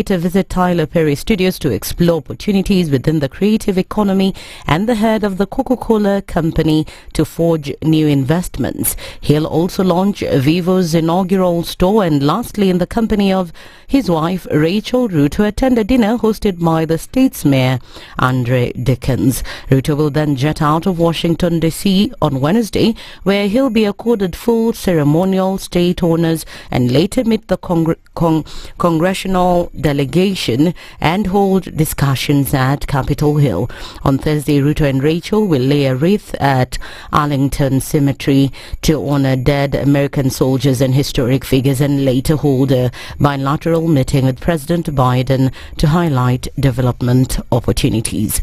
to visit Tyler Perry Studios to explore opportunities within the creative economy and the head of the Coca-Cola company to forge new investments. He'll also launch Vivo's inaugural store and lastly in the company of his wife Rachel Ruto attend a dinner hosted by the state's mayor Andre Dickens. Ruto will then jet out of Washington DC on Wednesday where he'll be accorded full ceremonial state honors and later meet the congressional delegation and hold discussions at Capitol Hill. On Thursday, Ruto and Rachel will lay a wreath at Arlington Cemetery to honor dead American soldiers and historic figures and later hold a bilateral meeting with President Biden to highlight development opportunities.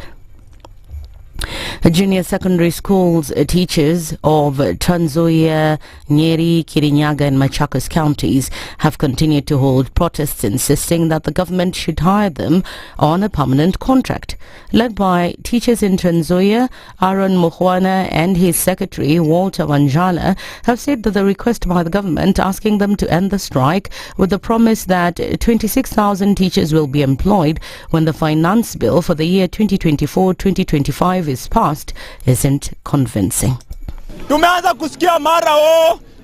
Junior secondary schools teachers of Trans Nzoia, Nyeri, Kirinyaga and Machakos counties have continued to hold protests insisting that the government should hire them on a permanent contract. Led by teachers in Trans Nzoia, Aaron Muhwana and his secretary Walter Wanjala have said that the request by the government asking them to end the strike with the promise that 26,000 teachers will be employed when the finance bill for the year 2024-2025 is passed isn't convincing. Tumeanza kusikia mara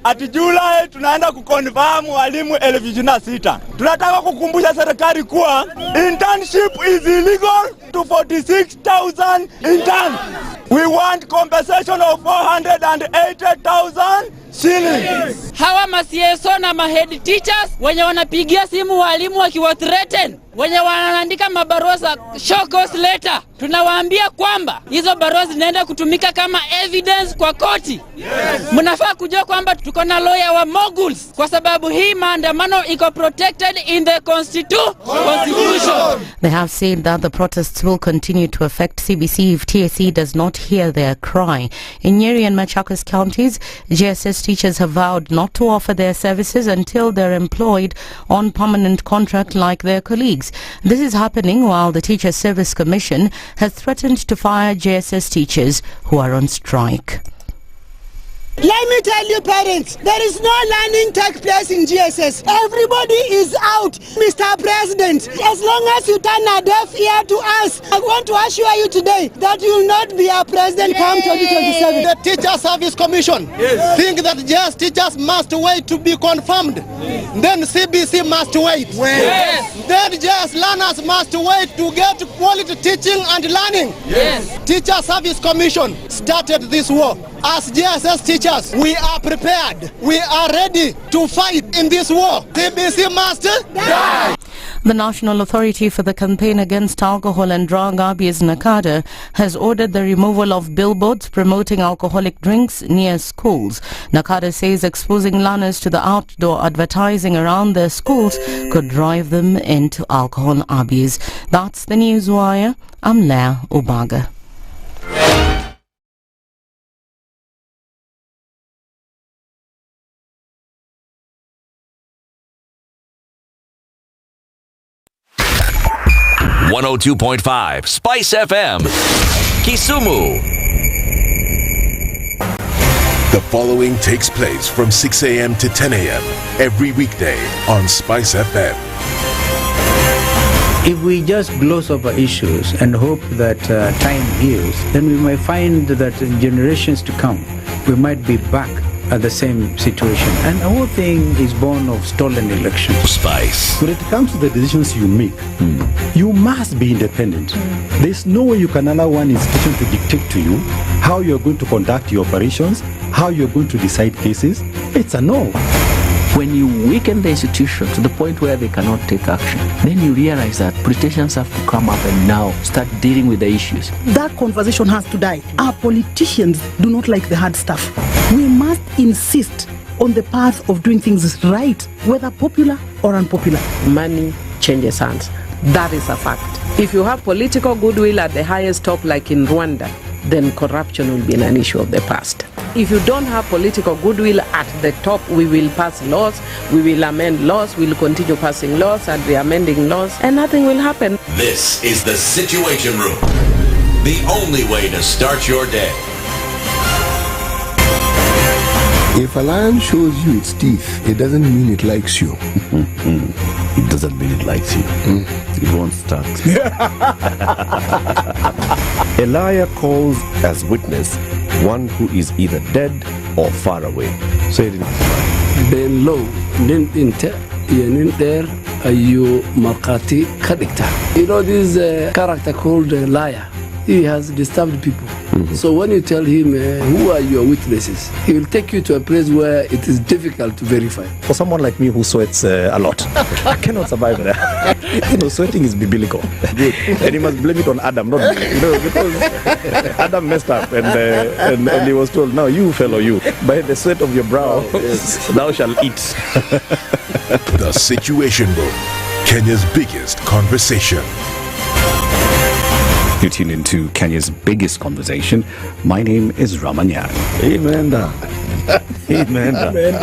ati Julai tunaenda kuconfirm walimu 26,000. Tunataka kukumbusha serikali kuwa internship is illegal to 46,000 interns. We want compensation of 480,000 shillings. Hawa masieso na mahead teachers wenye wanapigia simu walimu wakiwa threaten, wenye wanaandika mabarua za show cause letter, tunawaambia kwamba hizo barua zinaenda kutumika kama evidence kwa koti. Mnafaa kujua kwamba tuko na lawyer wa moguls kwa sababu hii maandamano iko protected in the constitution. They have said that the protests will continue to affect CBC if TSC does not hear their cry. In Nyeri and Machakos counties, GSS teachers have vowed not to offer their services until they're employed on permanent contract like their colleagues. This is happening while the Teacher Service Commission has threatened to fire GSS teachers who are on strike. Let me tell you parents, there is no learning take place in GSS. Everybody is out, Mr. President. As long as you turn a deaf ear to us, I want to assure you today that you will not be a president come 2027. The Teacher Service Commission think that just teachers must wait to be confirmed. Then CBC must wait. Then just learners must wait to get quality teaching and learning. Teacher Service Commission started this war. As GSS teachers, we are prepared. We are ready to fight in this war. CBC must die. The National Authority for the Campaign Against Alcohol and Drug Abuse, NACADA, has ordered the removal of billboards promoting alcoholic drinks near schools. NACADA says exposing learners to the outdoor advertising around their schools could drive them into alcohol abuse. That's the Newswire. I'm Leah Ubaga. .5 SpiceFM, Kisumu. The following takes place from 6 a.m. to 10 a.m. every weekday on SpiceFM. If we just gloss over issues and hope that time heals, then we might find that in generations to come, we might be back at the same situation. And the whole thing is born of stolen elections. Spice. When it comes to the decisions you make, you must be independent. There's no way you can allow one institution to dictate to you how you're going to conduct your operations, how you're going to decide cases. It's a no. When you weaken the institution to the point where they cannot take action, then you realize that politicians have to come up and now start dealing with the issues. That conversation has to die. Our politicians do not like the hard stuff. We must insist on the path of doing things right, whether popular or unpopular. Money changes hands. That is a fact. If you have political goodwill at the highest top like in Rwanda, then corruption will be an issue of the past. If you don't have political goodwill at the top, we will pass laws, we will amend laws, we will continue passing laws and re-amending laws, and nothing will happen. This is the Situation Room, the only way to start your day. If a lion shows you its teeth, it doesn't mean it likes you. it doesn't mean it likes you. It wants tax. A liar calls as witness one who is either dead or far away. Say it in Ben low, yenin there, you markati kadikta. You know this character called liar. He has disturbed people. So when you tell him who are your witnesses, he will take you to a place where it is difficult to verify. For someone like me who sweats a lot, I cannot survive there. Sweating is biblical. And you must blame it on Adam, not me. Because Adam messed up and he was told, now you fellow, you, by the sweat of your brow, thou shalt eat. The Situation Room, Kenya's biggest conversation. You tune into Kenya's biggest conversation. My name is Ramanyan. Amen. Amen.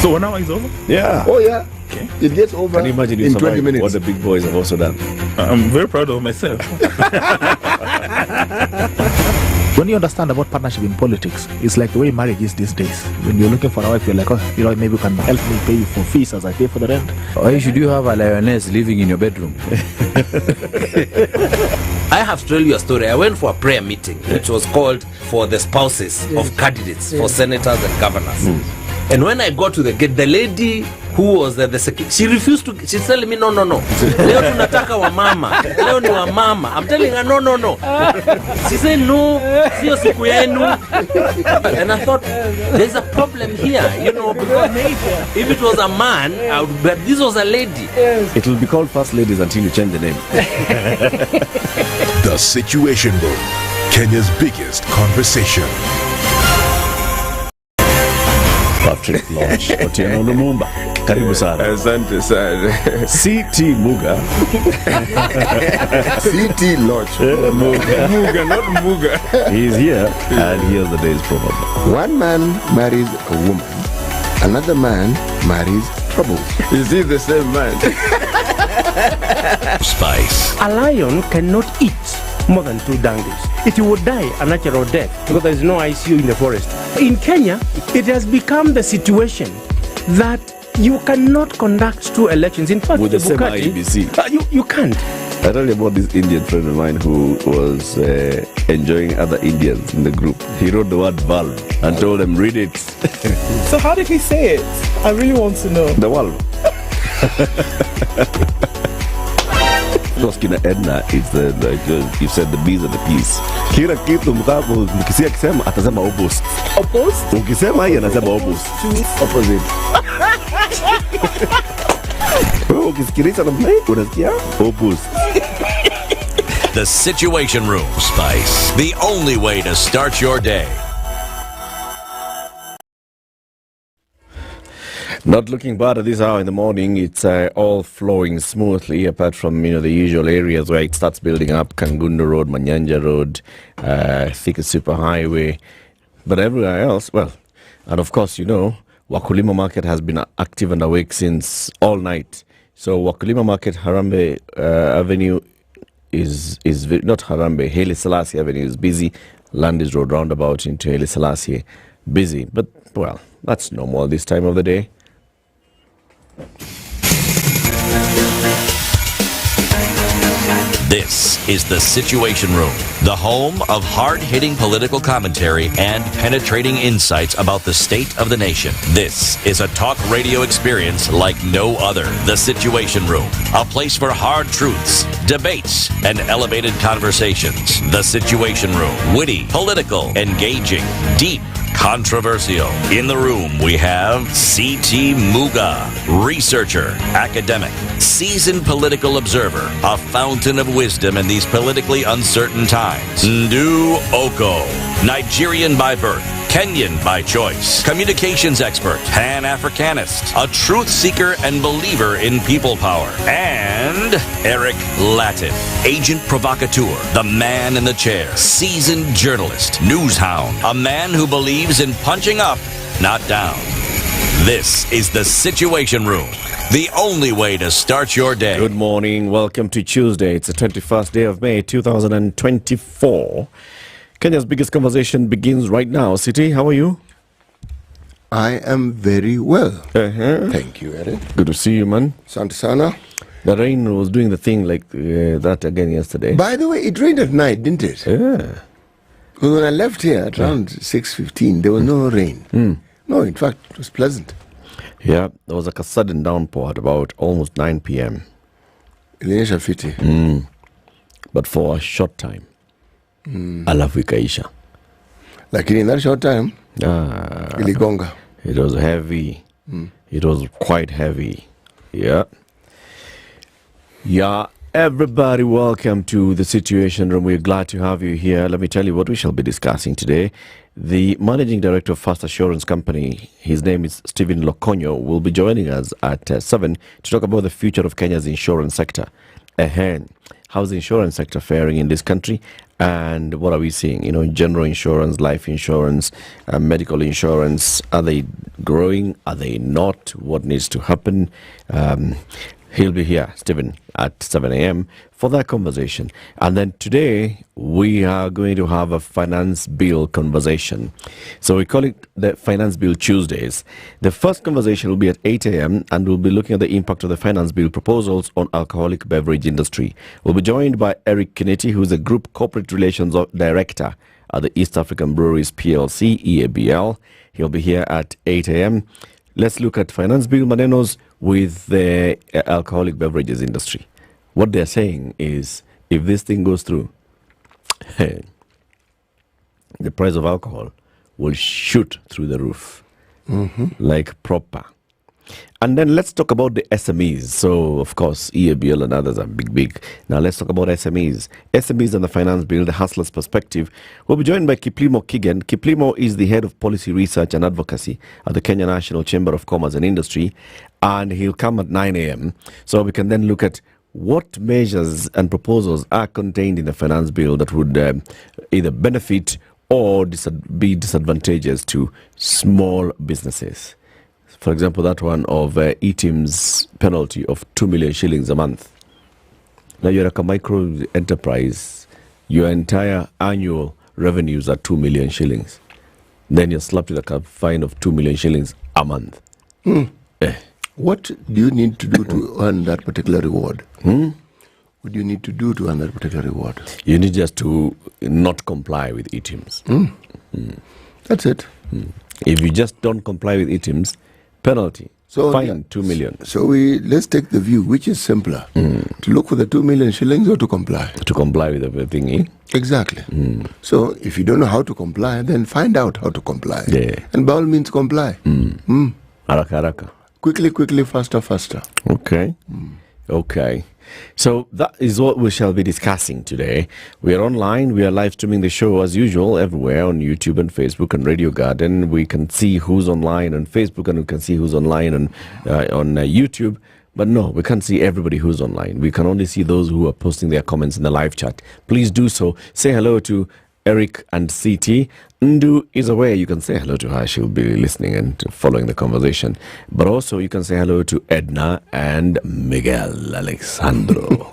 So 1 hour is over? Yeah. Oh yeah. Okay. It gets over. Can you imagine in 20 minutes? What the big boys have also done? I'm very proud of myself. When you understand about partnership in politics, it's like the way marriage is these days. When you're looking for a wife, you're like, oh, maybe you can help me pay for fees as I pay for the rent. Why should you have a lioness living in your bedroom? I have to tell you a story. I went for a prayer meeting, which was called for the spouses of candidates for senators and governors. And when I got to the gate, the lady who was the secretary, she refused to. She's telling me, no. Leo tunataka wa mama. Leo ni wa mama. I'm telling her, no. She said, no, sio siku yenu. And I thought, there's a problem here, because if it was a man, but this was a lady. It will be called First Ladies until you change the name. The Situation Room, Kenya's biggest conversation. Patrick Lodge, Otieno Lumumba. Karibu sana. Asante sana. CT Muga. CT Lodge. Muga, not Muga. He's here and here's the day's proverb. One man marries a woman. Another man marries trouble. Is he the same man? Spice. A lion cannot eat more than 2 donkeys. It would die a natural death because there is no ICU in the forest. In Kenya, it has become the situation that you cannot conduct 2 elections. In fact, with the same IBC. You can't. I told you about this Indian friend of mine who was enjoying other Indians in the group. He wrote the word valve and told them, read it. So how did he say it? I really want to know. The valve. Kina Ednah, it's you said the bees and the peas. Kila kitu mkisia akisema atasema opposite. Opposite? Ukisema yeye anasema opposite. Opposite. Ukisikiliza na unasikia opposite. The Situation Room, Spice. The only way to start your day. Not looking bad at this hour in the morning. It's all flowing smoothly, apart from the usual areas where it starts building up. Kangundo Road, Manyanja Road, Thika Superhighway. But everywhere else, well, and of course, Wakulima Market has been active and awake since all night. So Wakulima Market, Harambe Avenue is not Harambe, Haile Selassie Avenue is busy. Landis Road roundabout into Haile Selassie, busy. But, well, that's normal this time of the day. This is The Situation Room, the home of hard-hitting political commentary and penetrating insights about the state of the nation. This is a talk radio experience like no other. The Situation Room, a place for hard truths, debates, and elevated conversations. The Situation Room, witty, political, engaging, deep, controversial. In the room, we have C.T. Muga, researcher, academic, seasoned political observer, a fountain of wisdom in these politically uncertain times. Ndu Okoh, Nigerian by birth, Kenyan by choice, communications expert, Pan-Africanist, a truth seeker and believer in people power, and Eric Latiff, agent provocateur, the man in the chair, seasoned journalist, news hound, a man who believes in punching up, not down. This is The Situation Room, the only way to start your day. Good morning. Welcome to Tuesday. It's the 21st day of May, 2024. Kenya's biggest conversation begins right now. City, how are you? I am very well. Uh-huh. Thank you, Eric. Good to see you, man. Santa Sana. The rain was doing the thing like that again yesterday. By the way, it rained at night, didn't it? Yeah. Because when I left here at around 6:15, there was no rain. No, in fact, it was pleasant. Yeah, there was like a sudden downpour at about almost 9 p.m. Ilinyesha fiti. But for a short time. Alafu ikaisha. Lakini in that short time, iligonga. It was heavy. It was quite heavy. Yeah. Yeah. Everybody, welcome to the Situation Room. We're glad to have you here. Let me tell you what we shall be discussing today. The Managing Director of First Assurance Company, his name is Stephen Lokonyo, will be joining us at 7 to talk about the future of Kenya's insurance sector. How's the insurance sector faring in this country? And what are we seeing? You know, general insurance, life insurance, medical insurance. Are they growing? Are they not? What needs to happen? He'll be here, Stephen, at 7 a.m. for that conversation. And then today, we are going to have a finance bill conversation. So we call it the Finance Bill Tuesdays. The first conversation will be at 8 a.m. and we'll be looking at the impact of the finance bill proposals on alcoholic beverage industry. We'll be joined by Eric Kineti, who's the Group Corporate Relations Director at the East African Breweries PLC, EABL. He'll be here at 8 a.m. Let's look at finance bill manenos with the alcoholic beverages industry. What they're saying is, if this thing goes through, the price of alcohol will shoot through the roof, like proper. And then let's talk about the SMEs. So, of course, EABL and others are big. Now, let's talk about SMEs. SMEs and the finance bill, the hustler's perspective. We'll be joined by Kiplimo Kigen. Kiplimo is the head of policy research and advocacy at the Kenya National Chamber of Commerce and Industry, and he'll come at 9 a.m. So we can then look at what measures and proposals are contained in the finance bill that would either benefit or be disadvantageous to small businesses. For example, that one of eTIM's penalty of 2 million shillings a month. Now you're like a micro enterprise, your entire annual revenues are 2 million shillings. Then you're slapped with a fine of 2 million shillings a month. What do you need to do to earn that particular reward? What do you need to do to earn that particular reward? You need just to not comply with eTIMs. That's it. If you just don't comply with eTIMs, penalty, fine 2 million. So let's take the view, which is simpler, to look for the 2 million shillings or to comply? To comply with everything, Exactly. So if you don't know how to comply, then find out how to comply. And by all means, comply. Haraka. Quickly, faster. Okay. So that is what we shall be discussing today. We are online. We are live streaming the show as usual everywhere on YouTube and Facebook and Radio Garden. We can see who's online on Facebook and we can see who's online on YouTube. But no, we can't see everybody who's online. We can only see those who are posting their comments in the live chat. Please do so. Say hello to Eric and CT. Ndu is aware. You can say hello to her. She'll be listening and following the conversation. But also you can say hello to Ednah and Miguel Alexandro.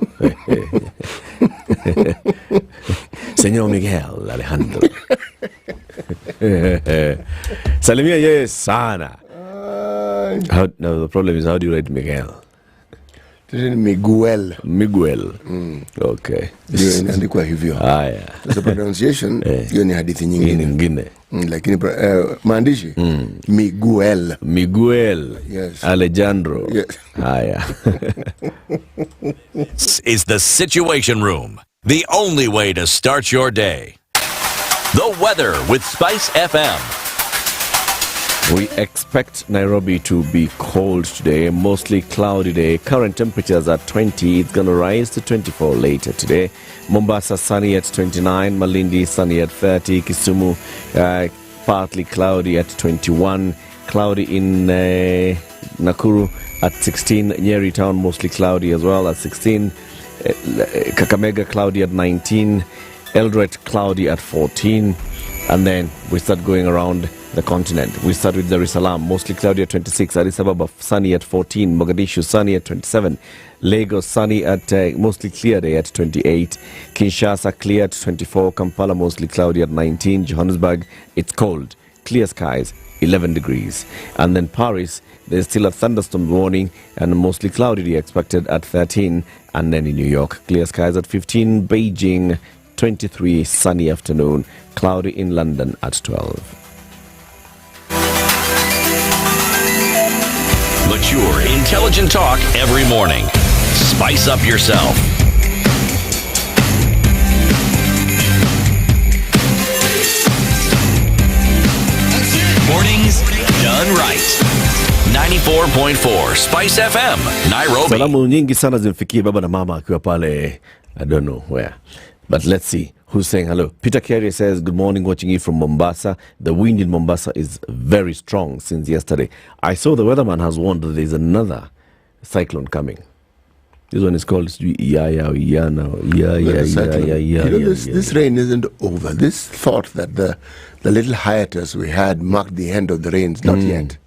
Señor Miguel Alejandro. Salimia yeye sana. No, the problem is, how do you write Miguel? Miguel. Okay. Ndio inaandikwa hivyo. Haya. Sasa pronunciation hiyo ni hadithi nyingine. Lakini maandishi Miguel. Yes. Alejandro. Yes. Haya. This is the Situation Room, the only way to start your day. The weather with SpiceFM. We expect Nairobi to be cold today, mostly cloudy day. Current temperatures are 20. It's going to rise to 24 later today. Mombasa sunny at 29. Malindi sunny at 30. Kisumu partly cloudy at 21. Cloudy in Nakuru at 16. Nyeri town mostly cloudy as well at 16. Kakamega cloudy at 19. Eldoret cloudy at 14. And then we start going around the continent. We start with Dar es Salaam, mostly cloudy at 26. Addis Ababa sunny at 14. Mogadishu sunny at 27. Lagos sunny at mostly clear day at 28. Kinshasa clear at 24. Kampala mostly cloudy at 19. Johannesburg, it's cold clear skies, 11 degrees. And then Paris, there's still a thunderstorm warning and mostly cloudy expected at 13. And then in New York, clear skies at 15. Beijing, 23, sunny afternoon. Cloudy in London at 12. Mature, intelligent talk every morning. Spice up yourself. Mornings done right. 94.4 Spice FM, Nairobi. Salamu nyingi sana zimfikie baba na mama akiwa pale, I don't know where. But let's see who's saying hello. Peter Carrier says, good morning, watching you from Mombasa. The wind in Mombasa is very strong since yesterday. I saw the weatherman has warned that there's another cyclone coming. This one is called Yaya. You know, this rain isn't over. This thought that the little hiatus we had marked the end of the rains, not yet.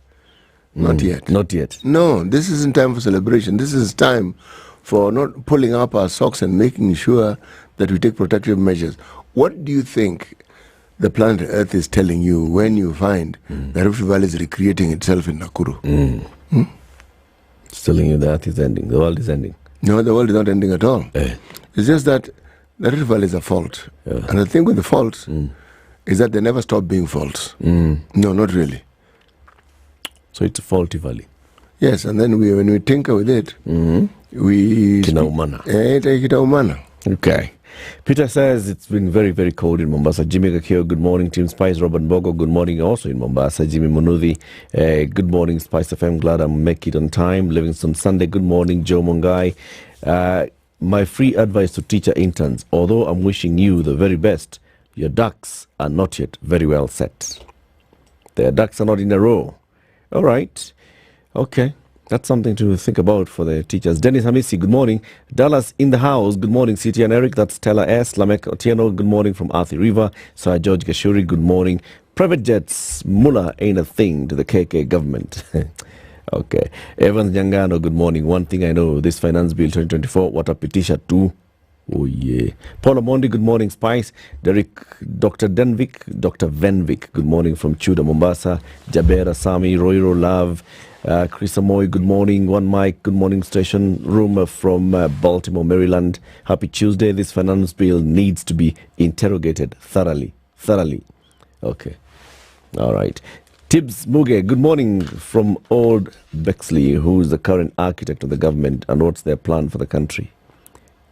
Not yet. Not yet. No, this isn't time for celebration. This is time for not pulling up our socks and making sure that we take protective measures. What do you think the planet Earth is telling you when you find that Rift Valley is recreating itself in Nakuru? It's telling you the Earth is ending. The world is ending. No, the world is not ending at all. It's just that the Rift Valley is a fault. And the thing with the faults is that they never stop being faults. No, not really. So it's a faulty valley. Yes, and then when we tinker with it, we... Take it out. Okay. Peter says it's been very, very cold in Mombasa. Jimmy Gakio, good morning. Team Spice. Robert Bogo, good morning. Also in Mombasa. Jimmy Munuthi, good morning. Spice FM, glad I make it on time. Livingston Sunday, good morning. Joe Mungai. My free advice to teacher interns, although I'm wishing you the very best, your ducks are not yet very well set. Their ducks are not in a row. All right. Okay. That's something to think about for the teachers. Dennis Hamisi, good morning. Dallas in the house, good morning. City and Eric, that's Stella S. Lamek Otieno, good morning from Athi River. Sir George Gashuri, good morning. Private jets, Mullah ain't a thing to the KK government. Okay. Evans Nyangano, good morning. One thing I know, this finance bill 2024, what a petition too. Oh yeah. Paula Mondi, good morning. Spice. Derek, Dr. Denvik, Dr. Venvik, good morning from Chuda, Mombasa. Jabera Sami, Roiro Love. Chris Amoy, good morning. One Mike, good morning. Station room from Baltimore, Maryland. Happy Tuesday. This finance bill needs to be interrogated thoroughly. Okay. All right. Tibbs Muga, good morning from Old Bexley, who is the current architect of the government, and what's their plan for the country?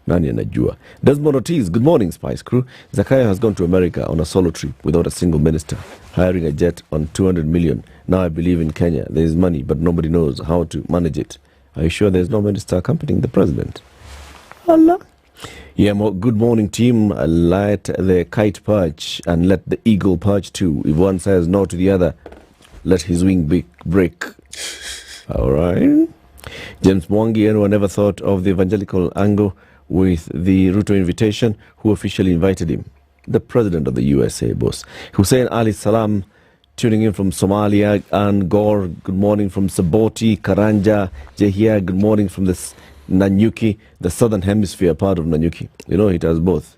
Nani anajua. Desmond Ortiz, good morning, Spice Crew. Zakayo has gone to America on a solo trip without a single minister, hiring a jet on 200 million. Now I believe in Kenya, there is money, but nobody knows how to manage it. Are you sure there's no minister accompanying the president? Allah. Yeah, good morning, team. Let the kite perch and let the eagle perch too. If one says no to the other, let his wing break. All right. James Mwangi, anyone ever thought of the evangelical angle with the Ruto invitation? Who officially invited him? The president of the USA, boss. Hussein Ali Salam, tuning in from Somalia. And Gore, good morning from Saboti. Karanja, Jehia, good morning from the Nanyuki, the southern hemisphere part of Nanyuki. You know, it has both.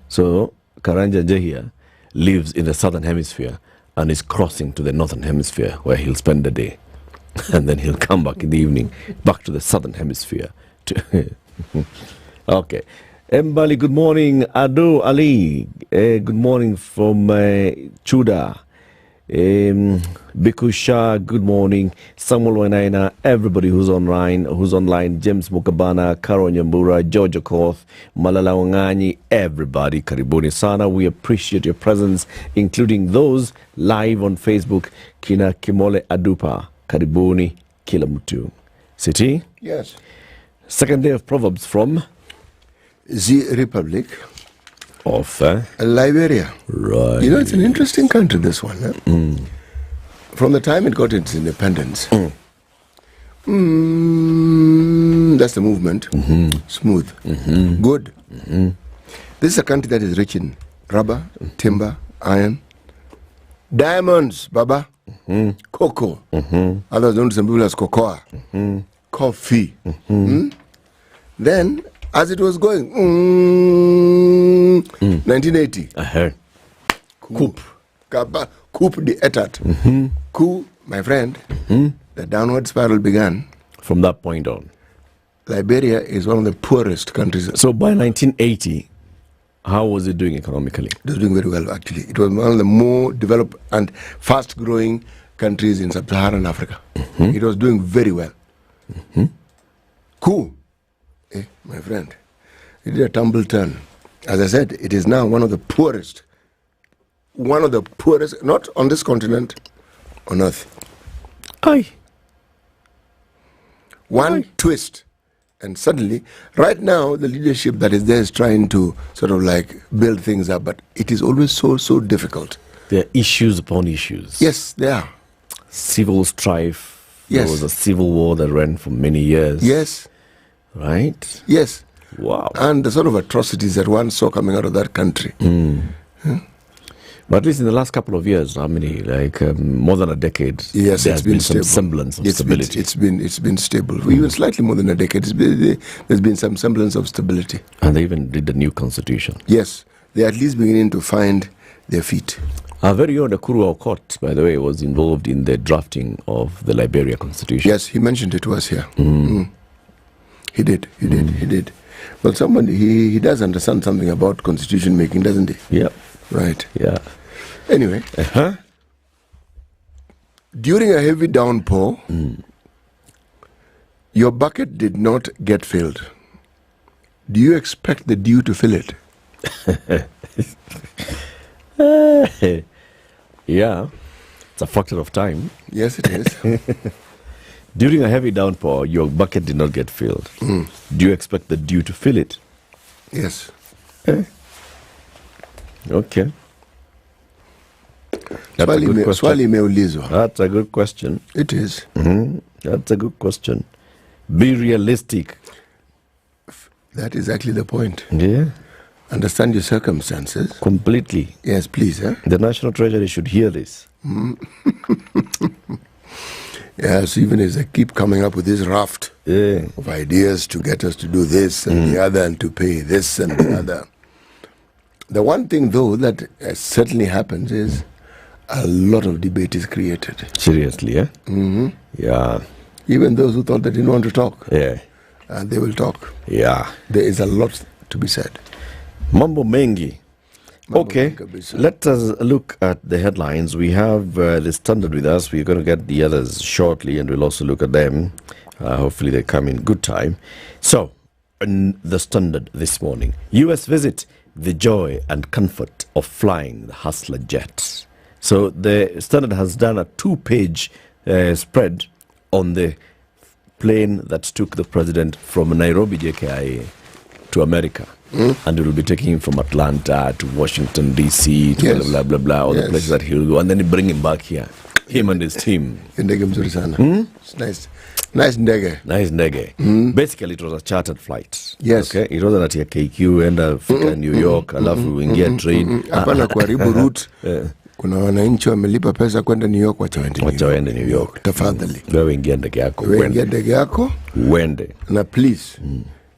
So, Karanja Jehia lives in the southern hemisphere and is crossing to the northern hemisphere where he'll spend the day. And then he'll come back in the evening, back to the southern hemisphere. Okay. Mbali, good morning. Ado Ali, good morning from Chuda. Bikusha, good morning. Samuel Wainaina, everybody who's online. James Mukabana, Karo Nyambura, George Okoh, Malala Wangani, everybody. Karibuni sana. We appreciate your presence, including those live on Facebook. Kina Kimole Adupa, Karibuni kila mtu. City? Yes. Second day of Proverbs from the Republic of Liberia. Right. You know, it's an interesting country, this one. From the time it got its independence, that's the movement. Smooth. Good. This is a country that is rich in rubber, timber, iron, diamonds, Baba, cocoa. Others known to some people as cocoa, coffee. Then, as it was going, 1980, I heard. Coup. coup d'etat. Coup, my friend, the downward spiral began. From that point on. Liberia is one of the poorest countries. So by 1980, how was it doing economically? It was doing very well, actually. It was one of the more developed and fast-growing countries in sub-Saharan Africa. It was doing very well. Coup, my friend, it did a tumble turn. As I said, it is now one of the poorest, not on this continent, on earth. Aye. One twist, and suddenly, right now, the leadership that is there is trying to sort of like build things up, but it is always so difficult. There are issues upon issues. Yes, there are. Civil strife. Yes. There was a civil war that ran for many years. Yes. Right? Yes. Wow. And the sort of atrocities that one saw coming out of that country. But at least in the last couple of years, how many? Like more than a decade. Yes, there it's has been some stable. semblance of stability. It's been stable. Even slightly more than a decade. There's been some semblance of stability. And they even did the new constitution. Yes, they're at least beginning to find their feet. Our very own Nakuru Okoh, by the way, was involved in the drafting of the Liberia constitution. Yes, he mentioned it to us here. He did. Well, he does understand something about constitution making, doesn't he? Yeah. Right. Yeah. Anyway, during a heavy downpour, your bucket did not get filled. Do you expect the dew to fill it? Yeah. It's a factor of time. Yes, it is. During a heavy downpour, your bucket did not get filled. Do you expect the dew to fill it? Yes. Okay. That's a good question. That's a good question. It is. That's a good question. Be realistic. That is exactly the point. Yeah. Understand your circumstances. Completely. Yes, please. The National Treasury should hear this. Yes, even as they keep coming up with this raft of ideas to get us to do this and the other and to pay this and the other. The one thing, though, that certainly happens is a lot of debate is created. Seriously, Yeah. Even those who thought they didn't want to talk. Yeah. They will talk. Yeah. There is a lot to be said. Mambo mengi. Okay, let us look at the headlines. We have the Standard with us. We're going to get the others shortly, and we'll also look at them. Hopefully they come in good time. So, in the Standard this morning, U.S. visit, the joy and comfort of flying the Hustler jet. So the Standard has done a 2-page spread on the plane that took the president from Nairobi JKIA to America. And it will be taking him from Atlanta to Washington, D.C., to blah, blah, blah, all the places that he'll go. And then bring him back here, him and his team. It's nice. Nice ndege. Nice ndege. Basically, it was a chartered flight. Yes. Okay? It wasn't at your KQ, and Africa, New York, alafu uingia train. Hapana kuharibu route. Kuna wananchi wamelipa pesa kwenda New York, wacha waende New York. Tafadhali. Wewe ingia ndege yako. Wewe ingia ndege yako. Wende. Na please.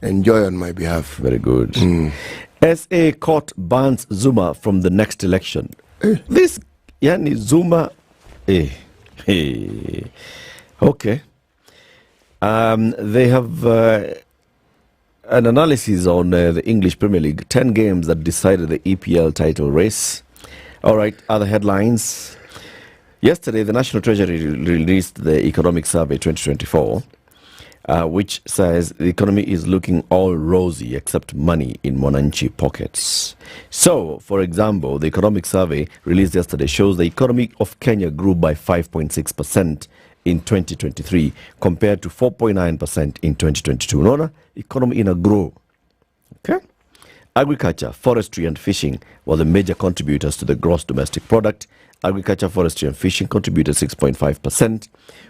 Enjoy on my behalf. Very good. SA court bans Zuma from the next election. This, yani Zuma, Okay. They have an analysis on the English Premier League. 10 games that decided the EPL title race. All right, other headlines. Yesterday, the National Treasury released the Economic Survey 2024. Which says the economy is looking all rosy except money in Mwananchi pockets. So, for example, the economic survey released yesterday shows the economy of Kenya grew by 5.6% in 2023 compared to 4.9% in 2022. Unaona, economy in a grow. Okay? Agriculture, forestry and fishing were the major contributors to the gross domestic product. Agriculture, forestry and fishing contributed 6.5%.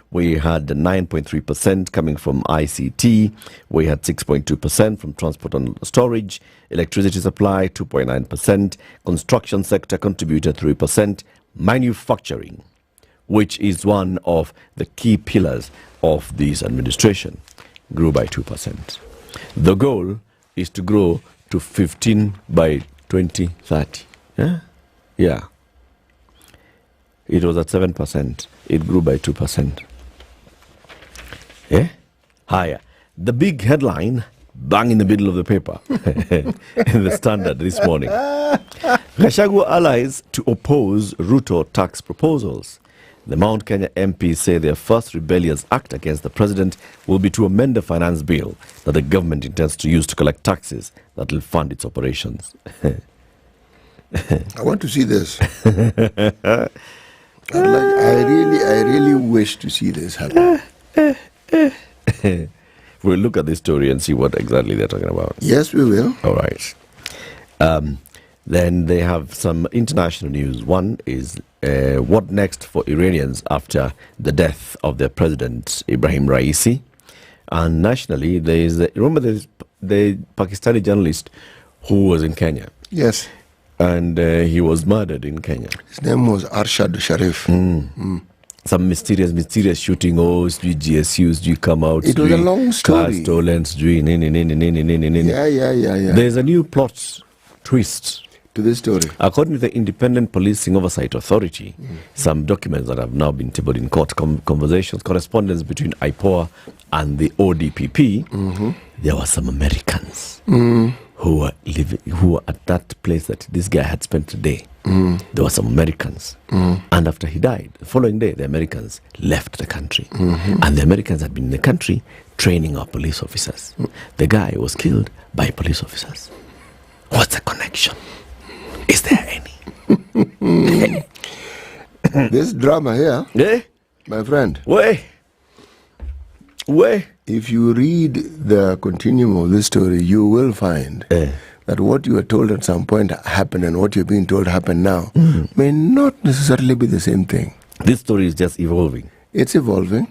We had 9.3% coming from ICT. We had 6.2% from transport and storage. Electricity supply, 2.9%. Construction sector contributed 3%. Manufacturing, which is one of the key pillars of this administration, grew by 2%. The goal is to grow to 15 by 2030. Yeah? It was at 7%. It grew by 2%. Yeah? Higher. The big headline, bang in the middle of the paper, in the Standard this morning. Gachagua allies to oppose Ruto tax proposals. The Mount Kenya MPs say their first rebellious act against the president will be to amend the finance bill that the government intends to use to collect taxes that will fund its operations. I want to see this. I really wish to see this happen. We'll look at this story and see what exactly they're talking about. Yes, we will. All right. Then they have some international news. One is what next for Iranians after the death of their president, Ibrahim Raisi. And nationally, remember there's the Pakistani journalist who was in Kenya. Yes. And he was murdered in Kenya. His name was Arshad Sharif. Some mysterious shooting. GSUs, do you come out? It was a long story. Cars stolen, Yeah. There's a new plot twist to this story. According to the Independent Policing Oversight Authority, some documents that have now been tabled in court, conversations, correspondence between IPOA and the ODPP, there were some Americans who were at that place that this guy had spent the day. There were some Americans. And after he died, the following day, the Americans left the country. And the Americans had been in the country training our police officers. The guy was killed by police officers. What's the connection? Is there any? This drama here, my friend. Where? If you read the continuum of this story, you will find that what you were told at some point happened and what you're being told happened now may not necessarily be the same thing. This story is just evolving. It's evolving,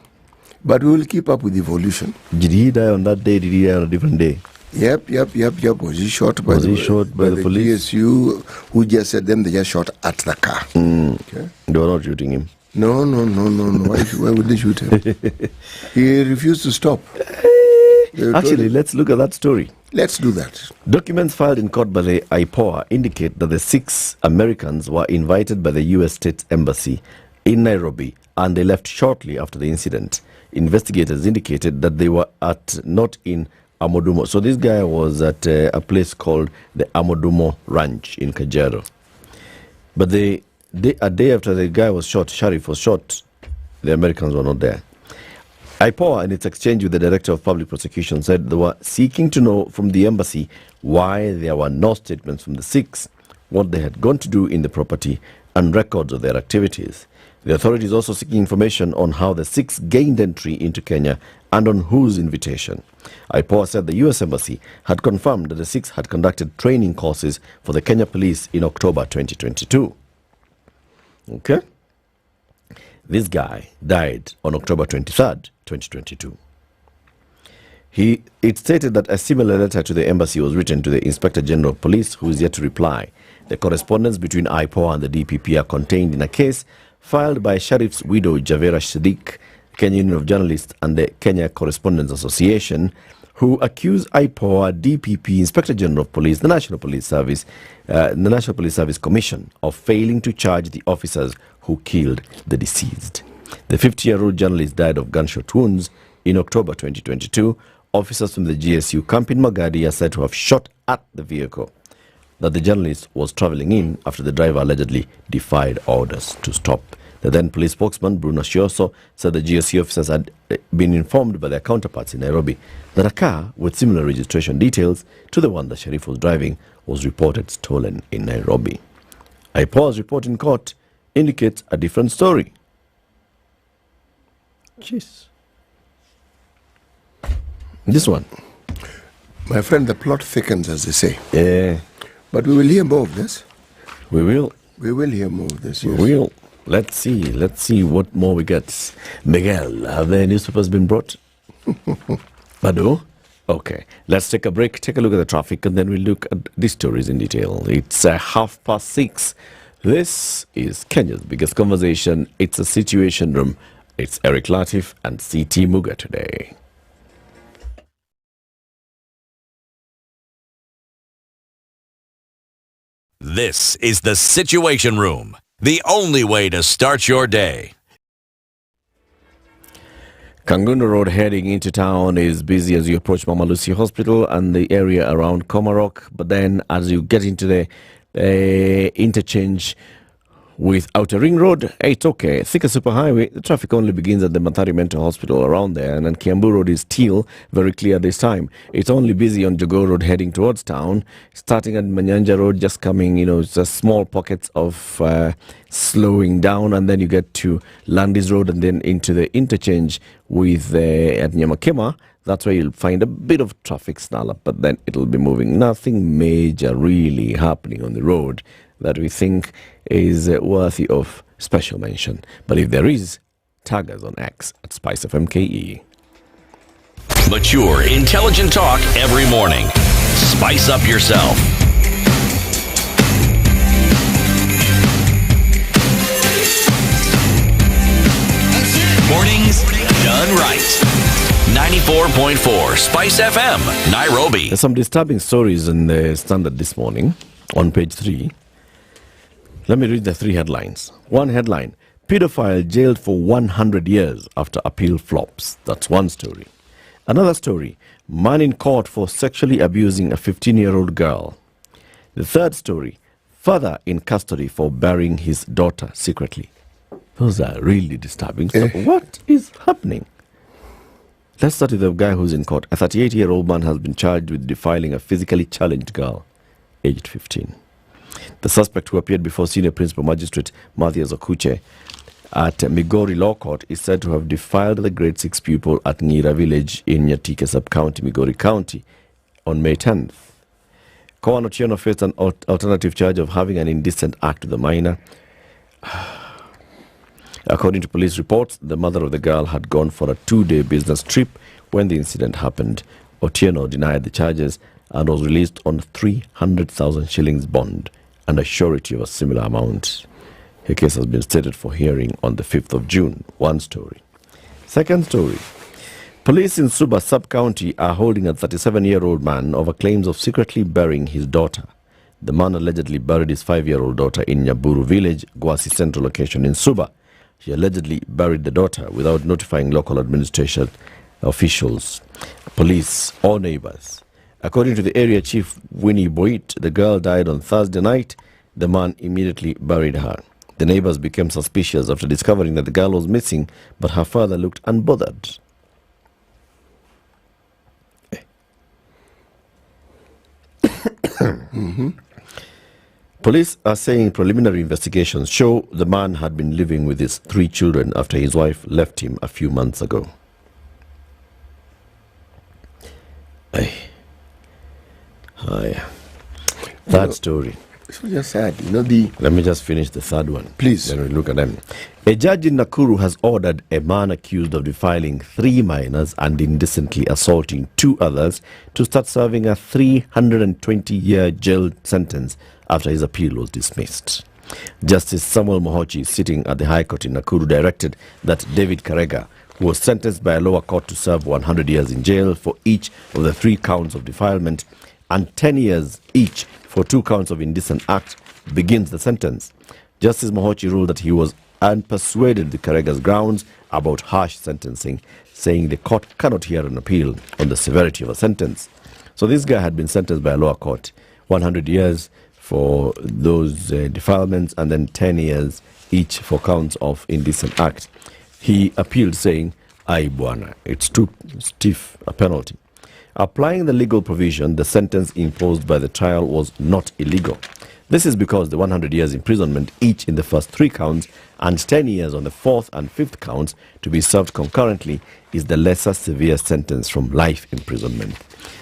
but we will keep up with evolution. Did he die on that day? Did he die on a different day? Yep. Was he shot by the police? GSU, who just said them, they just shot at the car. Okay. They were not shooting him. No. Why would they shoot him? He refused to stop. Actually, let's look at that story. Let's do that. Documents filed in court by the IPOA indicate that the 6 Americans were invited by the U.S. State Embassy in Nairobi and they left shortly after the incident. Investigators indicated that they were not in Amodumo. So this guy was at a place called the Amodumo Ranch in Kajiado. But a day after the guy was shot, Sharif was shot, the Americans were not there. IPOA, in its exchange with the Director of Public Prosecution, said they were seeking to know from the embassy why there were no statements from the 6, what they had gone to do in the property, and records of their activities. The authorities also seeking information on how the 6 gained entry into Kenya and on whose invitation. IPOA said the U.S. Embassy had confirmed that the 6 had conducted training courses for the Kenya Police in October 2022. Okay? This guy died on October 23rd, 2022. It stated that a similar letter to the embassy was written to the Inspector General of Police, who is yet to reply. The correspondence between IPOA and the DPP are contained in a case filed by Sharif's widow, Javera Siddiq, Kenya Union of Journalists, and the Kenya Correspondents Association, who accuse IPOA, DPP, Inspector General of Police, the National Police Service Commission of failing to charge the officers who killed the deceased. The 50-year-old journalist died of gunshot wounds in October 2022. Officers from the GSU camp in Magadi are said to have shot at the vehicle that the journalist was traveling in after the driver allegedly defied orders to stop. The then police spokesman, Bruno Shioso, said the GSU officers had been informed by their counterparts in Nairobi that a car with similar registration details to the one that Sharif was driving was reported stolen in Nairobi. IPOA's report in court indicates a different story. Jeez. This one. My friend, the plot thickens, as they say. Yeah. But we will hear more of this. We will. We will hear more of this, yes. We will. Let's see what more we get. Miguel, have the newspapers been brought? Badu? Okay. Let's take a break, take a look at the traffic, and then we'll look at these stories in detail. It's 6:30. This is Kenya's biggest conversation. It's a Situation Room. It's Eric Latiff and CT Muga today. This is the Situation Room. the only way to start your day. Kangundu Road heading into town is busy as you approach Mama Lucy Hospital and the area around Komarok. But then as you get into the interchange with Outer Ring Road, it's okay. Thika Superhighway, the traffic only begins at the Mathari Mental Hospital around there. And then Kiambu Road is still very clear this time. It's only busy on Jogoo Road heading towards town. Starting at Manyanja Road, just coming, just small pockets of slowing down. And then you get to Landis Road and then into the interchange with at Nyamakema. That's where you'll find a bit of traffic snarl up, but then it'll be moving. Nothing major really happening on the road that we think is worthy of special mention. But if there is, tag us on X at SpiceFM KE. Mature, intelligent talk every morning. Spice up yourself. Mornings done right. 94.4 Spice FM, Nairobi. There's some disturbing stories in the Standard this morning on page 3. Let me read the 3 headlines. One headline, pedophile jailed for 100 years after appeal flops. That's one story. Another story, man in court for sexually abusing a 15-year-old girl. The third story, father in custody for burying his daughter secretly. Those are really disturbing stuff. What is happening? Let's start with the guy who's in court. A 38-year-old man has been charged with defiling a physically challenged girl, aged 15. The suspect, who appeared before Senior Principal Magistrate Matthias Okuche at Migori Law Court, is said to have defiled the grade 6 pupil at Ngira village in Nyatike Sub-County, Migori County, on May 10th. Koan Otieno faced an alternative charge of having an indecent act with the minor. According to police reports, the mother of the girl had gone for a 2-day business trip when the incident happened. Otieno denied the charges and was released on 300,000 shillings bond and a surety of a similar amount. Her case has been stated for hearing on the 5th of June. One story. Second story. Police in Suba Sub-County are holding a 37-year-old man over claims of secretly burying his daughter. The man allegedly buried his 5-year-old daughter in Nyaburu village, Gwasi Central location in Suba. He allegedly buried the daughter without notifying local administration officials, police or neighbors. According to the area chief, Winnie Boit, the girl died on Thursday night. The man immediately buried her. The neighbors became suspicious after discovering that the girl was missing, but her father looked unbothered. Police are saying preliminary investigations show the man had been living with his 3 children after his wife left him a few months ago. Third story. It's just sad. Let me just finish the third one. Please. Then we look at them. A judge in Nakuru has ordered a man accused of defiling 3 minors and indecently assaulting 2 others to start serving a 320-year jail sentence after his appeal was dismissed. Justice Samuel Mohochi, sitting at the High Court in Nakuru, directed that David Karega, who was sentenced by a lower court to serve 100 years in jail for each of the 3 counts of defilement and 10 years each for 2 counts of indecent act, begins the sentence. Justice Mohochi ruled that he was unpersuaded the Karega's grounds about harsh sentencing, saying the court cannot hear an appeal on the severity of a sentence. So this guy had been sentenced by a lower court, 100 years for those defilements and then 10 years each for counts of indecent act. He appealed saying, "Ai bwana, it's too stiff a penalty." Applying the legal provision, the sentence imposed by the trial was not illegal. This is because the 100 years imprisonment each in the first 3 counts and 10 years on the 4th and 5th counts to be served concurrently is the lesser severe sentence from life imprisonment.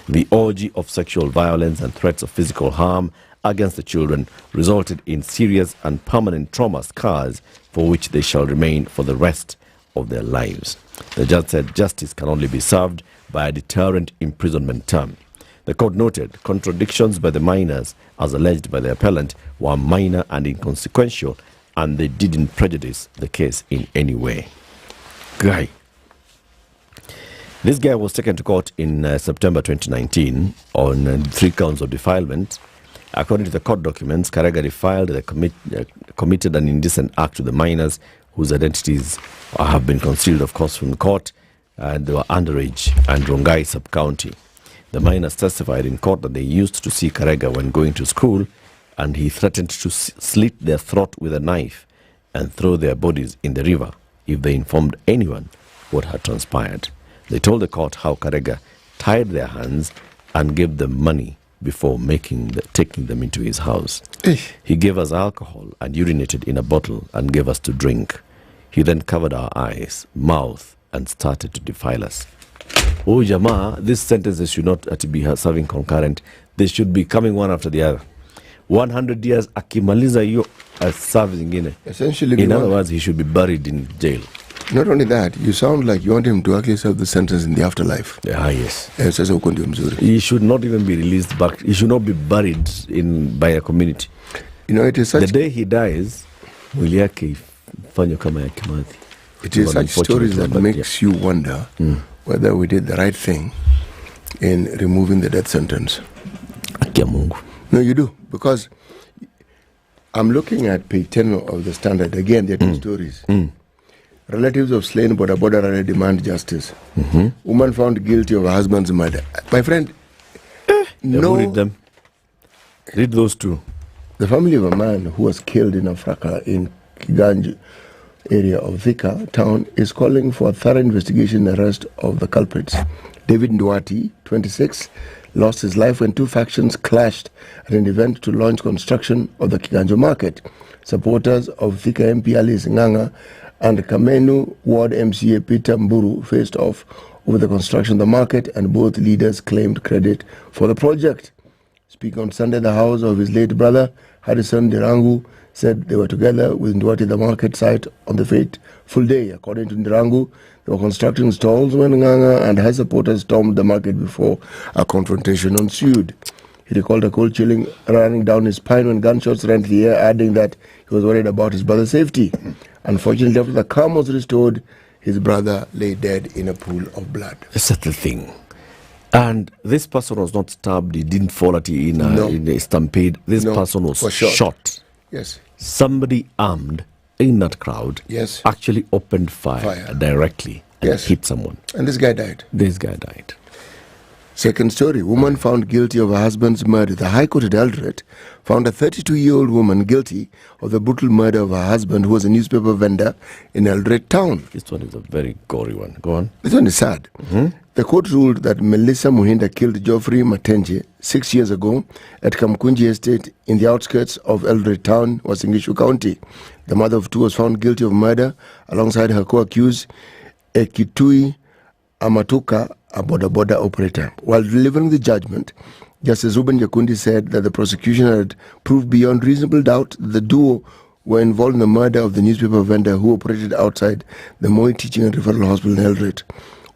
The orgy of sexual violence and threats of physical harm against the children resulted in serious and permanent trauma scars for which they shall remain for the rest of their lives. The judge said justice can only be served by a deterrent imprisonment term. The court noted contradictions by the minors, as alleged by the appellant, were minor and inconsequential, and they didn't prejudice the case in any way. This guy was taken to court in September 2019 on 3 counts of defilement. According to the court documents, Karega refiled committed an indecent act to the minors whose identities have been concealed, of course, from the court, and they were underage and Mungai sub-county. The minors testified in court that they used to see Karega when going to school, and he threatened to slit their throat with a knife and throw their bodies in the river if they informed anyone what had transpired. They told the court how Karega tied their hands and gave them money before taking them into his house. He gave us alcohol and urinated in a bottle and gave us to drink. He then covered our eyes, mouth, and started to defile us. Oh, Jama, these sentences should not be serving concurrent. They should be coming one after the other. 100 years akimaliza hiyo service ingine. Essentially, in other words, he should be buried in jail. Not only that, you sound like you want him to actually serve the sentence in the afterlife. Yes. He should not even be released back. He should not be buried by a community. You know, it is such... The day he dies, mwili yake ifanywe kama ya Kimathi. It is such stories that makes you wonder whether we did the right thing in removing the death sentence. No, you do. Because I'm looking at page 10 of the Standard. Again, there are two stories. Relatives of slain Boda Rally demand justice. Woman found guilty of her husband's murder. My friend, no. Read them. Read those two. The family of a man who was killed in a fracas in Kiganjo area of Thika town is calling for a thorough investigation and arrest of the culprits. David Nduati, 26, lost his life when two factions clashed at an event to launch construction of the Kiganjo market. Supporters of Thika MP Alice Nganga and Kamenu Ward MCA Peter Mburu faced off over the construction of the market, and both leaders claimed credit for the project. Speaking on Sunday, the house of his late brother, Harrison Ndirangu, said they were together with Nduati at the market site on the fateful day. According to Ndirangu, they were constructing stalls when Nganga and her supporters stormed the market before a confrontation ensued. He recalled a cold chilling running down his spine when gunshots rent the air, adding that he was worried about his brother's safety. Unfortunately, after the calm was restored, his brother lay dead in a pool of blood. That's the thing. And this person was not stabbed. He didn't fall in a stampede. This person was shot. Yes. Somebody armed in that crowd actually opened fire directly and hit someone. And this guy died. Second story, woman found guilty of her husband's murder. The High Court at Eldoret found a 32-year-old woman guilty of the brutal murder of her husband, who was a newspaper vendor in Eldoret town. This one is a very gory one. Go on. This one is sad. The court ruled that Melissa Muhinda killed Geoffrey Matenje 6 years ago at Kamkunji Estate in the outskirts of Eldoret town, Wasingishu County. The mother of two was found guilty of murder alongside her co-accused, Ekitui Amatuka, a boda operator. While delivering the judgment, Justice Ruben Jakundi said that the prosecution had proved beyond reasonable doubt that the duo were involved in the murder of the newspaper vendor who operated outside the Moi Teaching and Referral Hospital in Eldoret.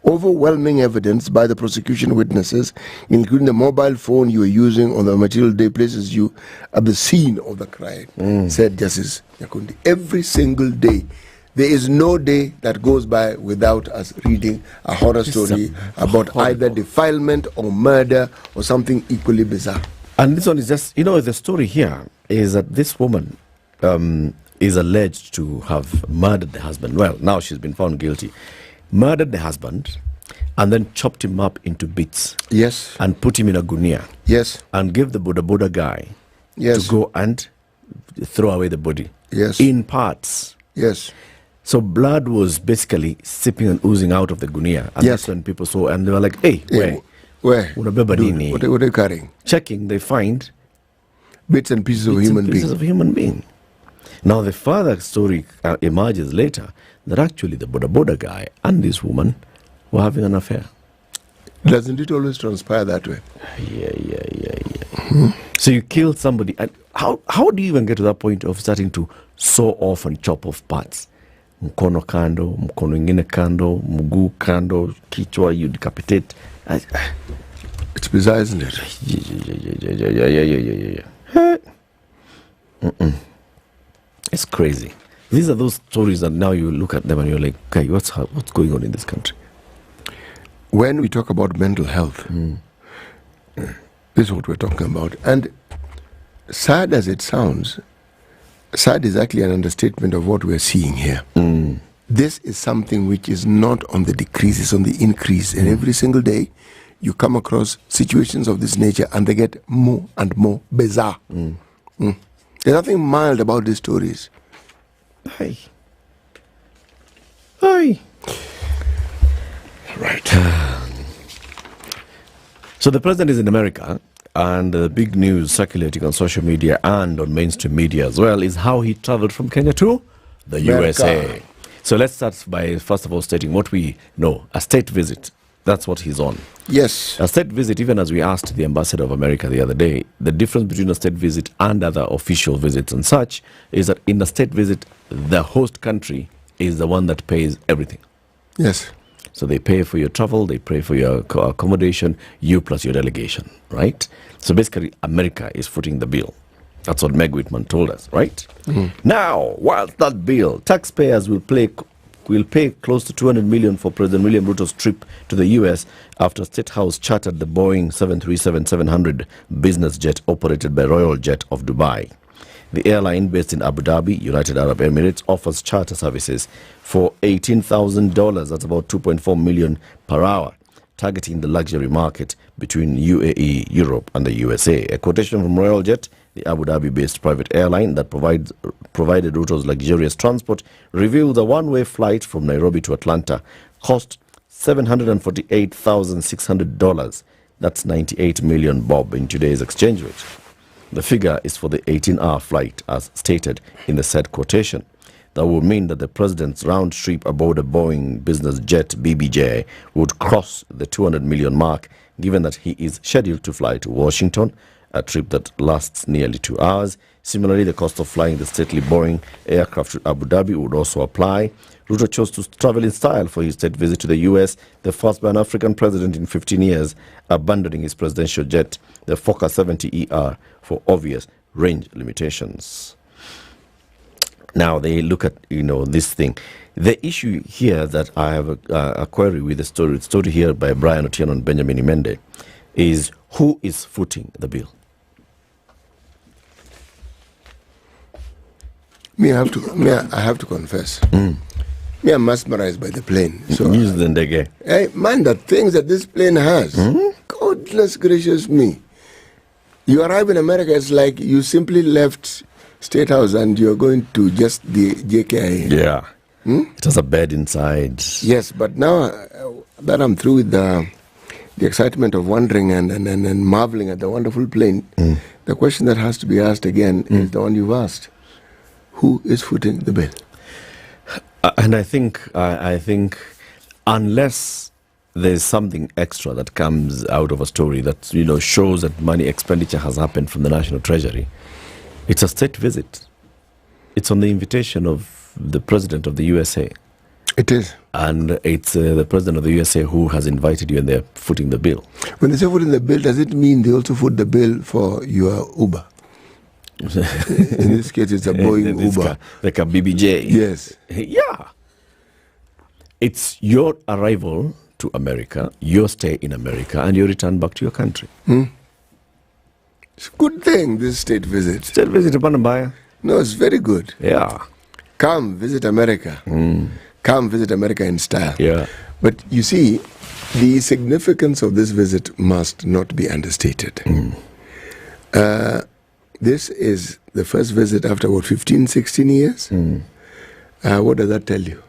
Overwhelming evidence by the prosecution witnesses, including the mobile phone you were using on the material day, places you at the scene of the crime, said Justice Jakundi. Every single day. There is no day that goes by without us reading a horror story about either defilement or murder or something equally bizarre. And this one is just, the story here is that this woman is alleged to have murdered the husband. Well, now she's been found guilty. Murdered the husband and then chopped him up into bits. Yes. And put him in a gunia. Yes. And give the boda guy to go and throw away the body. Yes. In parts. Yes. So blood was basically sipping and oozing out of the gunia. And that's when people saw, and they were like, hey, where? What are you carrying? Checking, they find bits and pieces of human being. Now the further story emerges later that actually the boda guy and this woman were having an affair. Doesn't it always transpire that way? Yeah. So you killed somebody, and how do you even get to that point of starting to saw off and chop off parts? Mkono kando, mkono ingine kando, mguu kando, kichwa, you decapitate. It's bizarre, isn't it? Yeah. It's crazy. These are those stories that now you look at them and you're like, okay, what's going on in this country? When we talk about mental health, this is what we're talking about. And sad as it sounds, sad is actually an understatement of what we're seeing here. This is something which is not on the decrease, it's on the increase. And every single day, you come across situations of this nature and they get more and more bizarre. There's nothing mild about these stories. Hey. Hey. Right. So the president is in America, and the big news circulating on social media and on mainstream media as well is how he traveled from Kenya to the America. USA. So let's start by, first of all, stating what we know. A state visit. That's what he's on. Yes. A state visit, even as we asked the ambassador of America the other day, the difference between a state visit and other official visits and such is that in a state visit, the host country is the one that pays everything. Yes. So they pay for your travel, they pay for your accommodation, you plus your delegation, right? So basically, America is footing the bill. That's what Meg Whitman told us, right? Now, whilst that bill, taxpayers will pay close to $200 million for President William Ruto's trip to the U.S. after State House chartered the Boeing 737-700 business jet operated by Royal Jet of Dubai. The airline, based in Abu Dhabi, United Arab Emirates, offers charter services for $18,000. That's about $2.4 million per hour, targeting the luxury market between UAE, Europe, and the USA. A quotation from Royal Jet, the Abu Dhabi-based private airline that provided Ruto's luxurious transport, revealed a one-way flight from Nairobi to Atlanta cost $748,600. That's 98 million bob in today's exchange rate. The figure is for the 18-hour flight, as stated in the said quotation. That would mean that the president's round trip aboard a Boeing business jet BBJ would cross the 200 million mark, given that he is scheduled to fly to Washington, a trip that lasts nearly 2 hours. Similarly, the cost of flying the stately Boeing aircraft to Abu Dhabi would also apply. Ruto chose to travel in style for his state visit to the U.S., the first by an African president in 15 years, abandoning his presidential jet, the Fokker 70ER, for obvious range limitations. Now they look at, this thing. The issue here that I have a query with the story here by Brian Otieno and Benjamin Imende, is who is footing the bill? I have to confess. Me, I'm mesmerized by the plane. So, hey, man, the things that this plane has, goodness gracious me. You arrive in America, it's like you simply left State House and you're going to just the JKIA. Yeah. It has a bed inside. Yes, but now that I'm through with the excitement of wandering and marveling at the wonderful plane, the question that has to be asked again is the one you've asked. Who is footing the bill? And I think unless there's something extra that comes out of a story that shows that money expenditure has happened from the National Treasury, it's a state visit. It's on the invitation of the President of the USA. It is. And it's the President of the USA who has invited you, and they're footing the bill. When they say footing the bill, does it mean they also foot the bill for your Uber? In this case, it's a Boeing Uber. Like a BBJ. Yes. Yeah. It's your arrival to America, your stay in America, and your return back to your country. It's a good thing, this state visit. State visit, Panambaya. No, it's very good. Yeah. Come visit America. Come visit America in style. Yeah. But you see, the significance of this visit must not be understated. This is the first visit after, 15, 16 years? What does that tell you?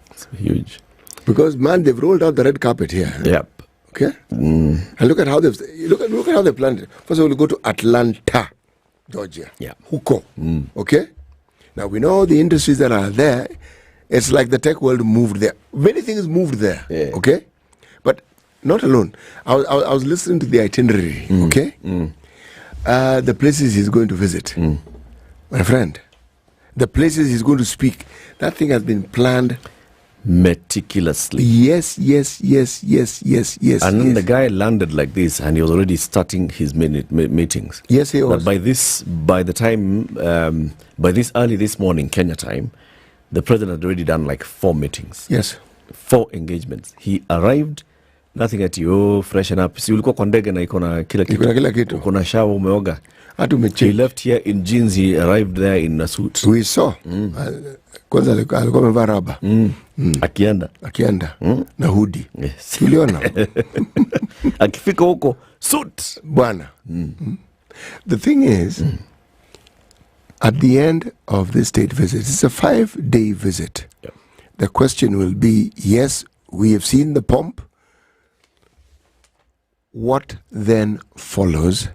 It's huge. Because, man, they've rolled out the red carpet here. Yep. Okay? And look at how they've look at how they planned it. First of all, we go to Atlanta, Georgia. Yeah. Okoh. Okay? Now, we know the industries that are there. It's like the tech world moved there. Many things moved there. Yeah. Okay? But not alone. I was listening to the itinerary. Okay? The places he's going to visit. My friend, the places he's going to speak, that thing has been planned meticulously. Yes. And then the guy landed like this, and he was already starting his meetings. Yes, he was. But by this early this morning, Kenya time, the president had already done like 4 meetings. Yes. 4 engagements. He arrived Nothing at you, freshen up. Si ulikuwa kwa ndege na iko na kila kitu. Iko na kila kitu. Uko na shower, umeoga. Hata umecheki. He left here in jeans, he arrived there in a suit. We saw. Kwanza alikuwa amevaa raba. Akienda. Na hoodie. Yes. Tuliona. Akifika huko, suit. Bwana. The thing is, at the end of this state visit, it's a 5-day visit. Yep. The question will be, yes, we have seen the pomp. What then follows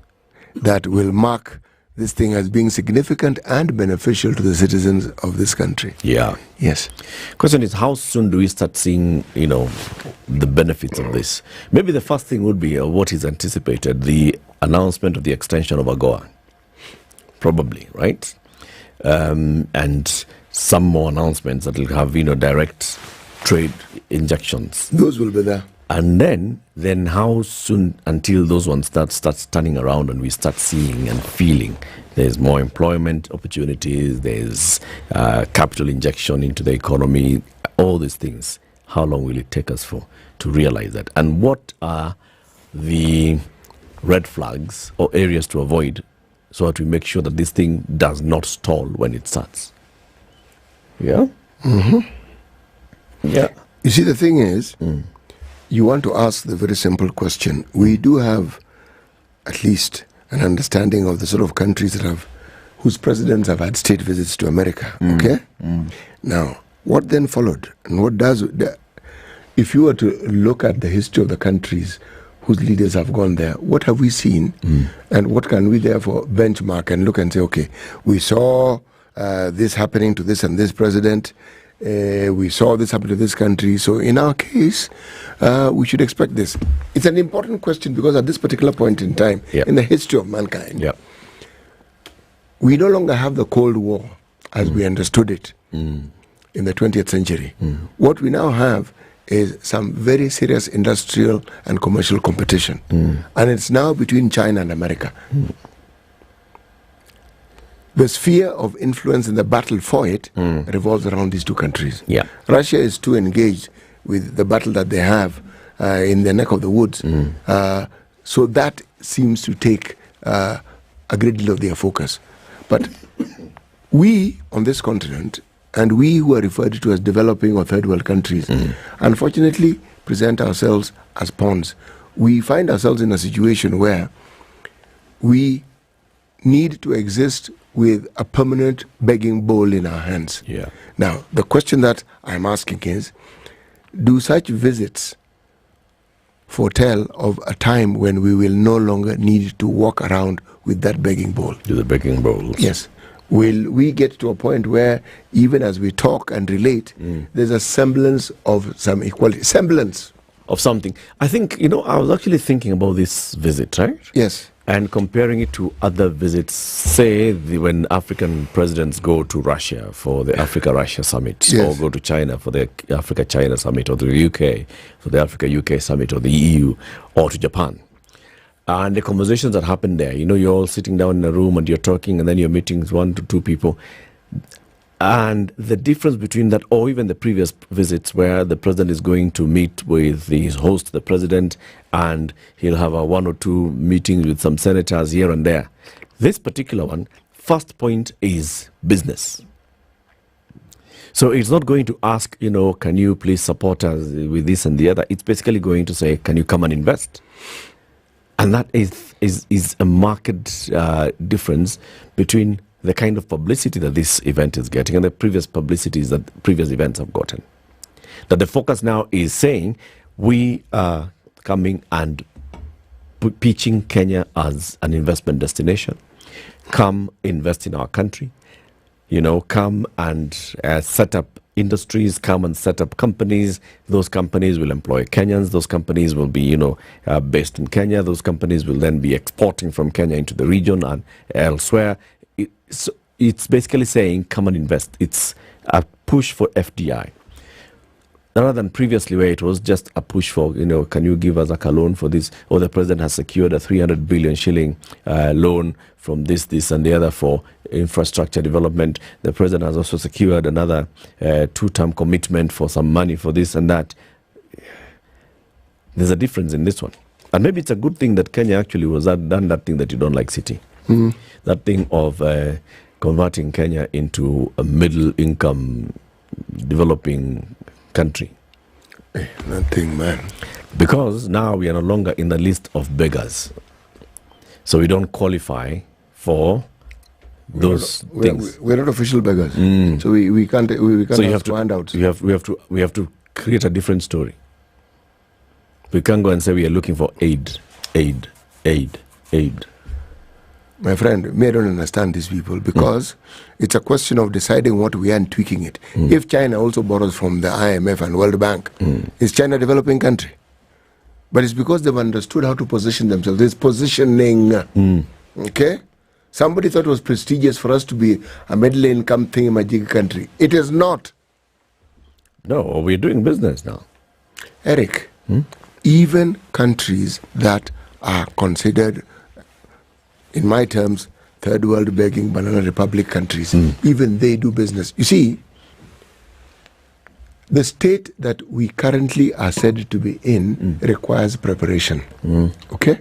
that will mark this thing as being significant and beneficial to the citizens of this country? Yeah. Yes. Question is, how soon do we start seeing, the benefits of this? Maybe the first thing would be what is anticipated, the announcement of the extension of AGOA. Probably, right? And some more announcements that will have, direct trade injections. Those will be there. And then how soon until those ones start turning around and we start seeing and feeling there's more employment opportunities, there's capital injection into the economy, all these things. How long will it take us to realize that? And what are the red flags or areas to avoid so that we make sure that this thing does not stall when it starts? Yeah? Yeah. You see, the thing is, you want to ask the very simple question. We do have at least an understanding of the sort of countries whose presidents have had state visits to America. Okay? Now, what then followed? And what does... If you were to look at the history of the countries whose leaders have gone there, what have we seen? And what can we therefore benchmark and look and say, okay, we saw this happening to this and this president, we saw this happen to this country, so in our case, we should expect this. It's an important question because at this particular point in time, in the history of mankind, we no longer have the Cold War as we understood it in the 20th century. What we now have is some very serious industrial and commercial competition. And it's now between China and America. The sphere of influence in the battle for it revolves around these two countries. Russia is too engaged with the battle that they have in the neck of the woods. So that seems to take a great deal of their focus. But we on this continent, and we who are referred to as developing or third world countries, unfortunately present ourselves as pawns. We find ourselves in a situation where we need to exist with a permanent begging bowl in our hands. Now, the question that I'm asking is, do such visits foretell of a time when we will no longer need to walk around with that begging bowl? Do the begging bowls? Yes. Will we get to a point where even as we talk and relate, there's a semblance of some equality, semblance of something? I think, I was actually thinking about this visit, right? Yes. And comparing it to other visits, say when African presidents go to Russia for the Africa-Russia summit, or go to China for the Africa-China summit, or to the UK for the Africa-UK summit, or the EU, or to Japan. And the conversations that happen there, you're all sitting down in a room and you're talking, and then you're meeting 1 to 2 people. And the difference between that, or even the previous visits where the president is going to meet with his host, the president, and he'll have 1 or 2 meetings with some senators here and there. This particular one, first point is business. So it's not going to ask, can you please support us with this and the other? It's basically going to say, can you come and invest? And that is a marked difference between the kind of publicity that this event is getting and the previous publicities that previous events have gotten. That the focus now is saying, we are coming and pitching Kenya as an investment destination. Come invest in our country. Come and set up industries, come and set up companies. Those companies will employ Kenyans. Those companies will be, based in Kenya. Those companies will then be exporting from Kenya into the region and elsewhere. It's basically saying, come and invest. It's a push for FDI. Rather than previously where it was just a push for, can you give us a loan for this? Or the president has secured a 300 billion shilling loan from this and the other for infrastructure development. The president has also secured another 2-term commitment for some money for this and that. There's a difference in this one. And maybe it's a good thing that Kenya actually was done that thing that you don't like, City. That thing of converting Kenya into a middle-income developing country. That thing, man. Because now we are no longer in the list of beggars. So we don't qualify for those things. We're not official beggars. So we can't so you have to handouts. We have to create a different story. We can't go and say we are looking for aid. My friend, me, I don't understand these people because it's a question of deciding what we are and tweaking it. If China also borrows from the IMF and World Bank, is China a developing country? But it's because they've understood how to position themselves. There's positioning. Okay? Somebody thought it was prestigious for us to be a middle-income thingamajig country. It is not. No, we're doing business now. Eric, even countries that are considered, in my terms, third world begging banana republic countries, even they do business. You see, the state that we currently are said to be in requires preparation. Okay?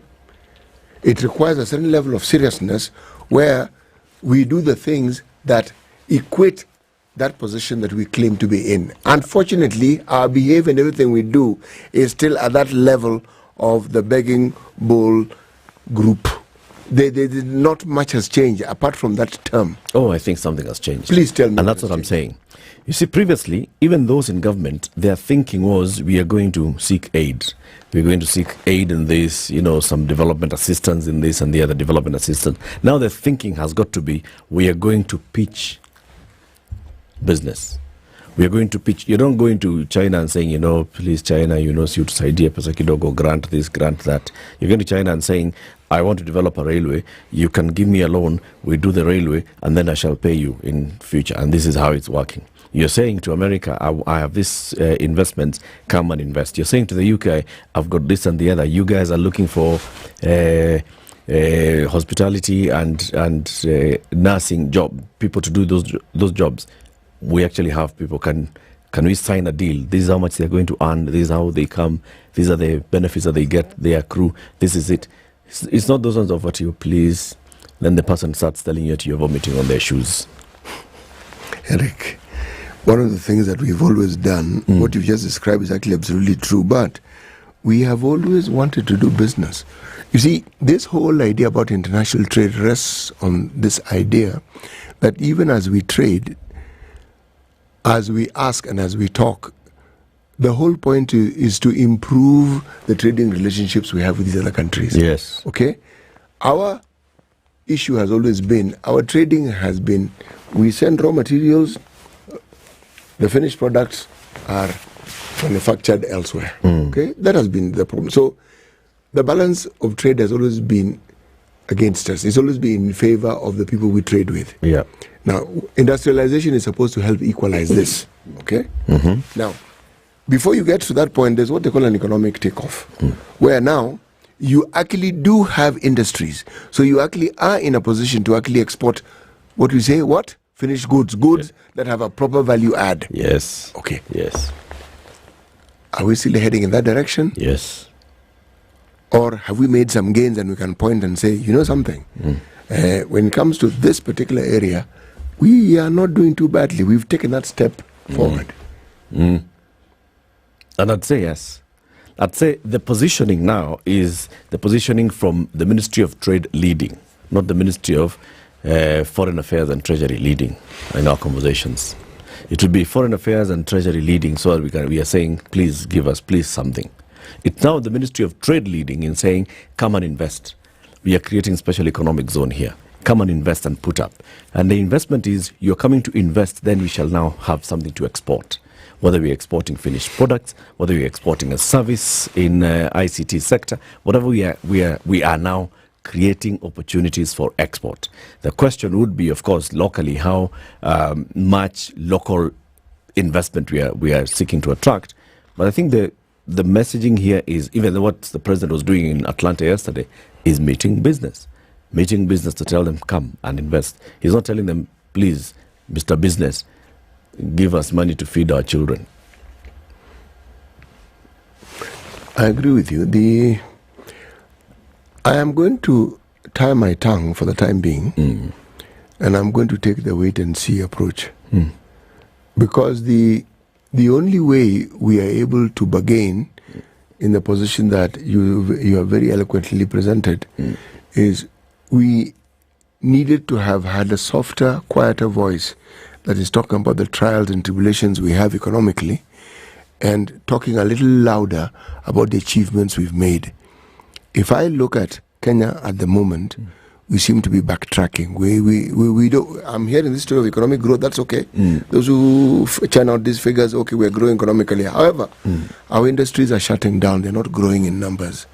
It requires a certain level of seriousness where we do the things that equate that position that we claim to be in. Unfortunately, our behavior and everything we do is still at that level of the begging bowl group. Not much has changed apart from that term. Oh, I think something has changed. Please tell me. And that's what I'm saying. You see, previously, even those in government, their thinking was we are going to seek aid. We're going to seek aid in this, some development assistance in this and the other development assistance. Now their thinking has got to be we are going to pitch business. We are going to pitch. You don't go into China and saying, please China, situsaidia pesa kidogo, grant this, grant that. You're going to China and saying, I want to develop a railway. You can give me a loan. We do the railway, and then I shall pay you in future. And this is how it's working. You're saying to America, I have this investments, come and invest. You're saying to the UK, I've got this and the other. You guys are looking for hospitality and nursing job, people to do those jobs. We actually have people. Can we sign a deal? This is how much they're going to earn. This is how they come. These are the benefits that they get. They accrue. This is it. It's not those ones of what you please. Then the person starts telling you that you're vomiting on their shoes. Eric, one of the things that we've always done, what you've just described is actually absolutely true, but we have always wanted to do business. You see, this whole idea about international trade rests on this idea that even as we trade, as we ask and as we talk, the whole point is to improve the trading relationships we have with these other countries. Yes. Okay? Our issue has always been, our trading has been, we send raw materials, the finished products are manufactured elsewhere. Okay? That has been the problem. So the balance of trade has always been against us. It's always been in favor of the people we trade with. Yeah. Now, industrialization is supposed to help equalize this. Okay? Now, before you get to that point, there's what they call an economic takeoff, where now you actually do have industries. So you actually are in a position to actually export what we say, what? Finished goods. Goods that have a proper value add. Yes. Okay. Yes. Are we still heading in that direction? Yes. Or have we made some gains and we can point and say, you know something? When it comes to this particular area, we are not doing too badly. We've taken that step forward. And I'd say yes. I'd say the positioning now is the positioning from the Ministry of Trade leading, not the Ministry of Foreign Affairs and Treasury leading in our conversations. It would be Foreign Affairs and Treasury leading, so that we are saying, please give us, please something. It's now the Ministry of Trade leading in saying, come and invest. We are creating special economic zone here. Come and invest and put up. And the investment is, you're coming to invest, then we shall now have something to export. Whether we're exporting finished products, whether we're exporting a service in ICT sector, whatever we are now creating opportunities for export. The question would be, of course, locally, how much local investment we are seeking to attract. But I think the messaging here is, even what the president was doing in Atlanta yesterday, is meeting business to tell them, come and invest. He's not telling them, please, Mr. Business, give us money to feed our children. I agree with you. I am going to tie my tongue for the time being, and I'm going to take the wait and see approach, because the only way we are able to bargain in the position that you have very eloquently presented is we needed to have had a softer, quieter voice that is talking about the trials and tribulations we have economically, and talking a little louder about the achievements we've made. If I look at Kenya at the moment, we seem to be backtracking. We don't. I'm hearing this story of economic growth. That's okay. Those who churn out these figures, okay, we're growing economically. However, our industries are shutting down. They're not growing in numbers.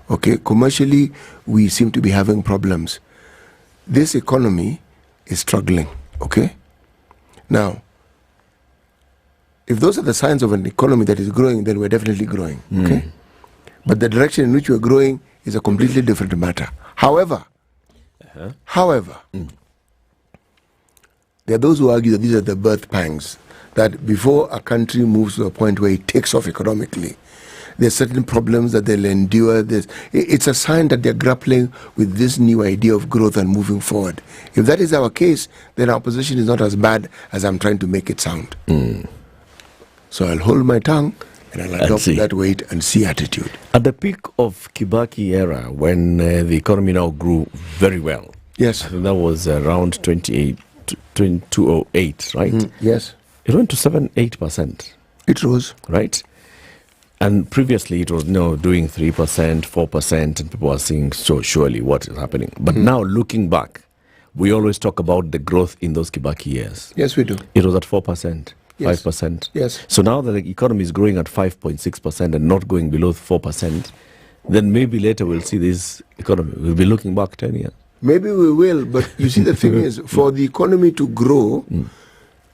Okay, commercially, we seem to be having problems. This economy is struggling. Okay, now, if those are the signs of an economy that is growing, then we're definitely growing. Okay, but the direction in which we're growing is a completely different matter. However, there are those who argue that these are the birth pangs, that before a country moves to a point where it takes off economically, there's certain problems that they'll endure. It's a sign that they're grappling with this new idea of growth and moving forward. If that is our case, then our position is not as bad as I'm trying to make it sound. So I'll hold my tongue and I'll adopt that wait and see attitude. At the peak of Kibaki era, when the economy now grew very well. Yes. I think that was around 2008, right? Yes. It went to 7-8%. It rose. Right? And previously it was doing 3%, 4%, and people were seeing so surely what is happening. But now looking back, we always talk about the growth in those Kibaki years. Yes, we do. It was at 4%. 5%. Yes. So now that the economy is growing at 5.6% and not going below 4%, then maybe later we'll see this economy. We'll be looking back 10 years. Maybe we will, but you see the thing is, for the economy to grow,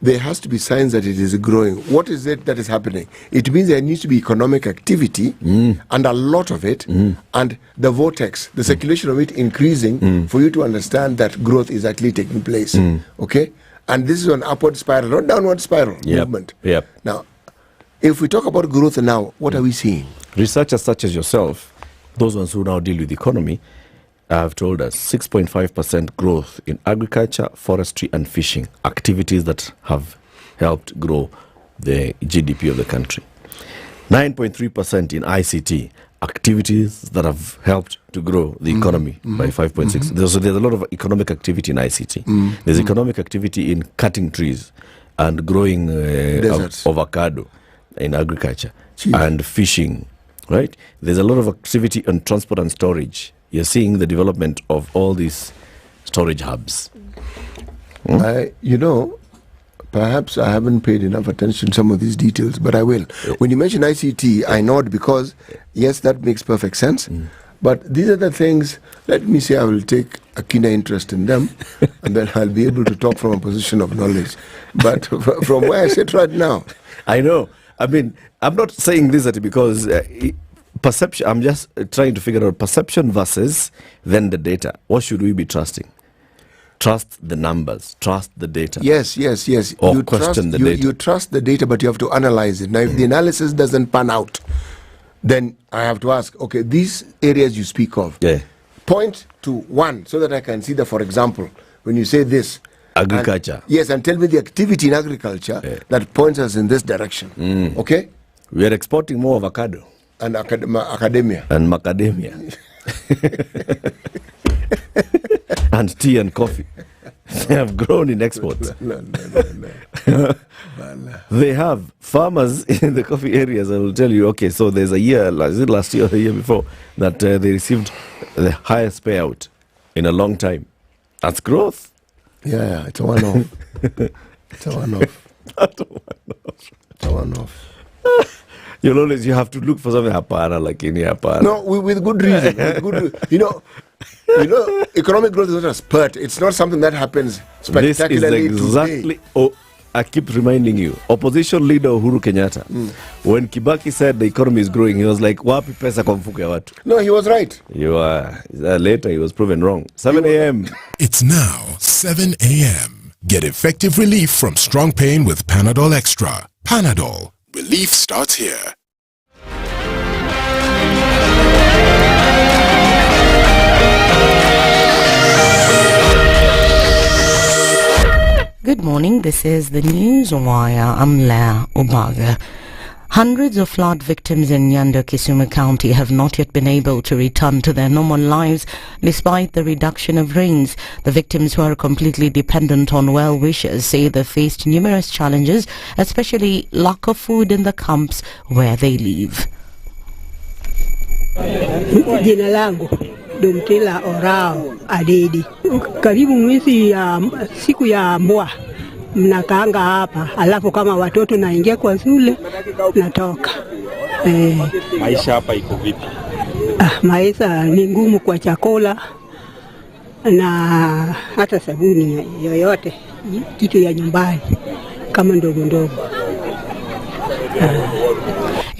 there has to be signs that it is growing. What is it that is happening? It means there needs to be economic activity, and a lot of it, and the vortex, the circulation of it increasing, for you to understand that growth is actually taking place. Okay? And this is an upward spiral, not downward spiral movement. Now, if we talk about growth now, what are we seeing? Researchers such as yourself, those ones who now deal with the economy, have told us 6.5% growth in agriculture, forestry, and fishing, activities that have helped grow the GDP of the country. 9.3% in ICT, activities that have helped to grow the economy by 5.6. There's a lot of economic activity in ICT. There's economic activity in cutting trees and growing avocado in agriculture and fishing, right? There's a lot of activity on transport and storage. You're seeing the development of all these storage hubs. Perhaps I haven't paid enough attention to some of these details, but I will. When you mention ICT, I nod because, yes, that makes perfect sense. But these are the things, let me say I will take a keener interest in them, and then I'll be able to talk from a position of knowledge. But from where I sit right now. I know. I mean, I'm not saying this because perception, I'm just trying to figure out perception versus then the data. What should we be trusting? Trust the numbers, trust the data. Yes. Or you question the data. You trust the data, but you have to analyze it. Now, if the analysis doesn't pan out, then I have to ask, okay, these areas you speak of, point to one so that I can see that, for example, when you say this. Agriculture. And tell me the activity in agriculture that points us in this direction. Okay? We are exporting more avocado. And academia. And macadamia. And tea and coffee. They have grown in exports. No. They have farmers in the coffee areas. I will tell you, okay, so there's a year, is it last year or the year before, that they received the highest payout in a long time. That's growth. Yeah, it's a one-off. It's a one-off. You have to look for something hapana, like in hapana. No, with good reason. Economic growth is not a spurt. It's not something that happens spectacularly. This is exactly. I keep reminding you, opposition leader Uhuru Kenyatta, when Kibaki said the economy is growing, he was like, "Wapi pesa kwa mfuko ya watu?" No, he was right. Later, he was proven wrong. 7 a.m. It's now 7 a.m. Get effective relief from strong pain with Panadol Extra. Panadol. Relief starts here. Good morning. This is the News Wire. I'm Leah Obaga. Hundreds of flood victims in Nyeri, Kisumu County have not yet been able to return to their normal lives despite the reduction of rains. The victims, who are completely dependent on well-wishers, say they faced numerous challenges, especially lack of food in the camps where they live. Jina langu Dumtila Orao Adidi. Karibu mwezi ya siku ya mbwa mnakaanga hapa, alafu kama watoto naingia kwa shule natoka. Maisha hapa iko vipi? Maisha ni ngumu kwa chakula na hata sabuni yoyote, kitu ya nyumbani kama ndogo ndogo.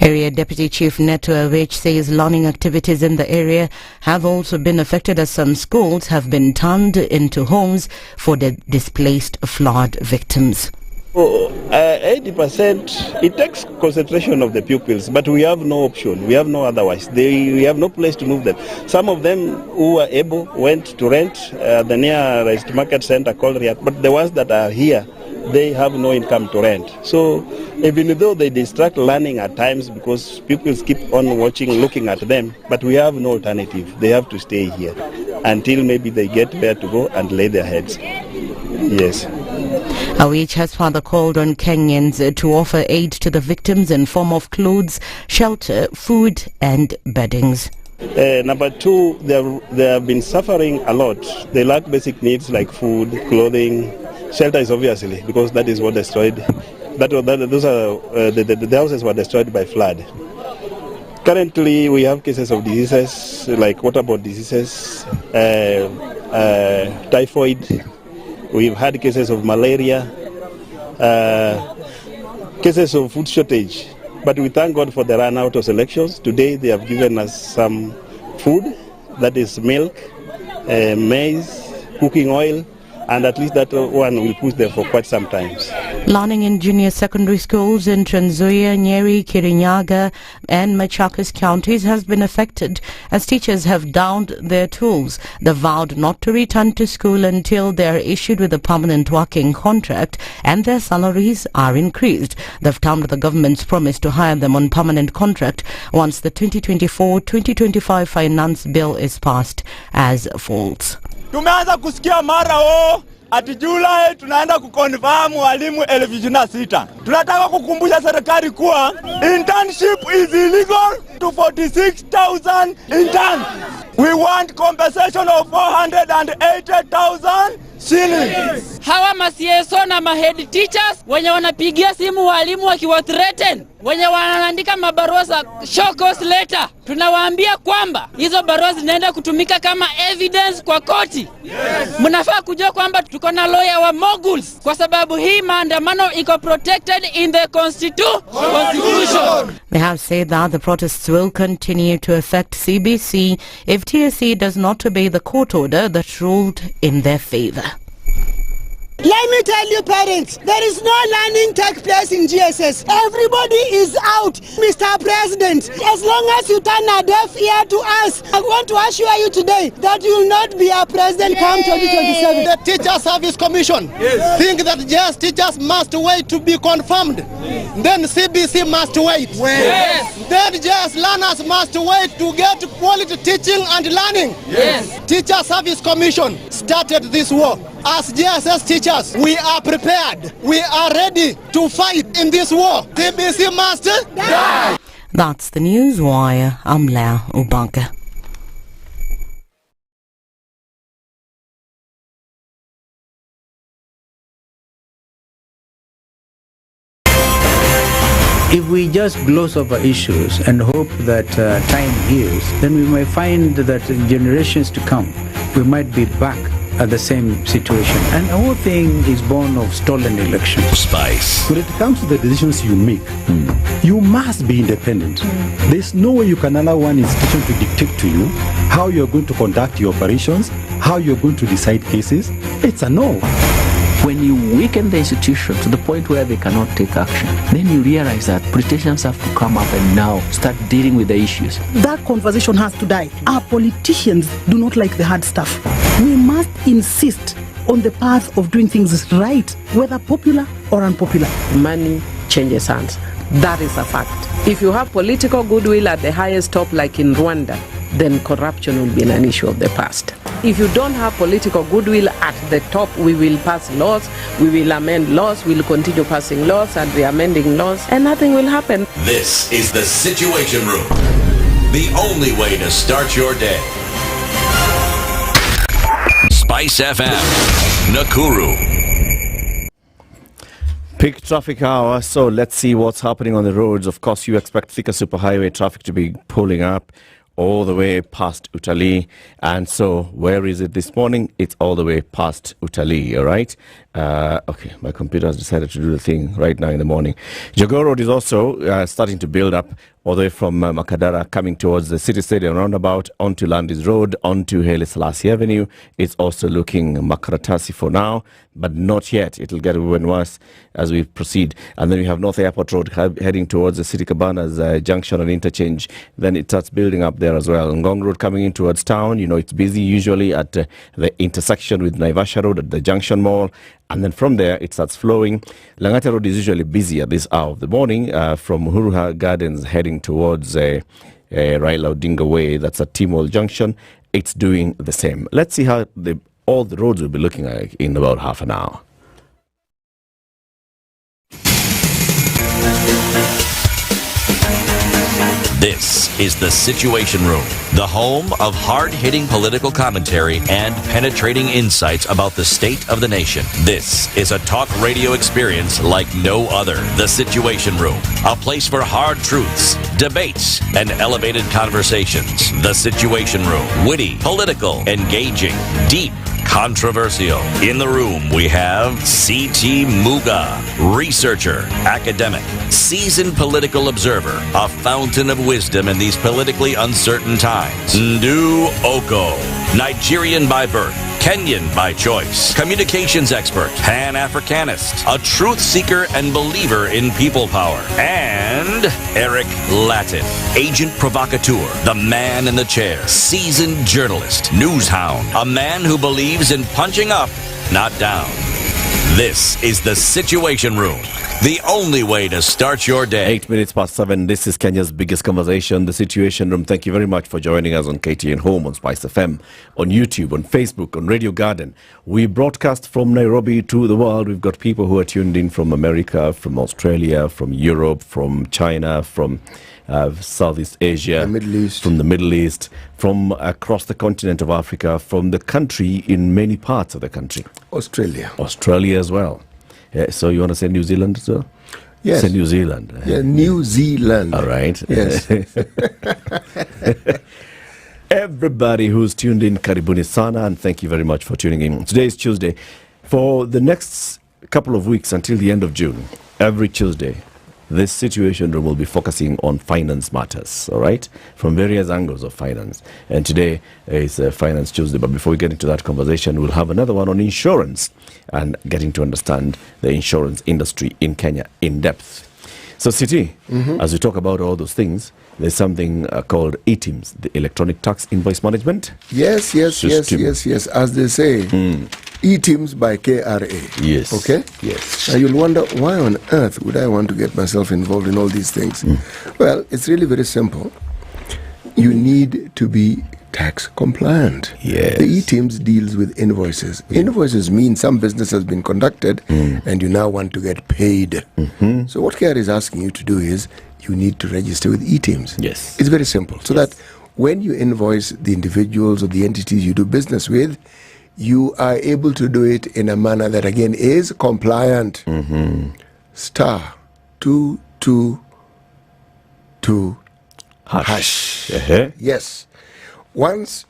Area Deputy Chief Neto Awech says learning activities in the area have also been affected as some schools have been turned into homes for the displaced flood victims. 80%, it takes concentration of the pupils, but we have no option. We have no otherwise. We have no place to move them. Some of them who were able went to rent the nearest market center called Riyadh, but the ones that are here, they have no income to rent. So even though they distract learning at times because pupils keep on watching, looking at them, but we have no alternative. They have to stay here until maybe they get where to go and lay their heads. Yes. Awech has further called on Kenyans to offer aid to the victims in form of clothes, shelter, food and beddings. Number two, they have been suffering a lot. They lack basic needs like food, clothing. Shelter is obviously because that is what destroyed. The houses were destroyed by flood. Currently, we have cases of diseases like waterborne diseases, typhoid. We've had cases of malaria, cases of food shortage. But we thank God for the run out of selections. Today, they have given us some food, that is milk, maize, cooking oil, and at least that one will push them for quite some time. Learning in junior secondary schools in Trans Nzoia, Nyeri, Kirinyaga and Machakos counties has been affected as teachers have downed their tools. They vowed not to return to school until they are issued with a permanent working contract and their salaries are increased. They've termed the government's promise to hire them on permanent contract once the 2024-2025 finance bill is passed as false. Tumeanza kusikia mara ati Julai tunaenda kuconfirm walimu 26,000. Tunataka kukumbusha serikali kuwa internship is illegal to 46,000 interns. We want compensation of 480,000 shillings. Hawa masieso na mahead teachers wenye wanapigia simu walimu wakiwa threaten, wenye wanaandika mabarua za show cause letter, tunawaambia kwamba hizo barua zinaenda kutumika kama evidence kwa koti. Mnafaa kujua kwamba tuko na lawyer wa moguls kwa sababu hii maandamano iko protected in the constitution. They have said that the protests will continue to affect CBC if TSC does not obey the court order that ruled in their favor. Let me tell you, parents, there is no learning take place in GSS. Everybody is out, Mr. President. As long as you turn a deaf ear to us, I want to assure you today that you will not be a president come 2027. The Teacher Service Commission think that just teachers must wait to be confirmed. Then CBC must wait. Then just learners must wait to get quality teaching and learning. Teacher Service Commission started this war. As GSS teachers, we are prepared. We are ready to fight in this war. CBC must die. That's the News Wire. I'm Leah Obaga. If we just gloss over issues and hope that time heals, then we may find that in generations to come, we might be back at the same situation. And the whole thing is born of stolen elections. Spice. When it comes to the decisions you make, you must be independent. There's no way you can allow one institution to dictate to you how you're going to conduct your operations, how you're going to decide cases. It's a no. When you weaken the institution to the point where they cannot take action, then you realize that politicians have to come up and now start dealing with the issues. That conversation has to die. Our politicians do not like the hard stuff. We must insist on the path of doing things right, whether popular or unpopular. Money changes hands. That is a fact. If you have political goodwill at the highest top, like in Rwanda, then corruption will be an issue of the past. If you don't have political goodwill at the top, we will pass laws, we will amend laws, we will continue passing laws and re-amending laws, and nothing will happen. This is the Situation Room, the only way to start your day. SpiceFM, Nakuru. Peak traffic hour, so let's see what's happening on the roads. Of course, you expect thicker superhighway traffic to be pulling up all the way past Utalii. And so, where is it this morning? It's all the way past Utalii, all right? Okay, my computer has decided to do the thing right now in the morning. Jogoo Road is also starting to build up all the way from Makadara coming towards the City Stadium roundabout onto Landis Road, onto Haile Selassie Avenue. It's also looking Makaratasi for now, but not yet. It'll get even worse as we proceed. And then we have North Airport Road heading towards the City Cabanas junction and interchange. Then it starts building up there as well. Ngong Road coming in towards town. You know, it's busy usually at the intersection with Naivasha Road at the Junction Mall. And then from there, it starts flowing. Langata Road is usually busy at this hour of the morning from Huruha Gardens heading towards Raila Odinga Way. That's at T-Mall Junction. It's doing the same. Let's see how all the roads will be looking like in about half an hour. This is the Situation Room, the home of hard-hitting political commentary and penetrating insights about the state of the nation. This is a talk radio experience like no other. The Situation Room, a place for hard truths, debates, and elevated conversations. The Situation Room, witty, political, engaging, deep, controversial. In the room, we have C.T. Muga, researcher, academic, seasoned political observer, a fountain of wisdom in these politically uncertain times. Ndu Okoh, Nigerian by birth, Kenyan by choice, communications expert, Pan-Africanist, a truth seeker and believer in people power, and Eric Latiff, agent provocateur, the man in the chair, seasoned journalist, news hound, a man who believes in punching up, not down. This is the Situation Room, the only way to start your day. 8 minutes past 7. This is Kenya's biggest conversation, the Situation Room. Thank you very much for joining us on KTN Home, on SpiceFM, on YouTube, on Facebook, on Radio Garden. We broadcast from Nairobi to the world. We've got people who are tuned in from America, from Australia, from Europe, from China, from Southeast Asia, from the Middle East, from across the continent of Africa, from the country in many parts of the country. Australia as well. Yeah, so you want to say New Zealand as well? Yes. Say New Zealand. Yeah, New Zealand. All right. Yes. Everybody who's tuned in, karibuni sana, and thank you very much for tuning in. Today is Tuesday. For the next couple of weeks until the end of June, every Tuesday, this Situation Room will be focusing on finance matters, all right, from various angles of finance. And today is Finance Tuesday. But before we get into that conversation, we'll have another one on insurance and getting to understand the insurance industry in Kenya in depth. So, Citi, as we talk about all those things, there's something called eTIMS, the Electronic Tax Invoice Management. Yes. As they say, eTIMS by KRA. Yes. Okay? Yes. Now you'll wonder, why on earth would I want to get myself involved in all these things? Well, it's really very simple. You need to be tax compliant. Yes. The eTIMS deals with invoices. Invoices mean some business has been conducted and you now want to get paid. So what KRA is asking you to do is you need to register with eTIMS. Yes. It's very simple. So that when you invoice the individuals or the entities you do business with, you are able to do it in a manner that again is compliant. Star 222 hash. Yes. Once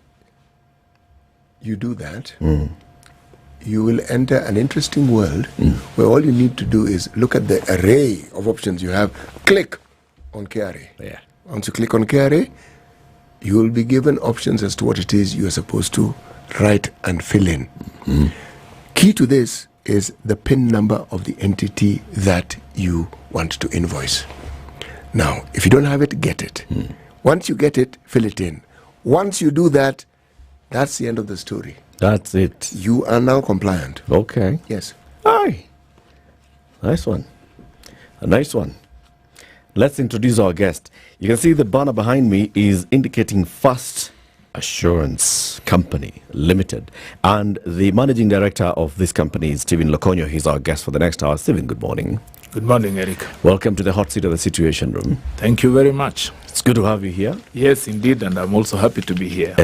you do that, you will enter an interesting world where all you need to do is look at the array of options you have, click on KRA. Yeah. Once you click on KRA, you will be given options as to what it is you are supposed to write and fill in. Key to this is the PIN number of the entity that you want to invoice. Now, if you don't have it, get it. Once you get it, fill it in. Once you do that, that's the end of the story. That's it. You are now compliant. Okay. Yes. Aye. Nice one. A nice one. Let's introduce our guest. You can see the banner behind me is indicating First Assurance Company Limited. And the managing director of this company is Stephen Lokonyo. He's our guest for the next hour. Stephen, good morning. Good morning, Eric. Welcome to the hot seat of the Situation Room. Thank you very much. It's good to have you here. Yes, indeed, and I'm also happy to be here.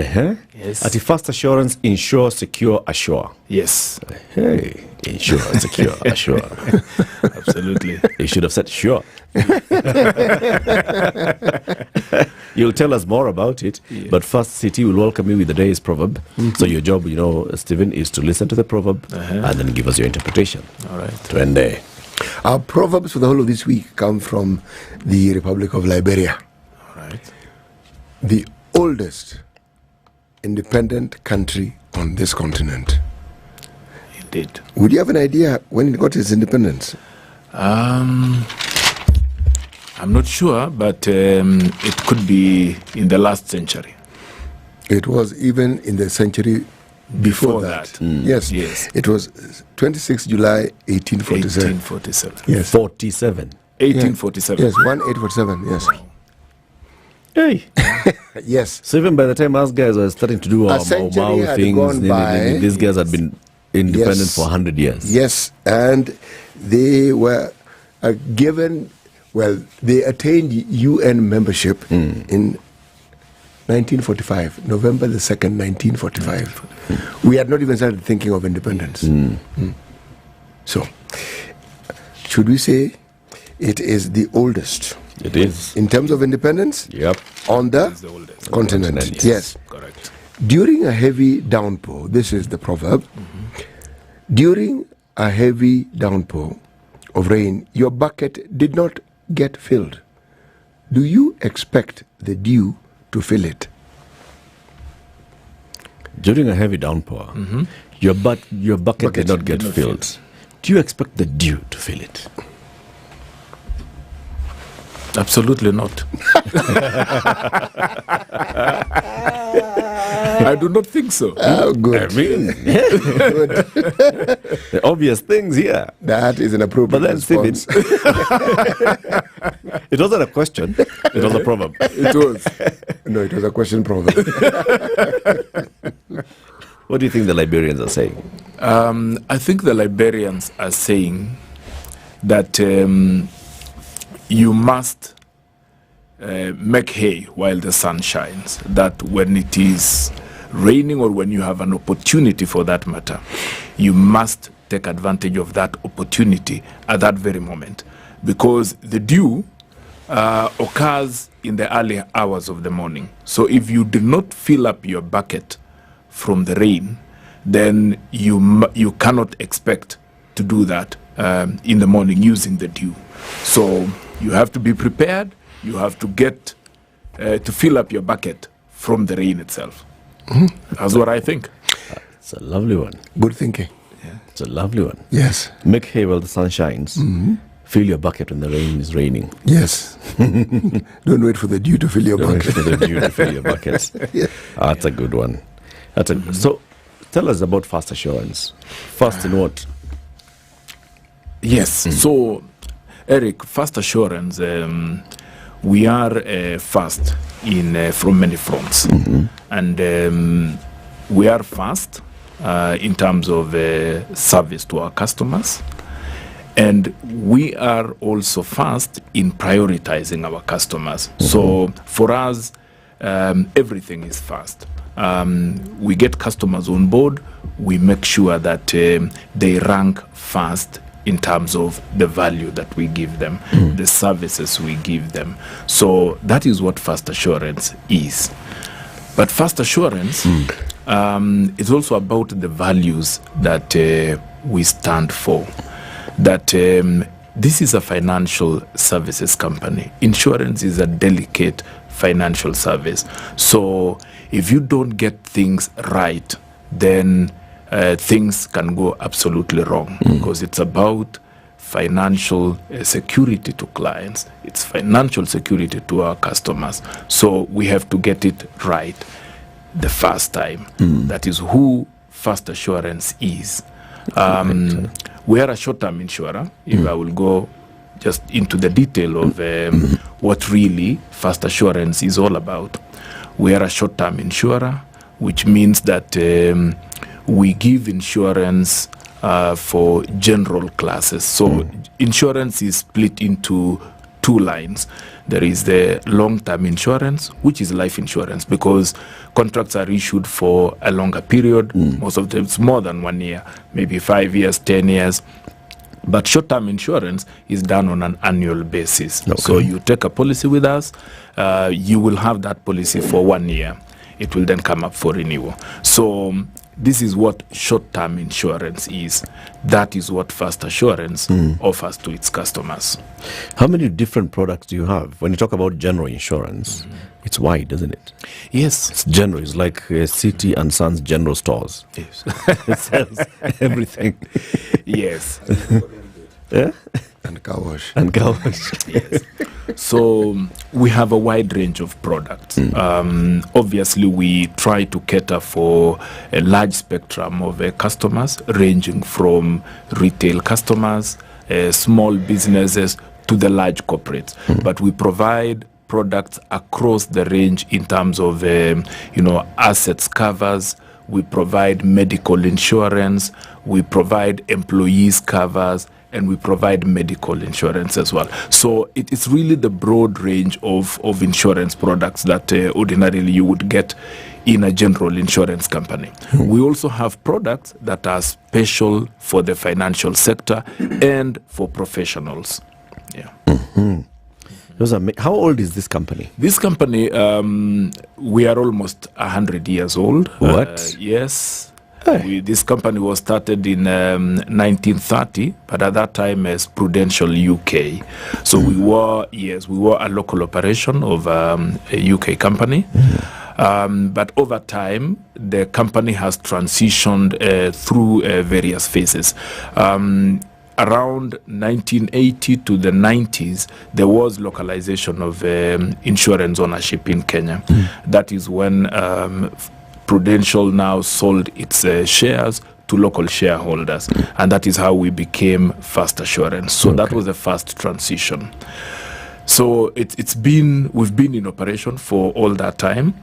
Yes. At the First Assurance, insure, secure, assure. Yes. Hey, insure, secure, assure. Absolutely. You should have said sure. You'll tell us more about it. Yeah. But first, City will welcome you with the day's proverb. So your job, Stephen, is to listen to the proverb and then give us your interpretation. All right. Twende. Our proverbs for the whole of this week come from the Republic of Liberia. All right. The oldest independent country on this continent. Indeed. Would you have an idea when it got its independence? I'm not sure, but it could be in the last century. It was even in the century before that. Yes. It was 26 July 1847. 1847. Yes. 47. 1847. Yes, 1847, yes. Hey. Yes. So even by the time us guys were starting to do our Mau things, these guys had been independent for 100 years. Yes, and they were given, they attained UN membership in 1945, November the 2nd, 1945. We had not even started thinking of independence. So, should we say it is the oldest? It is. In terms of independence? Yep. On the continent. Yes. Correct. During a heavy downpour, this is the proverb. During a heavy downpour of rain, your bucket did not get filled. Do you expect the dew to fill it? During a heavy downpour, your bucket did not get filled. Do you expect the dew to fill it? Absolutely not. I do not think so. Oh, good. I mean, the obvious things here. That is an appropriate response. It wasn't a question. It was a proverb. It was. No, it was a question proverb. What do you think the Liberians are saying? I think the Liberians are saying that you must make hay while the sun shines. That when it is raining or when you have an opportunity for that matter, you must take advantage of that opportunity at that very moment. Because the dew occurs in the early hours of the morning. So if you do not fill up your bucket from the rain, then you cannot expect to do that in the morning using the dew. So you have to be prepared. You have to get to fill up your bucket from the rain itself. That's what I think. It's a lovely one. Good thinking. Yeah. It's a lovely one. Yes. Make hay while the sun shines. Fill your bucket when the rain is raining. Yes. Don't wait for the dew to fill your bucket. Wait for the dew to fill your bucket. Yeah. That's a good one. So tell us about First Assurance. First in what? Yes. So, Eric, First Assurance, we are fast from many fronts. And we are fast in terms of service to our customers. And we are also fast in prioritizing our customers. So for us, everything is fast. We get customers on board. We make sure that they rank fast in terms of the value that we give them, the services we give them. So that is what First Assurance is. But First Assurance is also about the values that we stand for. That this is a financial services company. Insurance is a delicate financial service. So if you don't get things right, then things can go absolutely wrong, because it's about financial security to clients. It's financial security to our customers. So we have to get it right the first time. That is who Fast Assurance is. We are a short-term insurer. If I will go just into the detail of what really Fast Assurance is all about. We are a short-term insurer, which means that we give insurance for general classes. So insurance is split into two lines. There is the long-term insurance, which is life insurance, because contracts are issued for a longer period. Most of them it's more than 1 year, maybe 5 years, 10 years. But short-term insurance is done on an annual basis. Okay. So you take a policy with us, you will have that policy for 1 year. It will then come up for renewal. So this is what short-term insurance is. That is what Fast Assurance offers to its customers. How many different products do you have? When you talk about general insurance, it's wide, isn't it? Yes. It's general. It's like City and Sons General Stores. Yes. It sells everything. Yes. Yeah? And car wash. And car wash. Yes. So we have a wide range of products. Obviously, we try to cater for a large spectrum of customers, ranging from retail customers, small businesses, to the large corporates. But we provide products across the range in terms of, assets covers. We provide medical insurance. We provide employees covers. And we provide medical insurance as well. So it's really the broad range of insurance products that ordinarily you would get in a general insurance company. We also have products that are special for the financial sector and for professionals. Yeah. How old is this company? This company, we are almost 100 years old. What? Yes. This company was started in 1930, but at that time as Prudential UK. So we were a local operation of a UK company. But over time, the company has transitioned through various phases. Around 1980 to the 90s, there was localization of insurance ownership in Kenya. That is when Prudential now sold its shares to local shareholders, and that is how we became Fast Assurance. So that was the first transition. So we've been in operation for all that time.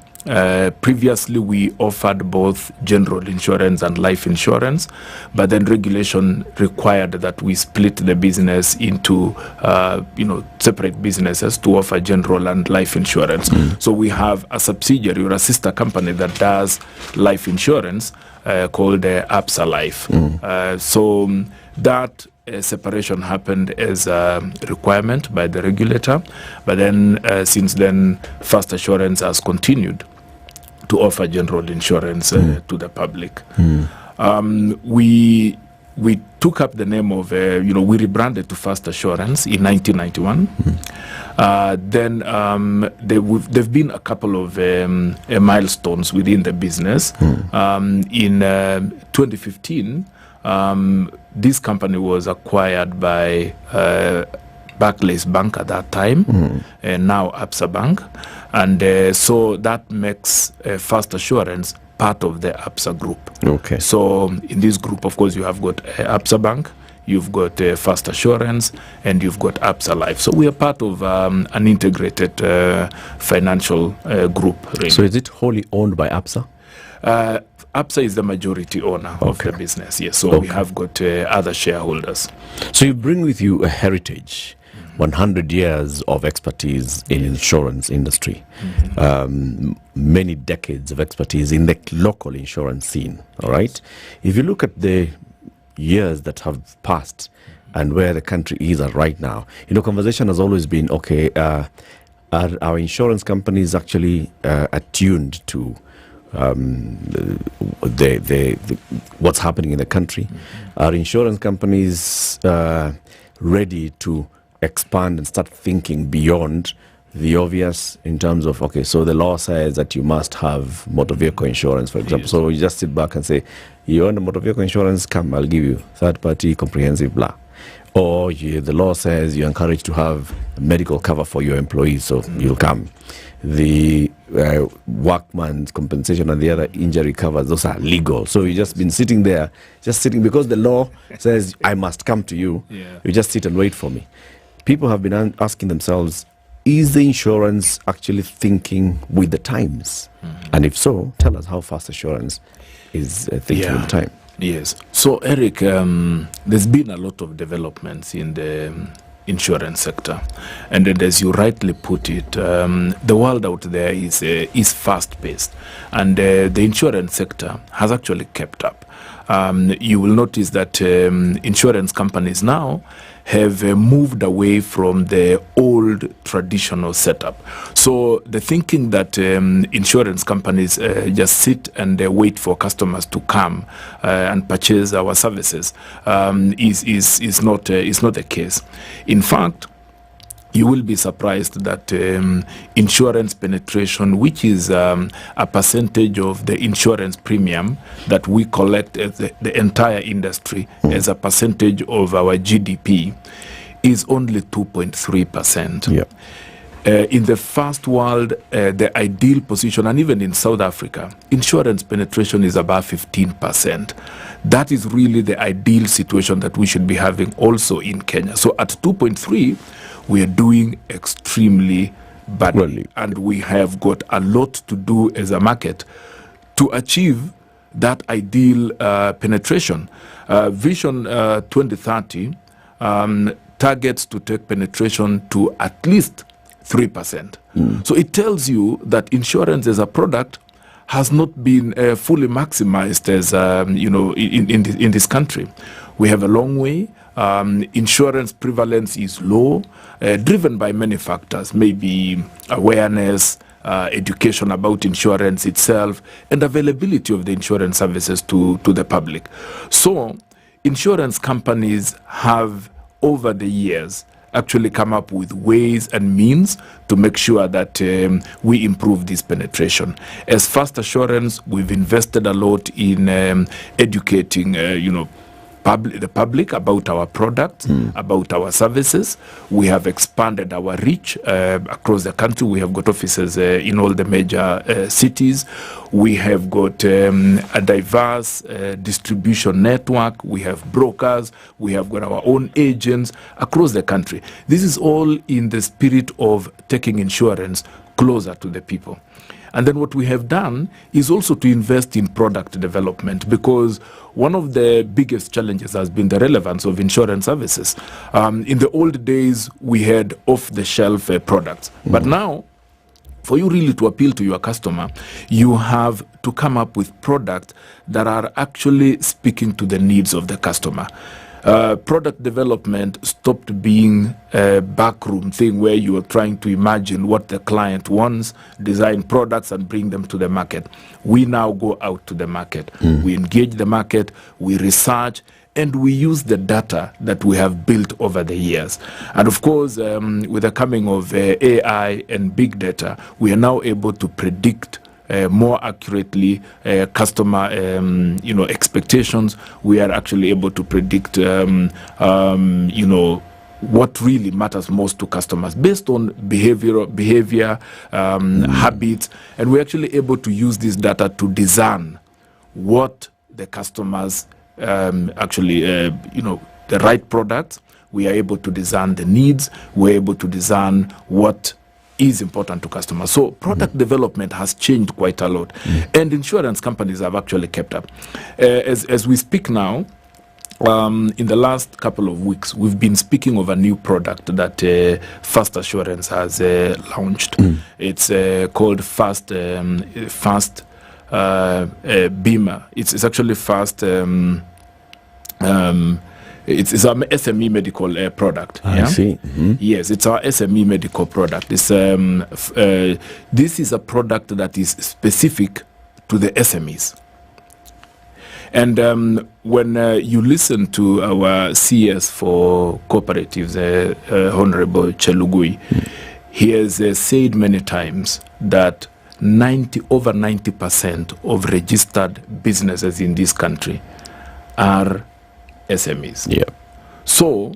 Previously, we offered both general insurance and life insurance, but then regulation required that we split the business into separate businesses to offer general and life insurance. So we have a subsidiary or a sister company that does life insurance called Absa Life. So that separation happened as a requirement by the regulator, but then since then Fast Assurance has continued to offer general insurance to the public. We took up the name of we rebranded to Fast Assurance in 1991. Then there've been a couple of milestones within the business. In 2015, this company was acquired by Barclays Bank at that time, and now Absa Bank. And so that makes Fast Assurance part of the Absa Group. Okay. So in this group, of course, you have got Absa Bank, you've got Fast Assurance, and you've got Absa Life. So we are part of an integrated financial group. Really. So is it wholly owned by Absa? Absa is the majority owner of the business, yes. So we have got other shareholders. So you bring with you a heritage, 100 years of expertise in insurance industry, many decades of expertise in the local insurance scene, all right? If you look at the years that have passed and where the country is at right now, conversation has always been, are our insurance companies actually attuned to what's happening in the country? Are insurance companies ready to expand and start thinking beyond the obvious in terms of, so the law says that you must have motor vehicle insurance, for example. So you just sit back and say, you own a motor vehicle insurance, come, I'll give you third-party comprehensive blah. or the law says you're encouraged to have medical cover for your employees, so you'll come. The workman's compensation and the other injury covers, those are legal. So you've just been sitting there, because the law says I must come to you. You just sit and wait for me. People have been asking themselves, is the insurance actually thinking with the times? And if so, tell us how Fast Assurance is thinking with the time. Yes. So, Eric, there's been a lot of developments in the insurance sector, and then, as you rightly put it, the world out there is fast-paced, and the insurance sector has actually kept up. You will notice that insurance companies now have moved away from the old traditional setup. So the thinking that insurance companies just sit and wait for customers to come and purchase our services is not the case. In fact, you will be surprised that insurance penetration, which is a percentage of the insurance premium that we collect as the entire industry as a percentage of our GDP, is only 2.3%. In the first world, the ideal position, and even in South Africa, insurance penetration is above 15%. That is really the ideal situation that we should be having also in Kenya. So at 2.3%, we are doing extremely badly, and we have got a lot to do as a market to achieve that ideal penetration. Vision 2030 targets to take penetration to at least 3%. So it tells you that insurance as a product has not been fully maximized as in this country. We have a long way. Insurance prevalence is low, driven by many factors, maybe awareness, education about insurance itself, and availability of the insurance services to the public. So insurance companies have, over the years, actually come up with ways and means to make sure that we improve this penetration. As Fast Assurance, we've invested a lot in educating, the public about our products, about our services. We have expanded our reach across the country. We have got offices in all the major cities. We have got a diverse distribution network. We have brokers. We have got our own agents across the country. This is all in the spirit of taking insurance closer to the people. And then what we have done is also to invest in product development, because one of the biggest challenges has been the relevance of insurance services. In the old days, we had off-the-shelf products. But now, for you really to appeal to your customer, you have to come up with products that are actually speaking to the needs of the customer. Product development stopped being a backroom thing where you are trying to imagine what the client wants, design products and bring them to the market. We now go out to the market. We engage the market, we research, and we use the data that we have built over the years. And of course, with the coming of AI and big data, we are now able to predict more accurately customer expectations. We are actually able to predict what really matters most to customers based on behavior, habits, and we're actually able to use this data to discern what the customers the right products. We are able to discern the needs. We're able to discern what is important to customers. So product development has changed quite a lot, and insurance companies have actually kept up. As we speak now, in the last couple of weeks, we've been speaking of a new product that Fast Assurance has launched. It's called Fast Bima. It's actually Fast. It's our SME medical product. I see. Yes, it's our SME medical product. This is a product that is specific to the SMEs. And when you listen to our CS for cooperatives, Honorable Chelugui, he has said many times that over 90% of registered businesses in this country are SMEs. So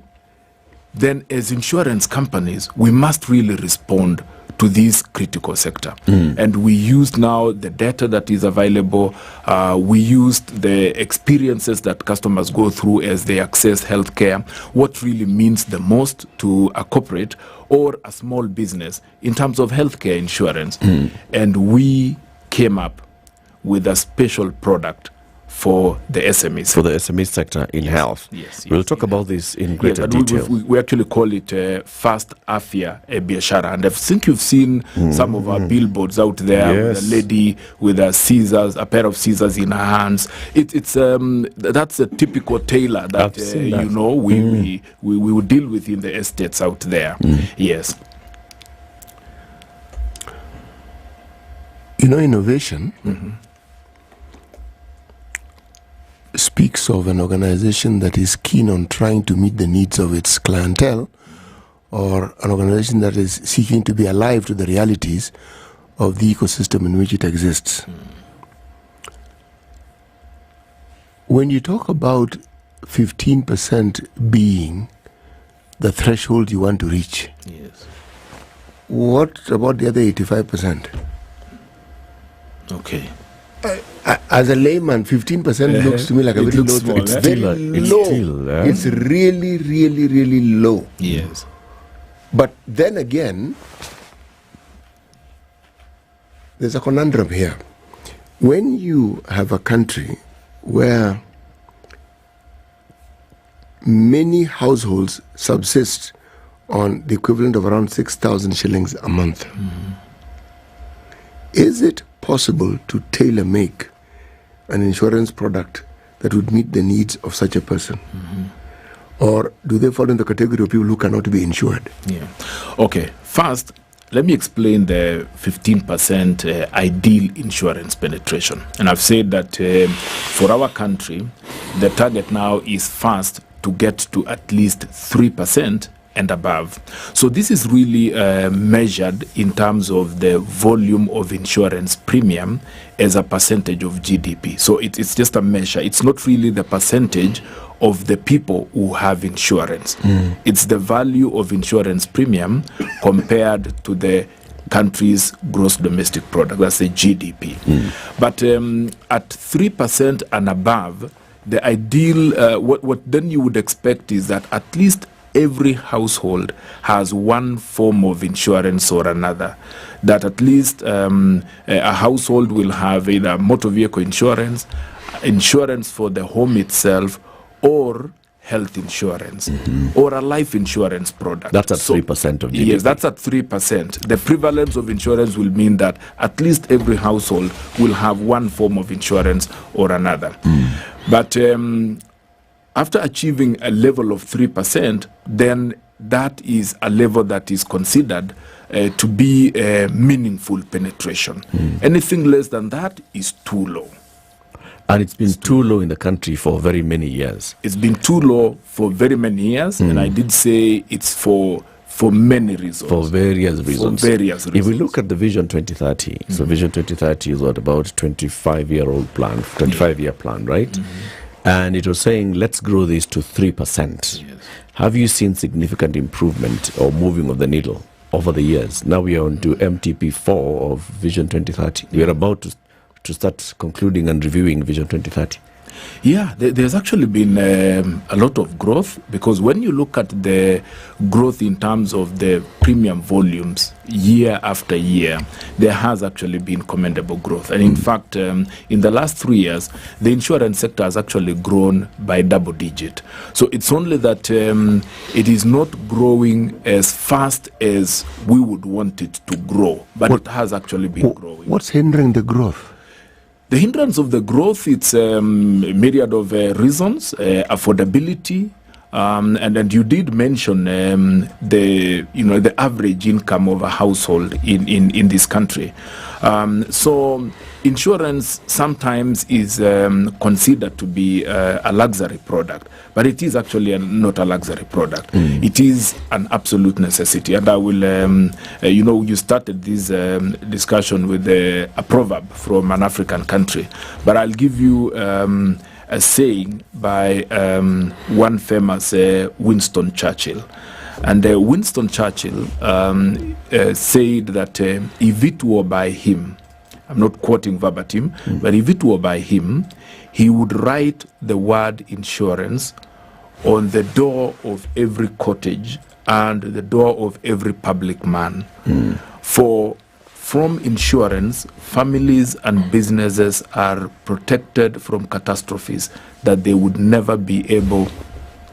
then as insurance companies, we must really respond to this critical sector. And we used now the data that is available. We used the experiences that customers go through as they access healthcare, what really means the most to a corporate or a small business in terms of healthcare insurance. And we came up with a special product for the SMEs. For the SME sector in health. Yes. We'll talk about this in greater detail. We actually call it Fast Afya Biashara. And I think you've seen some of our billboards out there with a lady with a scissors, a pair of scissors in her hands. That's a typical tailor that, you know, we would deal with in the estates out there. Yes. You know, innovation speaks of an organization that is keen on trying to meet the needs of its clientele, or an organization that is seeking to be alive to the realities of the ecosystem in which it exists. When you talk about 15% being the threshold you want to reach, what about the other 85%? Okay. As a layman, 15% looks to me like a little low. Small, it's very low. It's really, really, really low. Yes. But then again, there's a conundrum here. When you have a country where many households subsist on the equivalent of around 6,000 shillings a month, is it possible to tailor-make an insurance product that would meet the needs of such a person? Or do they fall in the category of people who cannot be insured? Yeah. Okay. First, let me explain the 15% ideal insurance penetration. And I've said that for our country, the target now is first to get to at least 3% and above. So this is really measured in terms of the volume of insurance premium as a percentage of GDP. So it's just a measure. It's not really the percentage of the people who have insurance. It's the value of insurance premium compared to the country's gross domestic product. That's the GDP. But at 3% and above, the ideal, what then you would expect is that at least every household has one form of insurance or another. That at least a household will have either motor vehicle insurance, insurance for the home itself, or health insurance, or a life insurance product. That's at 3% of GDP. Yes, that's at 3%. The prevalence of insurance will mean that at least every household will have one form of insurance or another. But after achieving a level of 3%, then that is a level that is considered to be a meaningful penetration. Anything less than that is too low. And it's been too low in the country for very many years. It's been too low for very many years, and I did say it's for many reasons. For various reasons. For various reasons. If we look at the Vision 2030, so Vision 2030 is what, about 25-year-old plan, 25-year plan, right? And it was saying, let's grow this to 3%. Have you seen significant improvement or moving of the needle over the years? Now we are on to MTP4 of Vision 2030. We are about to start concluding and reviewing Vision 2030. Yeah, there's actually been a lot of growth, because when you look at the growth in terms of the premium volumes year after year, there has actually been commendable growth. And in fact, in the last 3 years, the insurance sector has actually grown by double digit. So it's only that it is not growing as fast as we would want it to grow, but it has actually been growing. What's hindering the growth? The hindrance of the growth, it's a myriad of reasons, affordability, and you did mention the average income of a household in this country. So insurance sometimes is considered to be a luxury product, but it is actually not a luxury product. It is an absolute necessity. And I will, you started this discussion with a proverb from an African country, but I'll give you a saying by one famous Winston Churchill. And Winston Churchill said that if it were by him, I'm not quoting verbatim, but if it were by him, he would write the word insurance on the door of every cottage and the door of every public man. For from insurance, families and businesses are protected from catastrophes that they would never be able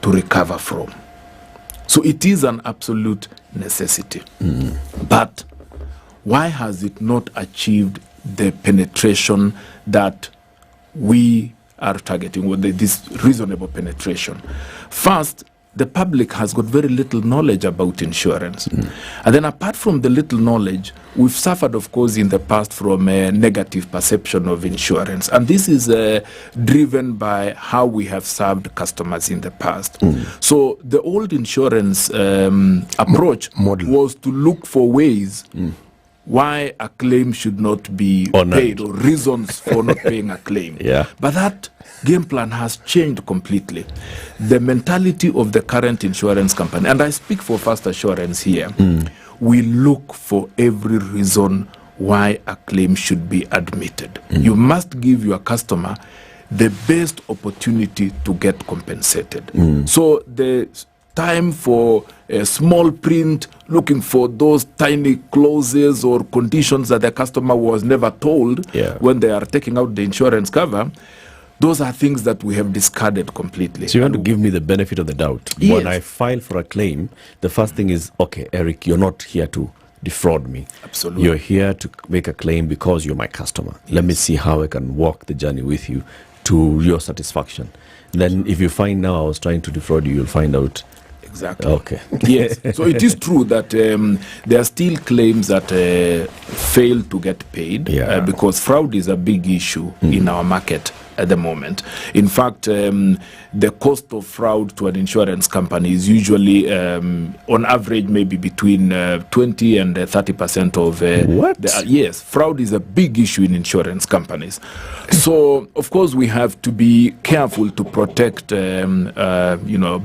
to recover from. So it is an absolute necessity. But why has it not achieved the penetration that we are targeting, with this reasonable penetration? First, the public has got very little knowledge about insurance. And then apart from the little knowledge, we've suffered, of course, in the past from a negative perception of insurance. And this is driven by how we have served customers in the past. So the old insurance approach was to look for ways why a claim should not be paid, or reasons for not paying a claim. But that game plan has changed completely. The mentality of the current insurance company, and I speak for First Assurance here, we look for every reason why a claim should be admitted. You must give your customer the best opportunity to get compensated. So the time for a small print, looking for those tiny clauses or conditions that the customer was never told when they are taking out the insurance cover, those are things that we have discarded completely. So you want to give me the benefit of the doubt. Yes. When I file for a claim, the first thing is, okay, Eric, you're not here to defraud me. Absolutely. You're here to make a claim because you're my customer. Let me see how I can walk the journey with you to your satisfaction. Then if you find now I was trying to defraud you, you'll find out. Exactly. Okay. Yes. So it is true that there are still claims that fail to get paid because fraud is a big issue in our market at the moment. In fact, the cost of fraud to an insurance company is usually, on average, maybe between 20 and 30% of... What? Yes, fraud is a big issue in insurance companies. So, of course, we have to be careful to protect,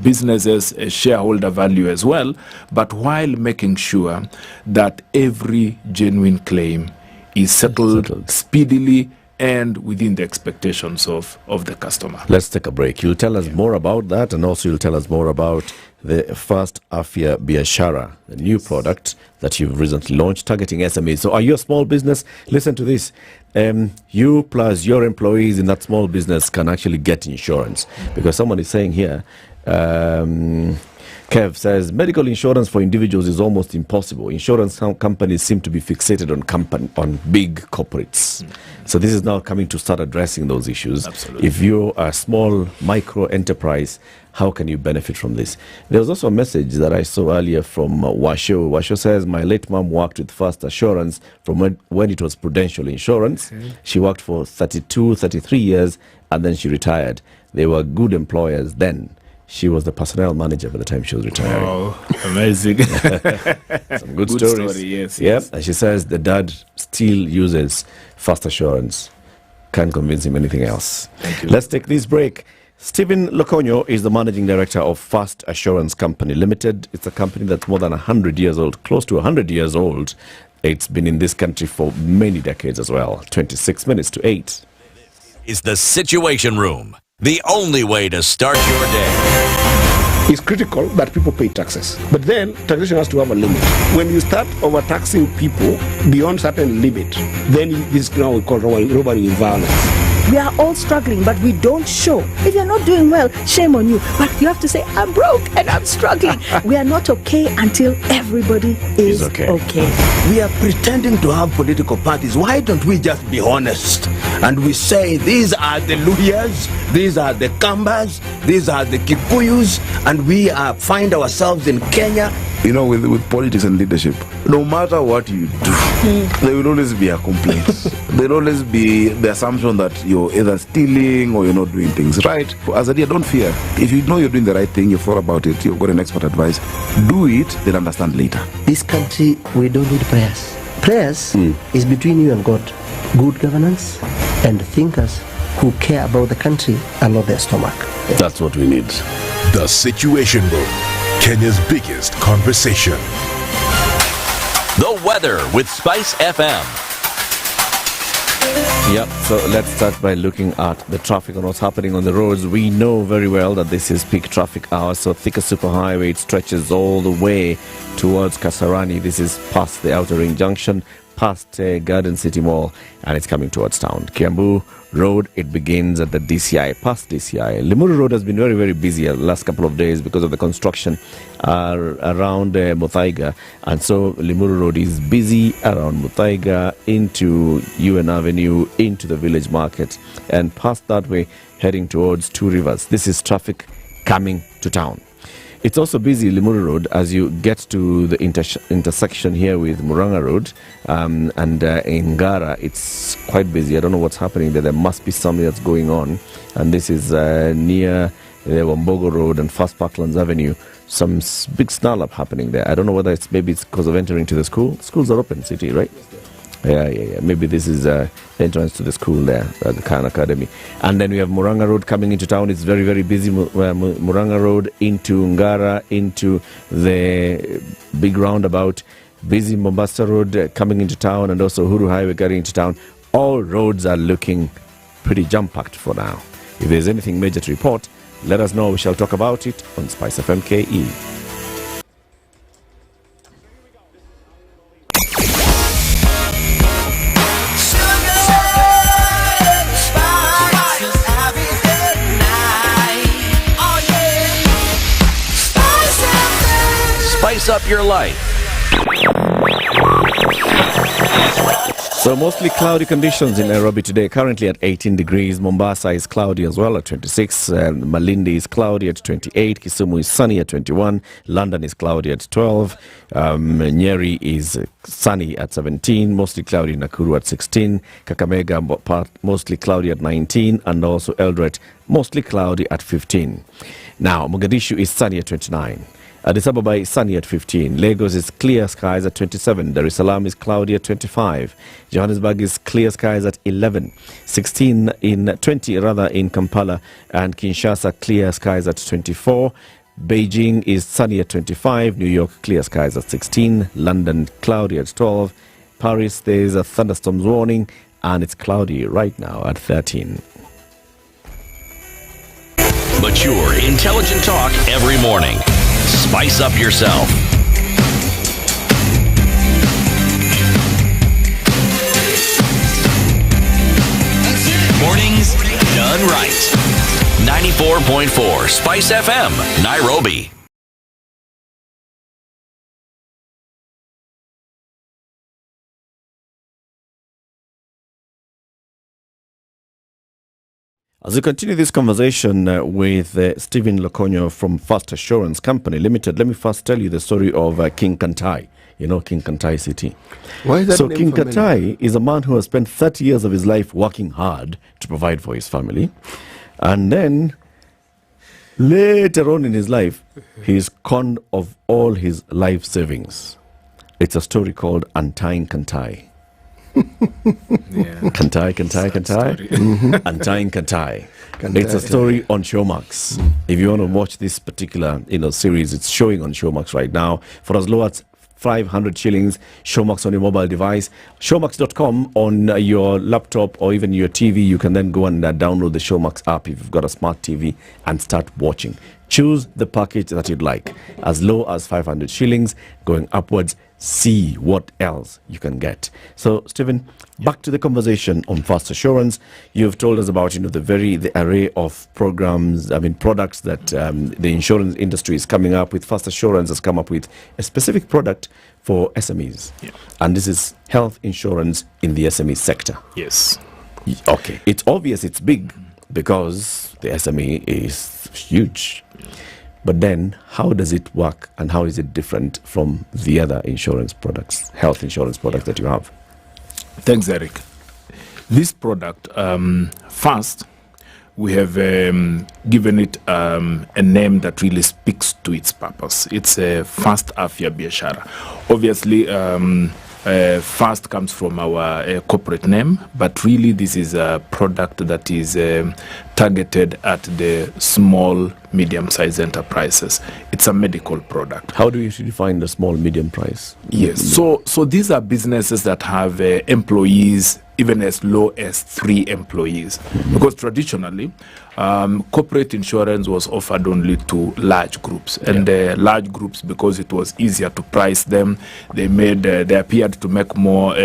businesses, shareholder value as well, but while making sure that every genuine claim is settled speedily and within the expectations of the customer. Let's take a break. You'll tell us more about that, and also you'll tell us more about the first Afya Biashara, the new product that you've recently launched targeting SMEs. So are you a small business? Listen to this. You plus your employees in that small business can actually get insurance, because someone is saying here, Kev says, medical insurance for individuals is almost impossible. Insurance companies seem to be fixated on big corporates. So this is now coming to start addressing those issues. Absolutely. If you're a small micro enterprise, how can you benefit from this? There was also a message that I saw earlier from Washo. Washo says, my late mom worked with First Assurance from when it was Prudential Insurance. She worked for 33 years, and then she retired. They were good employers then. She was the personnel manager by the time she was retiring. Oh, amazing. Some good stories. Story, yes. Yep. And she says the dad still uses First Assurance. Can't convince him anything else. Thank you. Let's take this break. Stephen Lokonyo is the managing director of First Assurance Company Limited. It's a company that's more than 100 years old, close to 100 years old. It's been in this country for many decades as well. 26 minutes to 8. Is the Situation Room, the only way to start your day. It's critical that people pay taxes. But then taxation has to have a limit. When you start overtaxing people beyond certain limit, then this is now we call robbery with violence. We are all struggling, but we don't show. If you're not doing well, shame on you. But you have to say, I'm broke and I'm struggling. We are not okay until everybody is okay. We are pretending to have political parties. Why don't we just be honest? And we say, these are the Luyas, these are the Kambas, these are the Kikuyus, and we find ourselves in Kenya. You know, with politics and leadership, no matter what you do, there will always be a complaint. There will always be the assumption that you're either stealing or you're not doing things right. As a leader, don't fear. If you know you're doing the right thing, you've thought about it, you've got an expert advice, do it, then understand later. This country, we don't need prayers. Prayers is between you and God. Good governance and thinkers who care about the country and not their stomach. That's what we need. The Situation Room, Kenya's biggest conversation. The weather with SpiceFM. Yep, so let's start by looking at the traffic and what's happening on the roads. We know very well that this is peak traffic hour, so Thika Superhighway, it stretches all the way towards Kasarani. This is past the Outer Ring Junction, past Garden City Mall, and it's coming towards town. Kiambu Road, it begins at the DCI, past DCI. Limuru Road has been very, very busy the last couple of days because of the construction around Muthaiga, and so Limuru Road is busy around Muthaiga into UN Avenue, into the village market, and past that way heading towards Two Rivers. This is traffic coming to town. It's also busy, Limuru Road, as you get to the intersection here with Muranga Road and in Ngara. It's quite busy. I don't know what's happening there. There must be something that's going on. And this is near Wambogo Road and Fast Parklands Avenue. Some big snarl up happening there. I don't know whether it's because of entering to the school. Schools are open, city, right? Yeah. Maybe this is entrance to the school there, the Khan Academy. And then we have Muranga Road coming into town. It's very, very busy. Muranga Road into Ngara, into the big roundabout. Busy Mombasa Road coming into town, and also Huru Highway getting into town. All roads are looking pretty jam-packed for now. If there's anything major to report, let us know. We shall talk about it on SpiceFM KE. Spice up your life. So mostly cloudy conditions in Nairobi today, currently at 18 degrees. Mombasa is cloudy as well at 26. Malindi is cloudy at 28. Kisumu is sunny at 21. London is cloudy at 12. Nyeri is sunny at 17. Mostly cloudy in Nakuru at 16. Kakamega mostly cloudy at 19. And also Eldoret mostly cloudy at 15. Now, Mogadishu is sunny at 29. Addis Ababa is sunny at 15. Lagos is clear skies at 27. Dar es Salaam is cloudy at 25. Johannesburg is clear skies at 11. 20 in Kampala, and Kinshasa clear skies at 24. Beijing is sunny at 25. New York clear skies at 16. London cloudy at 12. Paris, there is a thunderstorms warning, and it's cloudy right now at 13. Mature, intelligent talk every morning. Spice up yourself. Mornings done right. 94.4 Spice FM, Nairobi. As we continue this conversation with Stephen Lokonyo from First Assurance Company Limited, let me first tell you the story of King Kantai. You know King Kantai City. Why is that so name King familiar? Kantai is a man who has spent 30 years of his life working hard to provide for his family. And then later on in his life, he is conned of all his life savings. It's a story called Untying Kantai. Kantai. Untying Kantai. It's a story on Showmax. If you want to watch this particular series, it's showing on Showmax right now for as low as 500 shillings. Showmax on your mobile device. Showmax.com on your laptop or even your TV. You can then go and download the Showmax app if you've got a smart TV and start watching. Choose the package that you'd like. As low as 500 shillings, going upwards, see what else you can get. So, Stephen, back to the conversation on Fast Assurance. You've told us about the array of products that the insurance industry is coming up with. Fast Assurance has come up with a specific product for SMEs. Yeah. And this is health insurance in the SME sector. Yes. Okay. It's obvious it's big because the SME is huge. But then, how does it work and how is it different from the other insurance products, health insurance products that you have? Thanks, Eric. This product, first, we have given it a name that really speaks to its purpose. It's a Fast Afya Biashara. Obviously, first comes from our corporate name, but really this is a product that is targeted at the small, medium-sized enterprises. It's a medical product. How do you define the small, medium price? Yes, so these are businesses that have employees even as low as 3 employees. Because traditionally, corporate insurance was offered only to large groups. And large groups, because it was easier to price them, they appeared to make more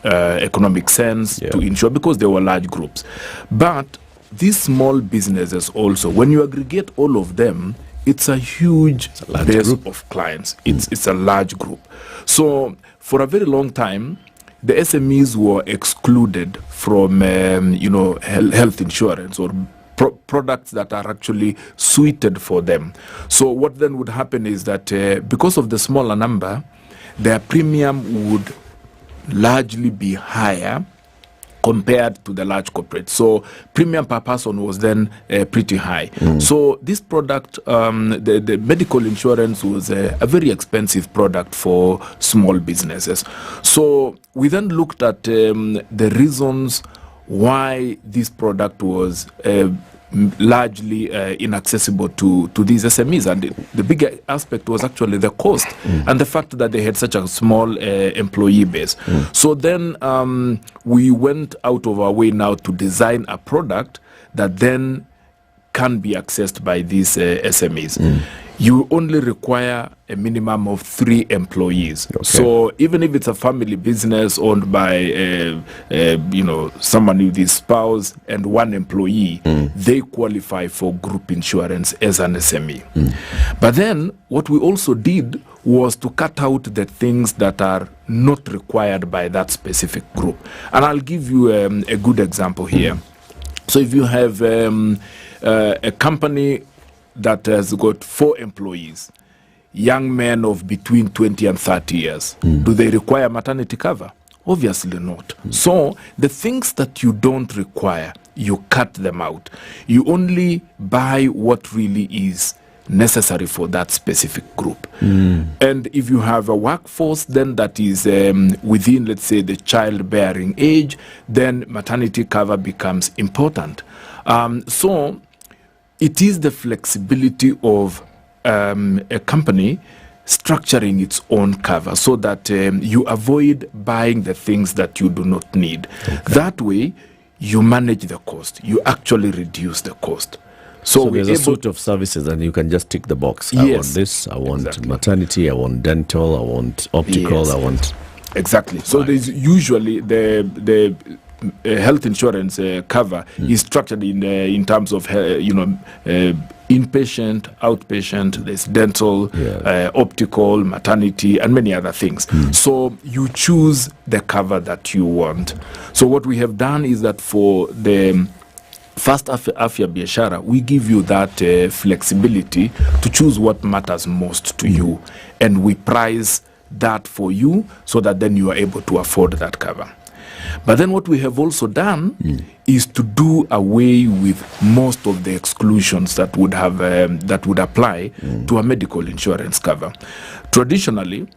economic sense to insure because they were large groups. But these small businesses also, when you aggregate all of them, it's a huge base of clients. It's a large group. So for a very long time, the SMEs were excluded from, health insurance or products that are actually suited for them. So what then would happen is that because of the smaller number, their premium would largely be higher compared to the large corporate. So premium per person was then pretty high. So this product, the medical insurance was a very expensive product for small businesses. So we then looked at the reasons why this product was largely inaccessible to these SMEs, and the bigger aspect was actually the cost and the fact that they had such a small employee base. So then we went out of our way now to design a product that then can be accessed by these SMEs. You only require a minimum of 3 employees. So even if it's a family business owned by someone with his spouse and 1 employee, they qualify for group insurance as an SME. But then what we also did was to cut out the things that are not required by that specific group. And I'll give you a good example here. So if you have a company that has got 4 employees, young men of between 20 and 30 years, do they require maternity cover? Obviously not. So the things that you don't require, you cut them out. You only buy what really is necessary for that specific group. And if you have a workforce then that is within, let's say, the childbearing age, then maternity cover becomes important. So it is the flexibility of a company structuring its own cover so that you avoid buying the things that you do not need. That way, you manage the cost. You actually reduce the cost. So there's a suite of services and you can just tick the box. I want this, I want maternity, I want dental, I want optical, I want... Exactly. So there's usually the health insurance cover is structured in terms of inpatient, outpatient. There's dental, optical, maternity, and many other things. So you choose the cover that you want. So what we have done is that for the First Afya Biashara, we give you that flexibility to choose what matters most to you, and we price that for you so that then you are able to afford that cover. But then what we have also done is to do away with most of the exclusions that would have that would apply to a medical insurance cover. Traditionally,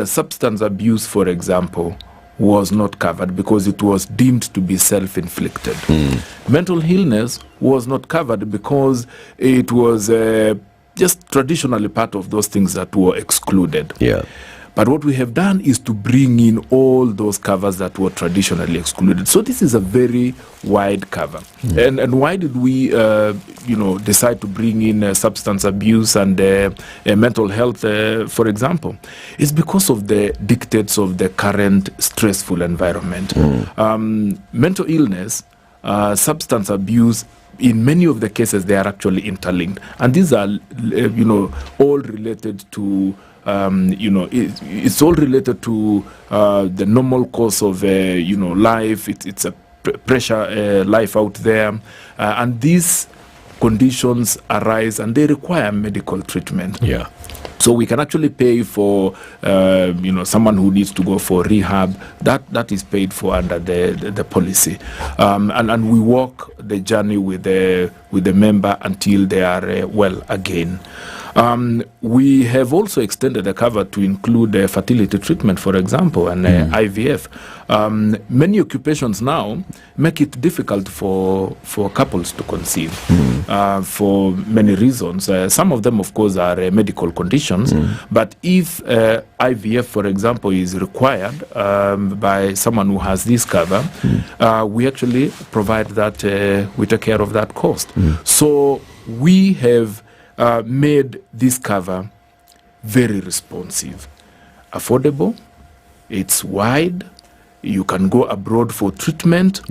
substance abuse, for example, was not covered because it was deemed to be self-inflicted. Mental illness was not covered because it was just traditionally part of those things that were excluded. But what we have done is to bring in all those covers that were traditionally excluded. So this is a very wide cover. And why did we, decide to bring in substance abuse and mental health, for example? It's because of the dictates of the current stressful environment. Mental illness, substance abuse, in many of the cases, they are actually interlinked. And these are, all related to it's all related to the normal course of life. It's a pressure life out there, and these conditions arise and they require medical treatment. So we can actually pay for someone who needs to go for rehab. That is paid for under the policy, and we walk the journey with the member until they are well again. We have also extended the cover to include fertility treatment, for example, and IVF. Many occupations now make it difficult for couples to conceive for many reasons. Some of them, of course, are medical conditions. But if IVF, for example, is required by someone who has this cover, we actually provide that, we take care of that cost. So we have made this cover very responsive, affordable, it's wide, you can go abroad for treatment,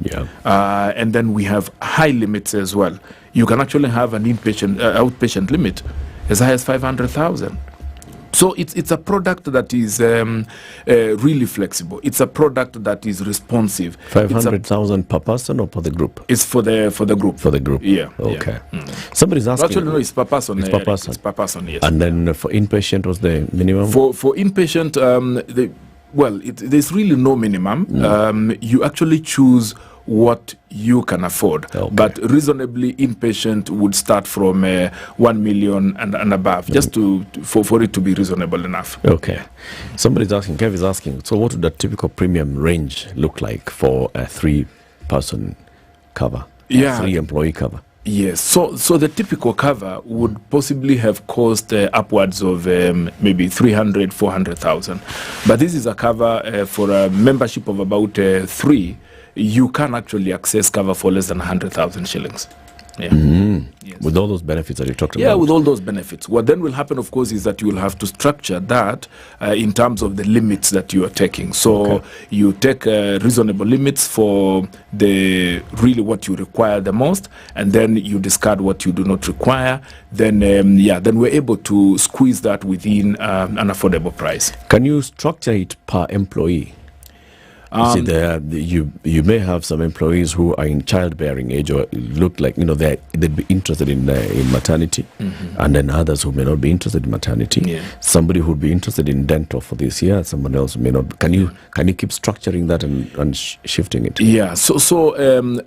and then we have high limits as well. You can actually have an inpatient, outpatient limit as high as 500,000. So it's a product that is really flexible. It's a product that is responsive. 500,000 per person or for the group? It's for the group. For the group. Yeah. Okay. Somebody's asking. Actually, no, it's per person. It's per person. It's per person. Yes. And then for inpatient, what's the minimum? For inpatient, there's really no minimum. You actually choose what you can afford, but reasonably inpatient would start from 1 million and above, just for it to be reasonable enough. Okay. Somebody's asking, Kev is asking, so what would the typical premium range look like for a 3-person cover, 3-employee cover? Yes, so the typical cover would possibly have cost upwards of maybe 300, 400,000. But this is a cover for a membership of about 3. You can actually access cover for less than 100,000 shillings. Yeah. Yes. With all those benefits that you talked about? Yeah, with all those benefits. What then will happen, of course, is that you will have to structure that in terms of the limits that you are taking. So you take reasonable limits for really what you require the most, and then you discard what you do not require. Then, then we're able to squeeze that within an affordable price. Can you structure it per employee? You may have some employees who are in childbearing age or look like they'd be interested in maternity, and then others who may not be interested in maternity. Somebody who would be interested in dental for this year, someone else may not. Can you keep structuring that and shifting it? Yeah. So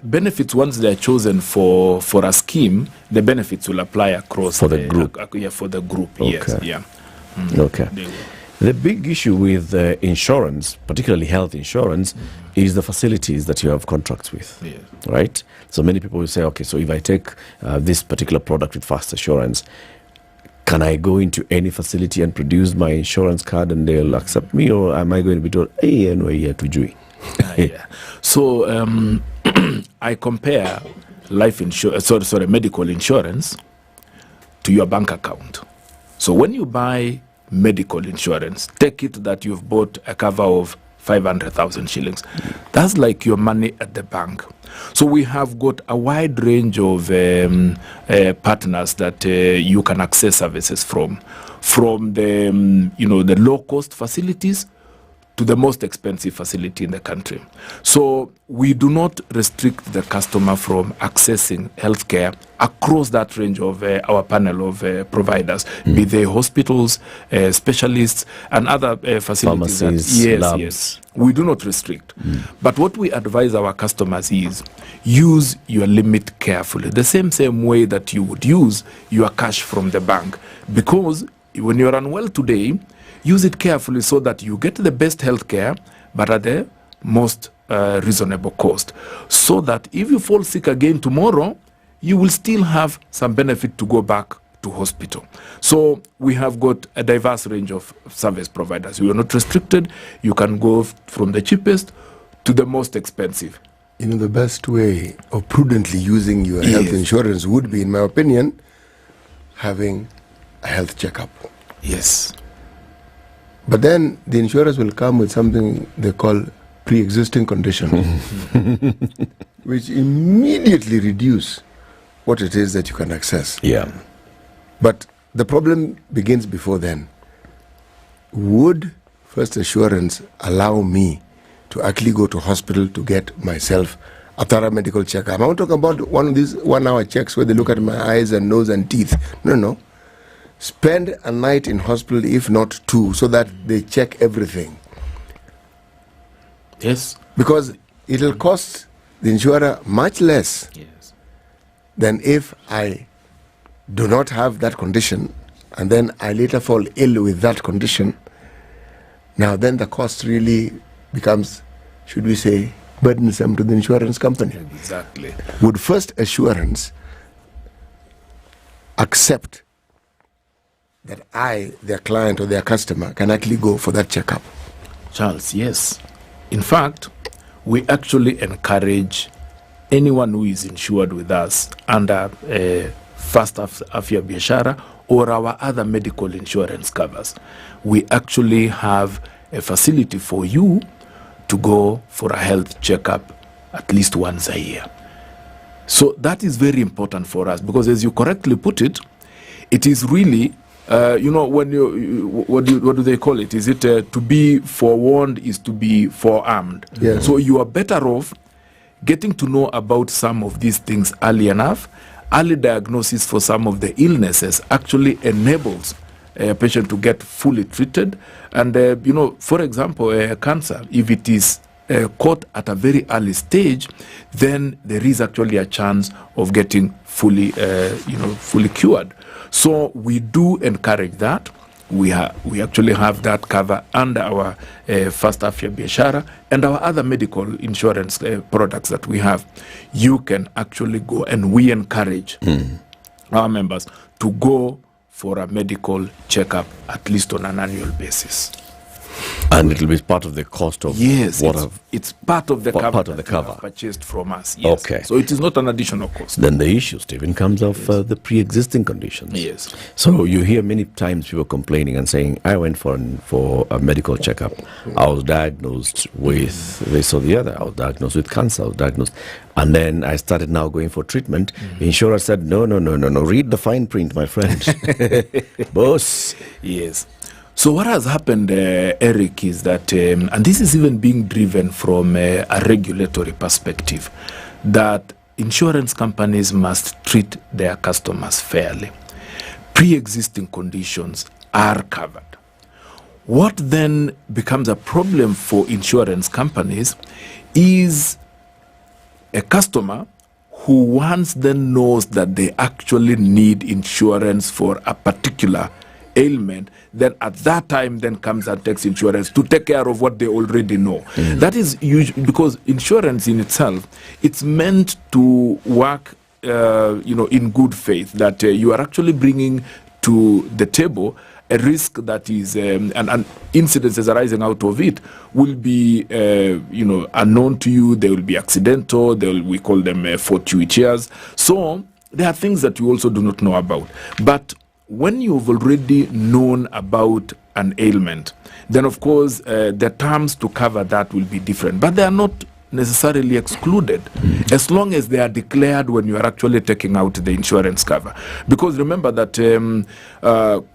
benefits, once they're chosen for a scheme, the benefits will apply across for the group. For the group. Okay. Yes. Yeah. Okay. The big issue with insurance, particularly health insurance, is the facilities that you have contracts with, right? So many people will say, okay, so if I take this particular product with Fast Assurance, can I go into any facility and produce my insurance card and they'll accept me, or am I going to be told, hey, anyway, you have to do it? So I compare medical insurance to your bank account. So when you buy medical insurance, take it that you've bought a cover of 500,000 shillings. That's like your money at the bank. So we have got a wide range of partners that you can access services from the the low cost facilities to the most expensive facility in the country. So we do not restrict the customer from accessing healthcare across that range of our panel of providers, be they hospitals, specialists, and other facilities. Pharmacies, labs. We do not restrict. But what we advise our customers is use your limit carefully, the same way that you would use your cash from the bank. Because when you're unwell today, use it carefully so that you get the best health care, but at the most reasonable cost. So that if you fall sick again tomorrow, you will still have some benefit to go back to hospital. So we have got a diverse range of service providers. You are not restricted. You can go from the cheapest to the most expensive. The best way of prudently using your health insurance would be, in my opinion, having a health checkup. Yes. But then the insurers will come with something they call pre-existing conditions, which immediately reduce what it is that you can access. Yeah. But the problem begins before then. Would First Assurance allow me to actually go to hospital to get myself a thorough medical checkup? I'm not talking about one of these 1-hour checks where they look at my eyes and nose and teeth. No. Spend a night in hospital, if not 2, so that they check everything. Yes. Because it'll cost the insurer much less then if I do not have that condition, and then I later fall ill with that condition, now then the cost really becomes, should we say, burdensome to the insurance company. Exactly. Would First Assurance accept that I, their client or their customer, can actually go for that checkup? Charles, yes. In fact, we actually encourage anyone who is insured with us under First Afya Biashara or our other medical insurance covers. We actually have a facility for you to go for a health checkup at least once a year. So that is very important for us because, as you correctly put it, it is really, when what do they call it? Is it to be forewarned is to be forearmed? Yeah. So you are better off getting to know about some of these things early enough. Early diagnosis for some of the illnesses actually enables a patient to get fully treated. And, for example, cancer, if it is caught at a very early stage, then there is actually a chance of getting fully cured. So we do encourage that. We actually have that cover under our First Afya Biashara and our other medical insurance products that we have. You can actually go, and we encourage our members to go for a medical checkup at least on an annual basis. And it will be part of the cost of yes, it's part of the cover. Part of the cover purchased from us. Yes. Okay. So it is not an additional cost. Then the issue, Stephen, comes of the pre-existing conditions. Yes. So you hear many times people complaining and saying, "I went for a medical checkup. I was diagnosed with this or the other. I was diagnosed with cancer. I was diagnosed, and then I started now going for treatment." Insurer said, "No. Read the fine print, my friend, boss." Yes. So what has happened, Eric, is that, and this is even being driven from a regulatory perspective, that insurance companies must treat their customers fairly. Pre-existing conditions are covered. What then becomes a problem for insurance companies is a customer who once then knows that they actually need insurance for a particular ailment, then at that time then comes and takes insurance to take care of what they already know. That is usually because insurance in itself, it's meant to work in good faith, that you are actually bringing to the table a risk that is and incidences arising out of it will be unknown to you. They will be accidental. We call them fortuitous. So there are things that you also do not know about. But when you've already known about an ailment, then of course the terms to cover that will be different, but they are not necessarily excluded as long as they are declared when you are actually taking out the insurance cover. Because remember that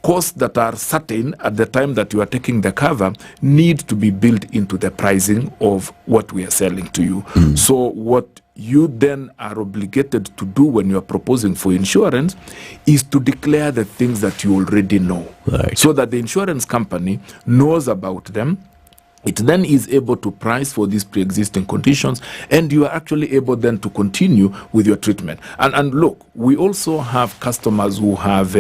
costs that are certain at the time that you are taking the cover need to be built into the pricing of what we are selling to you. So what you then are obligated to do when you are proposing for insurance is to declare the things that you already know, so that the insurance company knows about them. It then is able to price for these pre-existing conditions, and you are actually able then to continue with your treatment. And look, we also have customers who have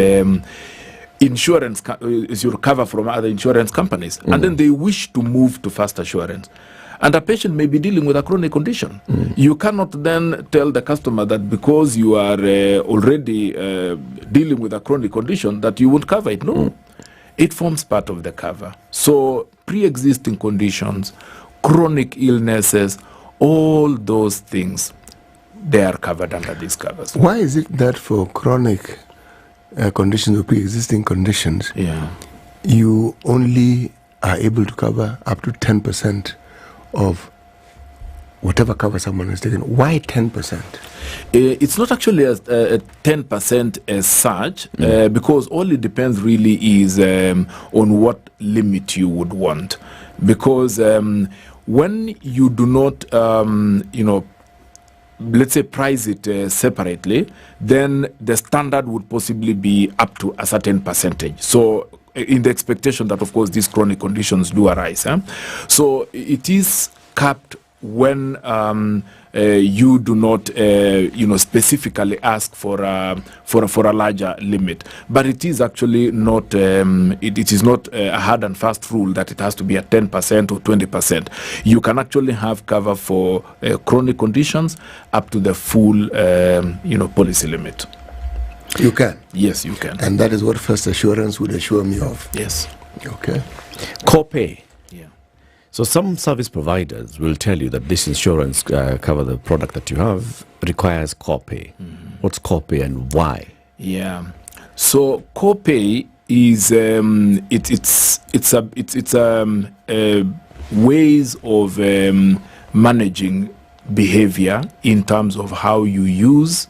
insurance cover from other insurance companies, and then they wish to move to First Assurance. And a patient may be dealing with a chronic condition. You cannot then tell the customer that because you are already dealing with a chronic condition that you won't cover it. No, it forms part of the cover. So pre-existing conditions, chronic illnesses, all those things, they are covered under these covers. Why is it that for chronic conditions or pre-existing conditions, you only are able to cover up to 10% of whatever cover someone has taken? Why 10%? It's not actually a 10% as such, because all it depends really is on what limit you would want. Because when you do not, let's say price it separately, then the standard would possibly be up to a certain percentage. So in the expectation that, of course, these chronic conditions do arise. So it is capped when you do not, specifically ask for a larger limit. But it is actually not. It is not a hard and fast rule that it has to be at 10% or 20%. You can actually have cover for chronic conditions up to the full, policy limit. You can? Yes, you can. And that is what First Assurance would assure me of? Yes. Okay. Co-pay. Yeah. So some service providers will tell you that this insurance cover the product that you have requires co-pay. What's co-pay and why? Yeah. So co-pay is ways of managing behavior in terms of how you use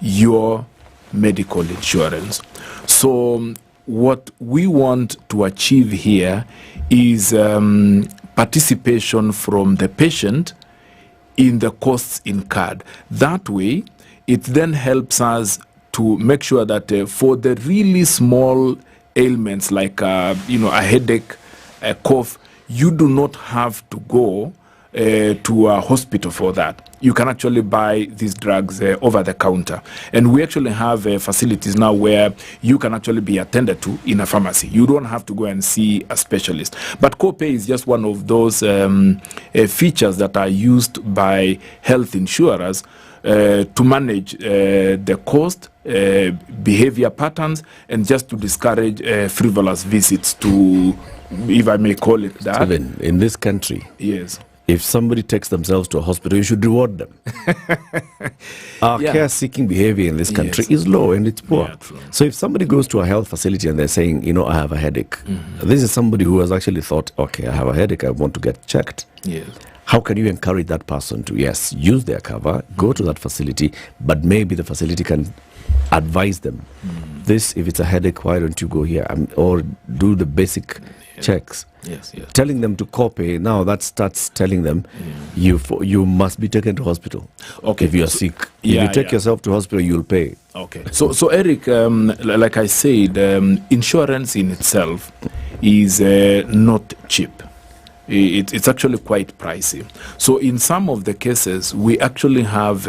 your medical insurance. So what we want to achieve here is participation from the patient in the costs incurred. That way, it then helps us to make sure that for the really small ailments like a headache, a cough, you do not have to go to a hospital for that. You can actually buy these drugs over the counter. And we actually have facilities now where you can actually be attended to in a pharmacy. You don't have to go and see a specialist. But copay is just one of those features that are used by health insurers to manage the cost, behavior patterns, and just to discourage frivolous visits to, if I may call it that. Even in this country. Yes. If somebody takes themselves to a hospital, you should reward them. Our care-seeking behavior in this country is low and it's poor. So if somebody goes to a health facility and they're saying, I have a headache, this is somebody who has actually thought, okay, I have a headache, I want to get checked. Yes. How can you encourage that person to, yes, use their cover, go to that facility, but maybe the facility can advise them, this, if it's a headache, why don't you go here? Or do the basic checks. Yes. Telling them to copay, now that starts telling them you must be taken to hospital. Okay. If you are sick. If you take yourself to hospital, you'll pay. Okay. So Eric, like I said, insurance in itself is not cheap. It's actually quite pricey. So in some of the cases, we actually have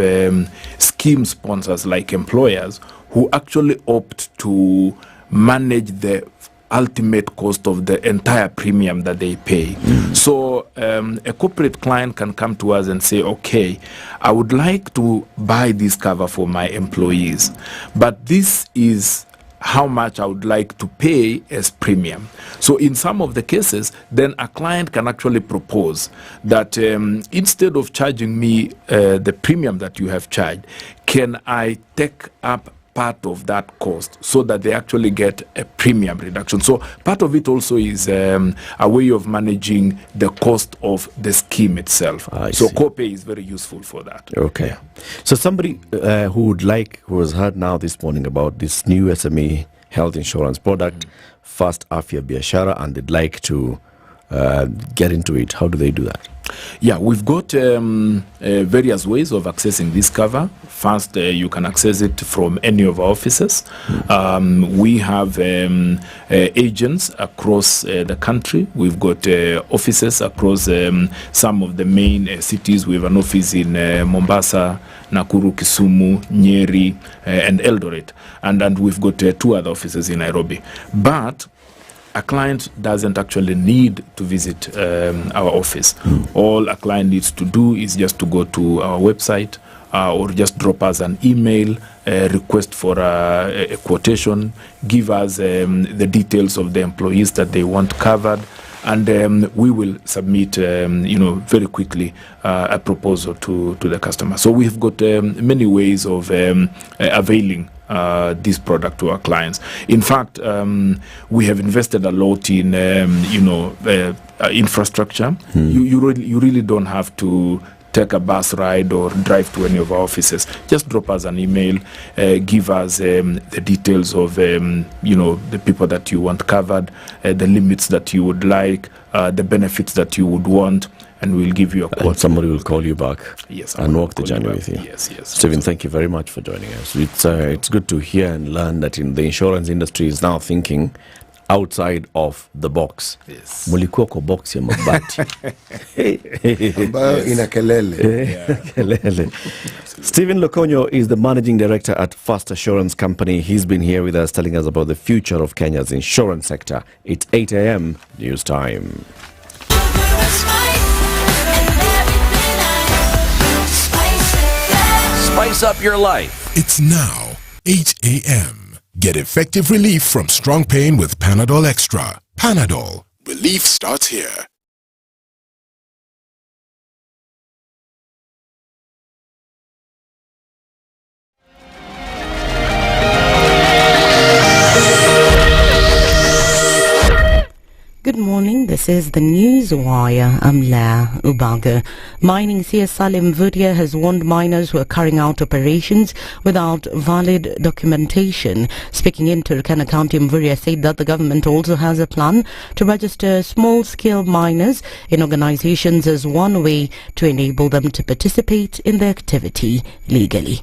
scheme sponsors like employers who actually opt to manage the ultimate cost of the entire premium that they pay. So a corporate client can come to us and say, okay, I would like to buy this cover for my employees, but this is how much I would like to pay as premium. So in some of the cases, then a client can actually propose that instead of charging me the premium that you have charged, can I take up part of that cost so that they actually get a premium reduction. So part of it also is a way of managing the cost of the scheme itself. So copay is very useful for that. Okay. Yeah. So somebody who has heard now this morning about this new SME health insurance product, First Afya Biashara, and they'd like to get into it, how do they do that? Yeah, we've got various ways of accessing this cover. First, you can access it from any of our offices. We have agents across the country. We've got offices across some of the main cities. We have an office in Mombasa, Nakuru, Kisumu, Nyeri, and Eldoret. And we've got 2 other offices in Nairobi. But a client doesn't actually need to visit our office. All a client needs to do is just to go to our website or just drop us an email, request for a quotation, give us the details of the employees that they want covered, and we will submit, very quickly a proposal to the customer. So we've got many ways of availing this product to our clients. In fact, we have invested a lot in, infrastructure. You really don't have to take a bus ride or drive to any of our offices. Just drop us an email, give us the details of, the people that you want covered, the limits that you would like, the benefits that you would want, and we'll give you a quote. And somebody will call you back and walk the journey with you. Yes. Stephen, thank you very much for joining us. It's good to hear and learn that the insurance industry is now thinking outside of the box. Yes. Mulikuwa kwa box ya mabati. Ambayo ina kelele. Kelele. Stephen Lokonyo is the managing director at First Assurance Company. He's been here with us telling us about the future of Kenya's insurance sector. It's 8 a.m. news time. Spice up your life. It's now 8 a.m. Get effective relief from strong pain with Panadol Extra. Panadol. Relief starts here. Good morning, this is the News Wire. I'm La Ubaga. Mining CS Salim Vudia has warned miners who are carrying out operations without valid documentation. Speaking in Turkana County, Mvuria said that the government also has a plan to register small-scale miners in organizations as one way to enable them to participate in the activity legally.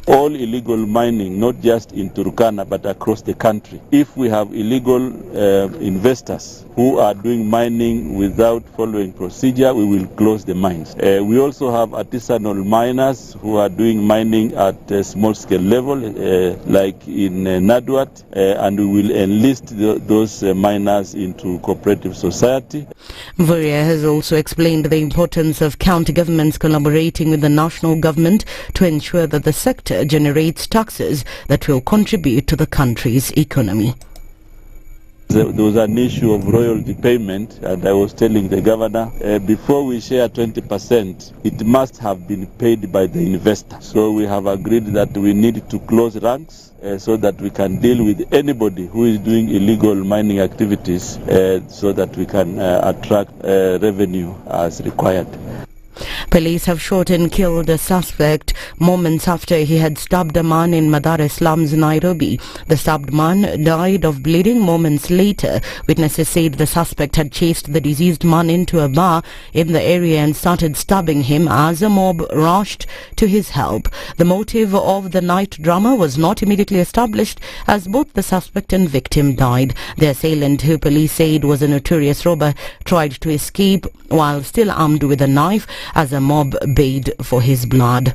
All illegal mining, not just in Turkana but across the country. If we have illegal investors who are doing mining without following procedure, we will close the mines. We also have artisanal miners who are doing mining at a small scale level, like in Nadwat, and we will enlist those miners into cooperative society. Mvuria has also explained the importance of county governments collaborating with the national government to ensure that the sector generates taxes that will contribute to the country's economy. There was an issue of royalty payment, and I was telling the governor, before we share 20%, it must have been paid by the investor. So we have agreed that we need to close ranks so that we can deal with anybody who is doing illegal mining activities so that we can attract revenue as required. Police have shot and killed a suspect moments after he had stabbed a man in Madare slums, Nairobi. The stabbed man died of bleeding moments later. Witnesses said the suspect had chased the deceased man into a bar in the area and started stabbing him as a mob rushed to his help. The motive of the night drama was not immediately established as both the suspect and victim died. The assailant, who police said was a notorious robber, tried to escape while still armed with a knife as a mob bayed for his blood.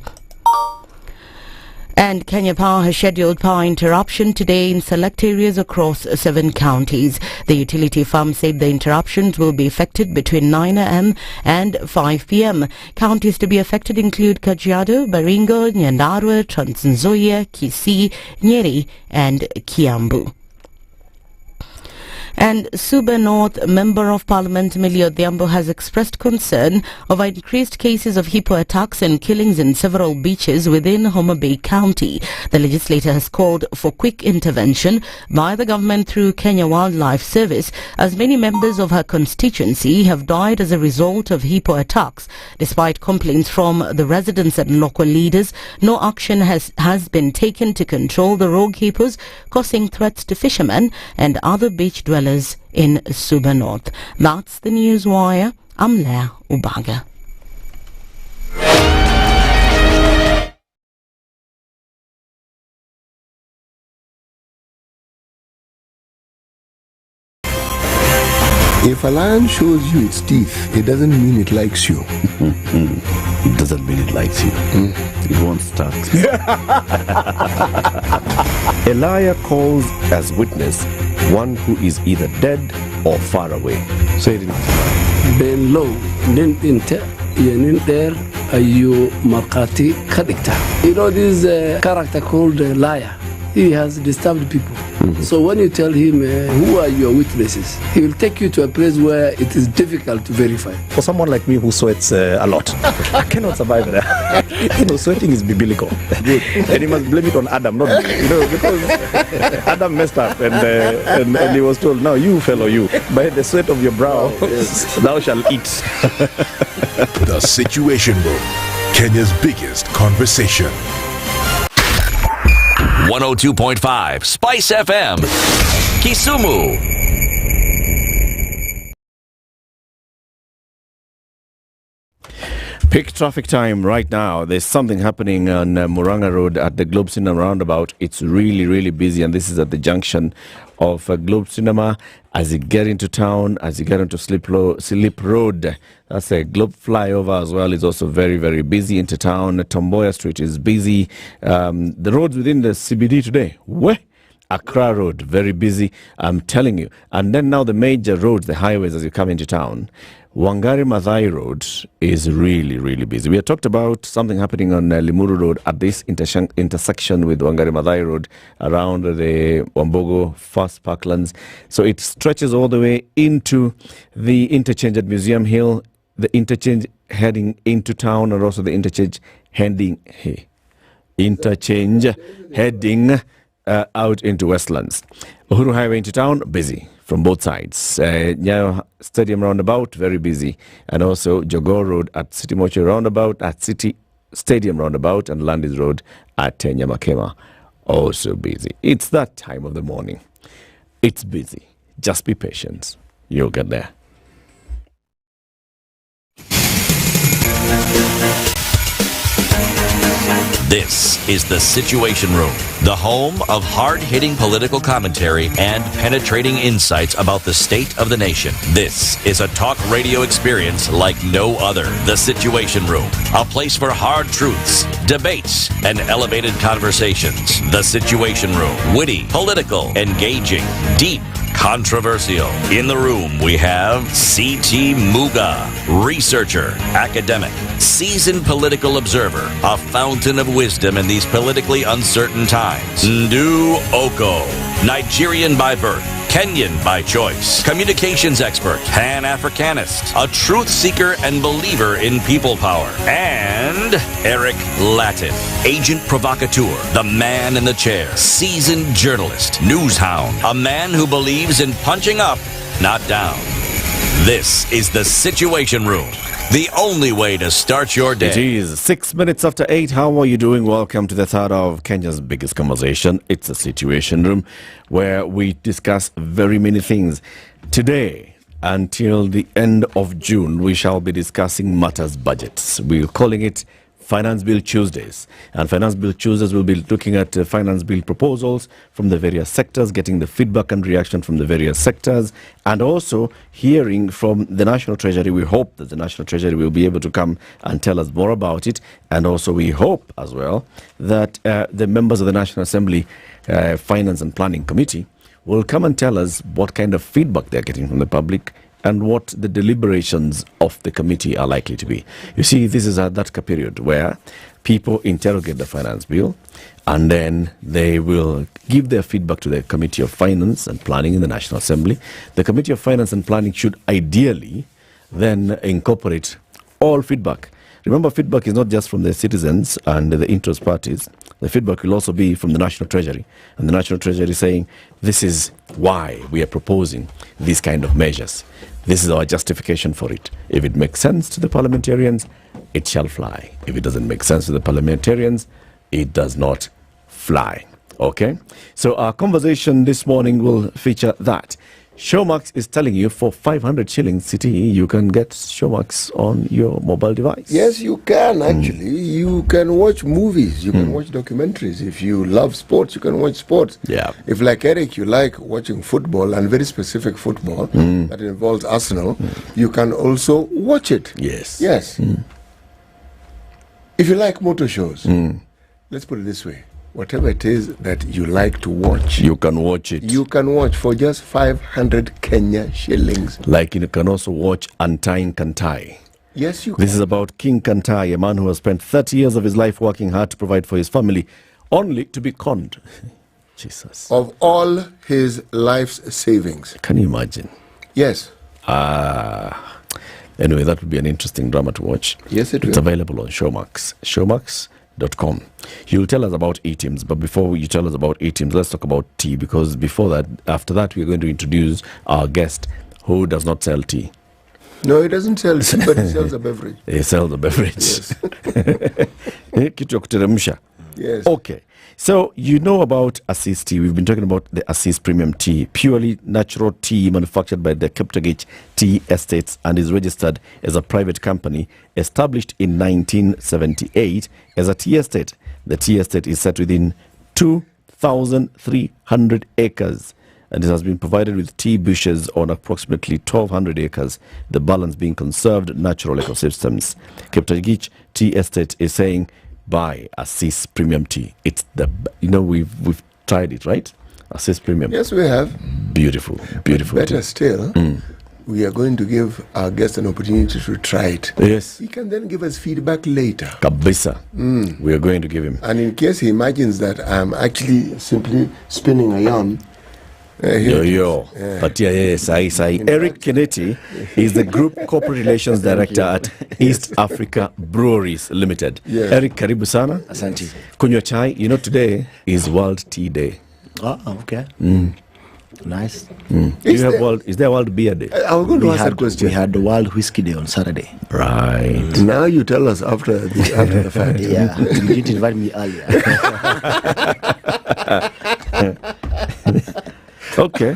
And Kenya Power has scheduled power interruption today in select areas across 7 counties. The utility firm said the interruptions will be effected between 9 a.m. and 5 p.m. Counties to be affected include Kajiado, Baringo, Nyandarua, Trans Nzoia, Kisii, Nyeri and Kiambu. And Suba North Member of Parliament Millie Odhiambo has expressed concern over increased cases of hippo attacks and killings in several beaches within Homa Bay County. The legislator has called for quick intervention by the government through Kenya Wildlife Service, as many members of her constituency have died as a result of hippo attacks. Despite complaints from the residents and local leaders, no action has been taken to control the rogue hippos, causing threats to fishermen and other beach dwellers in Suba North. That's the News Wire. I'm Lea Ubaga. If a lion shows you its teeth, it doesn't mean it likes you. It doesn't mean it likes you. It won't start. A liar calls as witness one who is either dead or far away. Say it in Benlow, Ninter, Yeninter, you Markati Kadikta. You know this character called liar. He has disturbed people. So when you tell him who are your witnesses, he will take you to a place where it is difficult to verify. For someone like me who sweats a lot, I cannot survive there. Sweating is biblical. And you must blame it on Adam, not because Adam messed up and he was told, now you fellow you, by the sweat of your brow, thou shalt eat. The Situation Room, Kenya's biggest conversation. 102.5 Spice FM, Kisumu. Peak traffic time right now. There's something happening on Muranga Road at the Globe Cinema roundabout. It's really, really busy, and this is at the junction of Globe Cinema. As you get into town, as you get into Slip Road, that's a Globe flyover as well, is also very, very busy into town. Tomboya Street is busy. The roads within the CBD today, Accra Road, very busy, I'm telling you. And then now the major roads, the highways as you come into town. Wangari Maathai Road is really, really busy. We had talked about something happening on Limuru Road at this intersection with Wangari Maathai Road around the Wambogo First Parklands. So it stretches all the way into the interchange at Museum Hill, the interchange heading into town, and also the interchange heading out into Westlands. Uhuru Highway into town, busy from both sides. Nyayo Stadium roundabout, very busy. And also Jogoo Road at City Mocho roundabout, at City Stadium roundabout, and Landis Road at Nyamakema, also busy. It's that time of the morning. It's busy. Just be patient. You'll get there. This is the Situation Room, the home of hard-hitting political commentary and penetrating insights about the state of the nation. This is a talk radio experience like no other. The Situation Room, a place for hard truths, debates, and elevated conversations. The Situation Room, witty, political, engaging, deep, controversial. In the room, we have C.T. Muga, researcher, academic, seasoned political observer, a fountain of wisdom in these politically uncertain times. Ndu Okoh, Nigerian by birth, Kenyan by choice, communications expert, Pan-Africanist, a truth seeker and believer in people power, and Eric Latiff, agent provocateur, the man in the chair, seasoned journalist, news hound, a man who believes in punching up, not down. This is the Situation Room, the only way to start your day. It is 6 minutes after 8. How are you doing? Welcome to the third of Kenya's biggest conversation. It's a Situation Room where we discuss very many things. Today, until the end of June, we shall be discussing matters budgets. We're calling it Finance Bill Tuesdays. And Finance Bill Tuesdays will be looking at finance bill proposals from the various sectors, getting the feedback and reaction from the various sectors, and also hearing from the National Treasury. We hope that the National Treasury will be able to come and tell us more about it. And also we hope as well that the members of the National Assembly Finance and Planning Committee will come and tell us what kind of feedback they're getting from the public and what the deliberations of the committee are likely to be. You see, this is that period where people interrogate the finance bill and then they will give their feedback to the Committee of Finance and Planning in the National Assembly. The Committee of Finance and Planning should ideally then incorporate all feedback. Remember, feedback is not just from the citizens and the interest parties. The feedback will also be from the National Treasury. And the National Treasury saying, this is why we are proposing these kind of measures. This is our justification for it. If it makes sense to the parliamentarians, it shall fly. If it doesn't make sense to the parliamentarians, it does not fly. Okay? So our conversation this morning will feature that. Showmax is telling you for 500 shillings, City, you can get Showmax on your mobile device. Yes, you can actually. You can watch movies, you can watch documentaries. If you love sports, you can watch sports. Yeah. If like Eric, you like watching football and very specific football that involves Arsenal, you can also watch it. Yes. Yes. If you like motor shows, let's put it this way. Whatever it is that you like to watch, you can watch it. You can watch for just 500 Kenya shillings. Like you can also watch Untying Kantai. Yes, you can. This is about King Kantai, a man who has spent 30 years of his life working hard to provide for his family, only to be conned. Jesus. Of all his life's savings. Can you imagine? Yes. Anyway, that would be an interesting drama to watch. Yes, it will. It's available on Showmax. Showmax.com. You'll tell us about E-Teams, but before you tell us about E-Teams, let's talk about tea, because after that, we're going to introduce our guest who does not sell tea. No, he doesn't sell tea, but he sells a beverage. He sells a beverage. Yes. Kitu ya kuteremsha. Yes. Okay. So, you know about Assist Tea. We've been talking about the Assist Premium Tea, purely natural tea manufactured by the Kiptagich Tea Estates and is registered as a private company established in 1978 as a tea estate. The tea estate is set within 2,300 acres and it has been provided with tea bushes on approximately 1,200 acres, the balance being conserved natural ecosystems. Kiptagich Tea Estate is saying, buy Assist Premium Tea. It's the, we've tried it, right? Assist Premium. Yes, we have. Beautiful Better tea. still, we are going to give our guests an opportunity to try it. Yes. He can then give us feedback later. Kabisa. We are going to give him. And in case he imagines that I'm actually simply spinning a yarn, But yes, Eric Kennedy is the Group Corporate Relations Director at East Africa Breweries Limited. Eric, karibu sana. Asante. Kunywa chai. Today is World Tea Day. Oh, okay. Nice. Is there World Beer Day? I was going to ask that question. We had the World Whiskey Day on Saturday. Right. Now you tell us after the fact. Yeah, you didn't invite me earlier. Okay.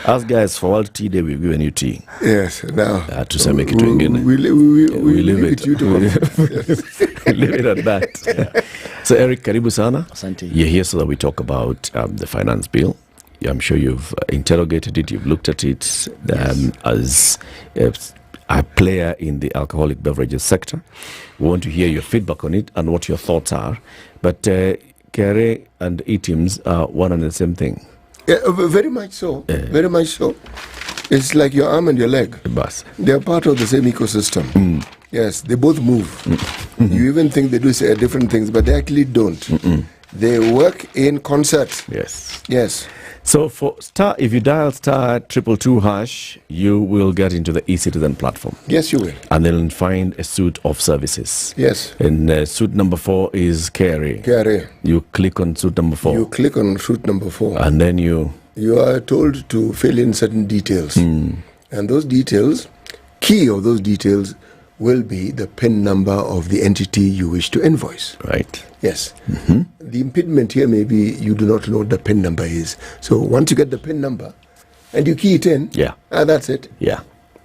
As guys, for World Tea Day, we've given you tea. Yes. Now, to say make it to again. We leave it you to leave it at that. So, Eric, karibu sana. Asante. You're here so that we talk about the finance bill. I'm sure you've interrogated it, you've looked at it as a player in the alcoholic beverages sector. We want to hear your feedback on it and what your thoughts are. But KRA and ETIMS are one and the same thing. Yeah, very much so. Very much so. It's like your arm and your leg. They're part of the same ecosystem. Yes, they both move. You even think they do say different things, but they actually don't. They work in concert. Yes. So for if you dial *222#, you will get into the eCitizen platform. Yes, you will. And then find a suite of services. Yes. And suite number 4 is KRA. KRA. You click on suite number 4. You click on suite number 4. And then you are told to fill in certain details. And those details, key of those details, will be the PIN number of the entity you wish to invoice. Right. Yes. The impediment here may be you do not know what the PIN number is. So once you get the PIN number and you key it in, that's it.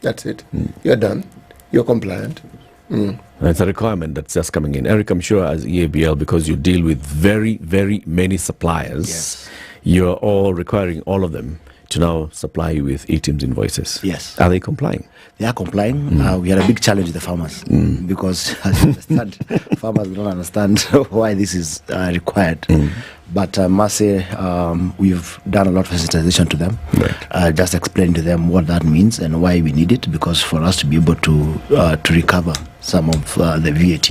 That's it. You're done. You're compliant. It's a requirement that's just coming in. Eric, I'm sure as EABL, because you deal with very, very many suppliers, you're all requiring all of them to now supply you with ETIMS invoices. Yes. Are they complying? They are complying. We had a big challenge with the farmers because, as you understand, farmers don't understand why this is required. But I must say, we've done a lot of sensitization to them. Just explain to them what that means and why we need it, because for us to be able to recover some of the VAT,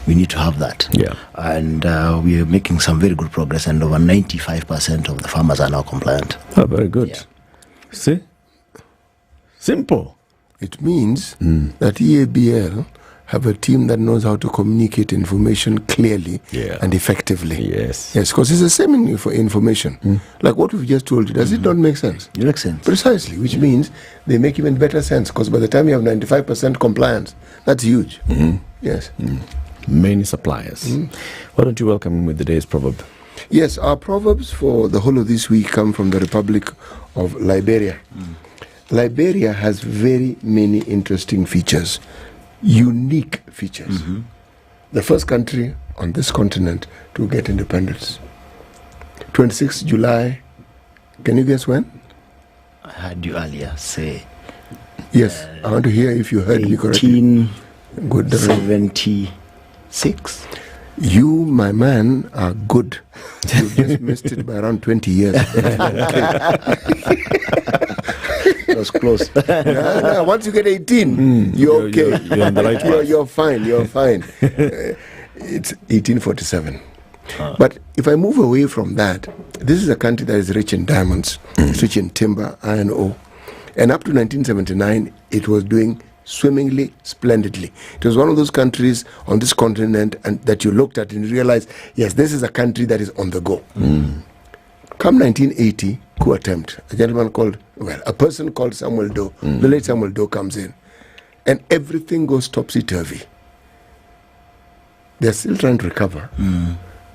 we need to have that. And we are making some very good progress, and over 95% of the farmers are now compliant. Oh, very good. See? Simple. It means that EABL have a team that knows how to communicate information clearly and effectively. Yes, because it's the same for information. Like what we've just told you, does it not make sense? It makes sense. Precisely, which means they make even better sense, because by the time you have 95% compliance, that's huge. Yes. Many suppliers. Why don't you welcome him with the day's proverb? Yes, our proverbs for the whole of this week come from the Republic of Liberia. Liberia has very many interesting features, unique features. The first country on this continent to get independence. 26th July, can you guess when? I heard you earlier say. Yes, I want to hear if you heard me correctly. 1876. You, my man, are good. You just missed it by around 20 years. That was close. Once you get 18, you're okay. You're on the right path. You're fine. It's 1847. But if I move away from that, this is a country that is rich in diamonds, it's rich in timber, iron ore. And up to 1979, it was doing swimmingly, splendidly. It was one of those countries on this continent and that you looked at and realized, yes, this is a country that is on the go. Come 1980, coup attempt. A person called Samuel Doe, the late Samuel Doe comes in, and everything goes topsy-turvy. They're still trying to recover.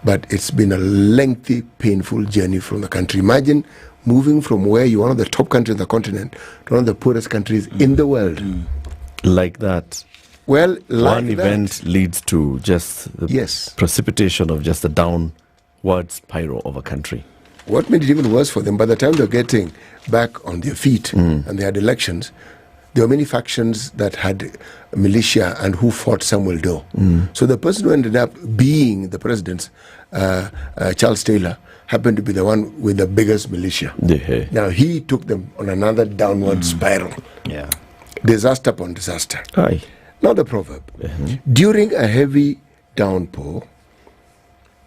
but it's been a lengthy, painful journey from the country. Imagine moving from where you're one of the top countries in the continent to one of the poorest countries in the world. Like that. Well, one event leads to just the precipitation of just a downward spiral of a country. What made it even worse for them, by the time they're getting back on their feet and they had elections, there were many factions that had militia and who fought Samuel Doe. So the person who ended up being the president, Charles Taylor, happened to be the one with the biggest militia. Now he took them on another downward spiral. Disaster upon disaster. Now the proverb. During a heavy downpour,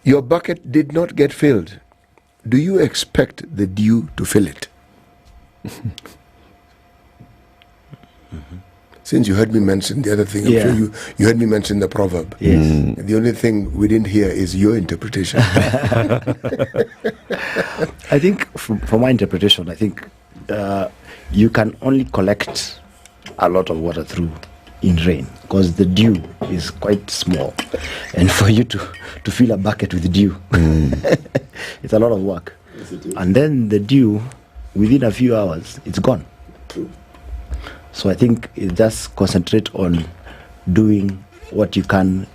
your bucket did not get filled. Do you expect the dew to fill it? Since you heard me mention the other thing, I'm sure you heard me mention the proverb. The only thing we didn't hear is your interpretation. I think, from my interpretation, I think you can only collect a lot of water through in rain, because the dew is quite small, and for you to fill a bucket with dew, it's a lot of work. And then the dew, within a few hours, it's gone. So I think it just concentrate on doing what you can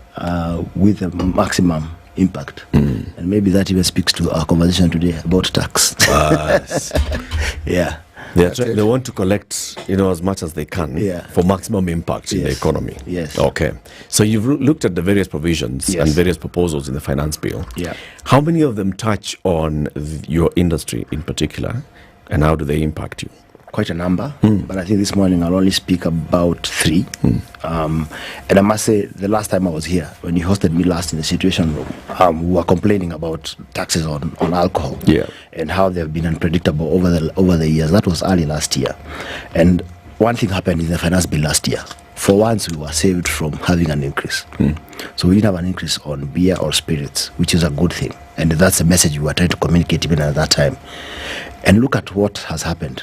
with the maximum impact. And maybe that even speaks to our conversation today about tax. They want to collect, as much as they can for maximum impact in the economy. Okay. So you've looked at the various provisions and various proposals in the finance bill. How many of them touch on your industry in particular, and how do they impact you? Quite a number, but I think this morning I'll only speak about 3. And I must say, the last time I was here, when you hosted me last in the Situation Room, we were complaining about taxes on alcohol and how they've been unpredictable over the years. That was early last year. And one thing happened in the finance bill last year. For once, we were saved from having an increase. So we didn't have an increase on beer or spirits, which is a good thing. And that's the message we were trying to communicate even at that time. And look at what has happened.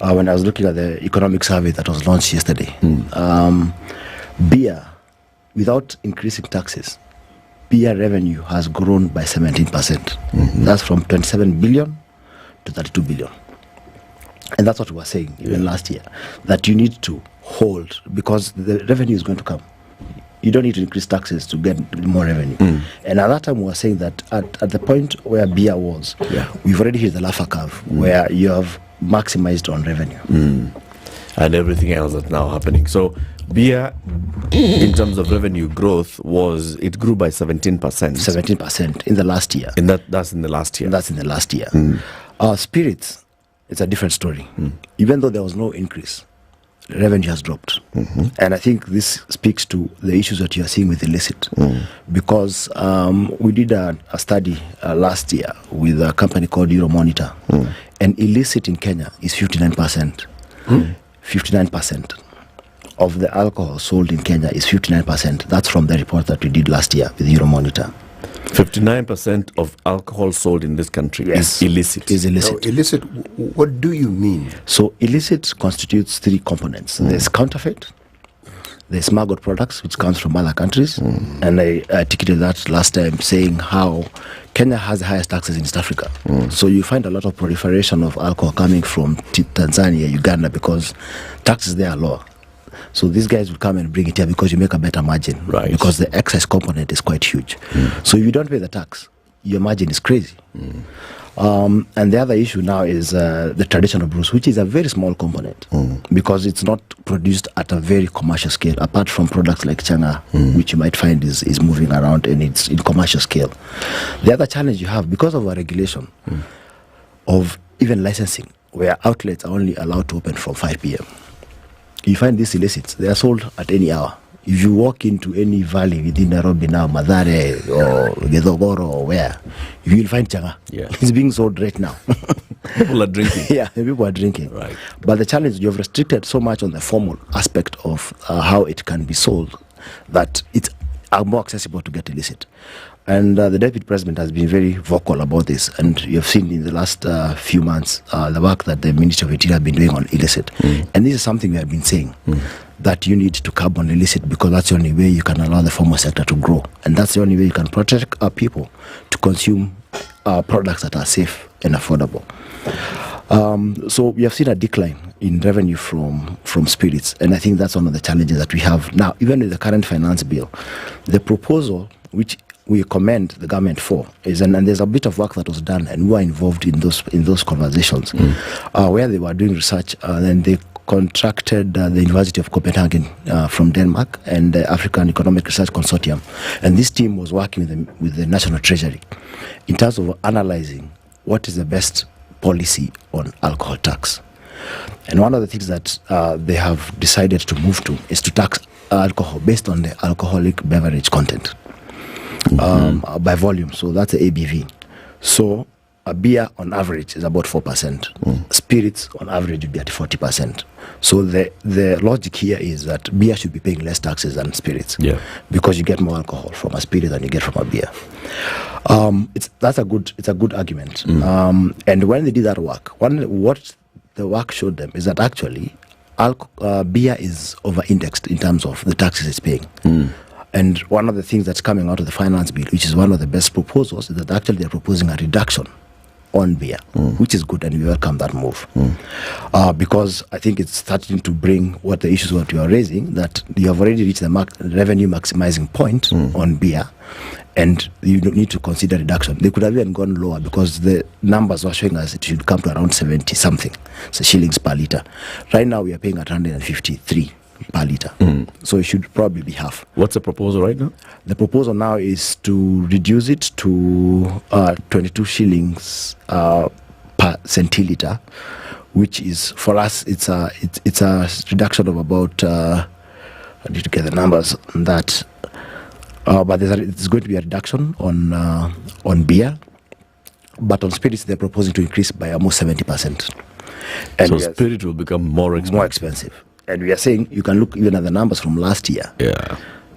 When I was looking at the economic survey that was launched yesterday, beer, without increasing taxes, beer revenue has grown by 17%. That's from 27 billion to 32 billion. And that's what we were saying even last year, that you need to hold, because the revenue is going to come. You don't need to increase taxes to get more revenue. And at that time, we were saying that at the point where beer was, we've already hit the Laffer curve, where you have maximized on revenue. And everything else that's now happening. So beer, in terms of revenue growth, it grew by 17%. 17% in the last year. That's in the last year. That's in the last year. Spirits, it's a different story. Even though there was no increase, revenue has dropped. And I think this speaks to the issues that you are seeing with illicit. Because we did a study last year with a company called Euromonitor. And illicit in Kenya is 59%. 59% of the alcohol sold in Kenya is 59%. That's from the report that we did last year with Euromonitor. 59% of alcohol sold in this country is illicit. Is illicit. Now, illicit, what do you mean? So illicit constitutes 3 components. There's counterfeit, there's smuggled products, which comes from other countries. And I articulated that last time, saying how Kenya has the highest taxes in East Africa. So you find a lot of proliferation of alcohol coming from Tanzania, Uganda, because taxes there are lower. So these guys will come and bring it here because you make a better margin. Because the excise component is quite huge. So if you don't pay the tax, your margin is crazy. And the other issue now is the traditional brews, which is a very small component because it's not produced at a very commercial scale, apart from products like changa, which you might find is moving around and it's in commercial scale. The other challenge you have, because of our regulation of even licensing, where outlets are only allowed to open from 5 p.m. You find these illicits, they are sold at any hour. If you walk into any valley within Nairobi now, Mathare or Gedogoro or where, you will find changa. It's being sold right now. People are drinking. People are drinking. But the challenge, you have restricted so much on the formal aspect of how it can be sold that it's more accessible to get illicit. And the Deputy President has been very vocal about this. And you have seen in the last few months the work that the Ministry of Interior has been doing on illicit. And this is something we have been saying, that you need to curb on illicit, because that's the only way you can allow the formal sector to grow, and that's the only way you can protect our people to consume products that are safe and affordable. So we have seen a decline in revenue from spirits, and I think that's one of the challenges that we have now. Even with the current finance bill, the proposal, which we commend the government for, is, and there's a bit of work that was done, and we were involved in those conversations, where they were doing research, and they contracted the University of Copenhagen from Denmark and the African Economic Research Consortium, and this team was working with the National Treasury in terms of analyzing what is the best policy on alcohol tax. And one of the things that they have decided to move to is to tax alcohol based on the alcoholic beverage content by volume. So that's the ABV. So a beer on average is about 4%. Spirits on average would be at 40%. So the logic here is that beer should be paying less taxes than spirits, because you get more alcohol from a spirit than you get from a beer. It's a good argument. And when they did that work, what the work showed them is that actually beer is over-indexed in terms of the taxes it's paying. And one of the things that's coming out of the finance bill, which is one of the best proposals, is that actually they're proposing a reduction on beer, which is good, and we welcome that move. Because I think it's starting to bring what the issues what you are raising, that you have already reached the revenue maximizing point on beer, and you don't need to consider reduction. They could have even gone lower, because the numbers were showing us it should come to around 70 something, so shillings per litre. Right now we are paying at 153 per litre, so it should probably be half. What's the proposal right now? The proposal now is to reduce it to 22 shillings per centiliter, which is, for us, it's a reduction of about, I need to get the numbers on that, but it's going to be a reduction on beer, but on spirits they're proposing to increase by almost 70%. And so spirit will become more expensive. And we are saying, you can look even at the numbers from last year.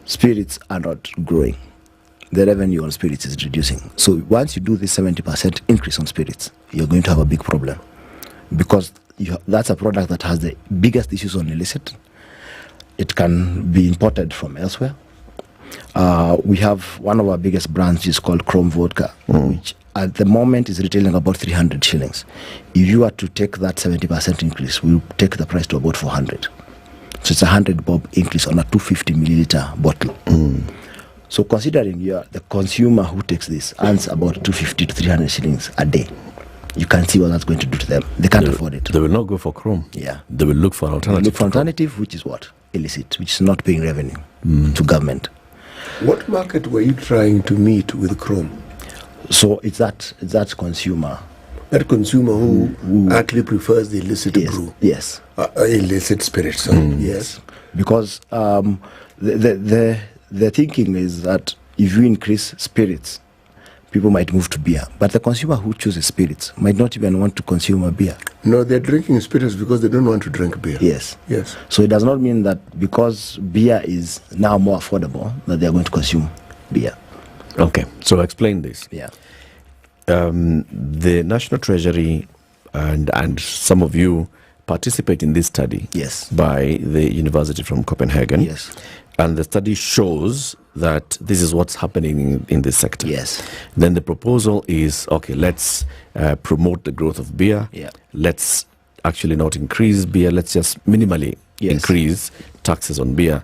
Spirits are not growing. The revenue on spirits is reducing. So once you do this 70% increase on spirits, you're going to have a big problem, because that's a product that has the biggest issues on illicit. It can be imported from elsewhere. We have one of our biggest brands, which is called Chrome Vodka, which at the moment is retailing about 300 shillings. If you were to take that 70% increase, we'll take the price to about 400. So it's 100 bob increase on a 250 milliliter bottle. So considering the consumer who takes this earns about 250 to 300 shillings a day, you can see what that's going to do to them. They can't afford it. They will not go for Chrome. They will look for an alternative. They look for alternative, which is what? Illicit, which is not paying revenue to government. What market were you trying to meet with Chrome? So it's that consumer. That consumer who actually prefers the illicit brew. Yes. Illicit spirits. Yes. Because the thinking is that if you increase spirits, people might move to beer. But the consumer who chooses spirits might not even want to consume a beer. No, they're drinking spirits because they don't want to drink beer. Yes. Yes. So it does not mean that because beer is now more affordable that they're going to consume beer. Okay, so explain this. The National Treasury and some of you participate in this study by the University from Copenhagen. And the study shows that this is what's happening in this sector. Then the proposal is, okay, let's promote the growth of beer. Let's actually not increase beer. Let's just minimally increase taxes on beer.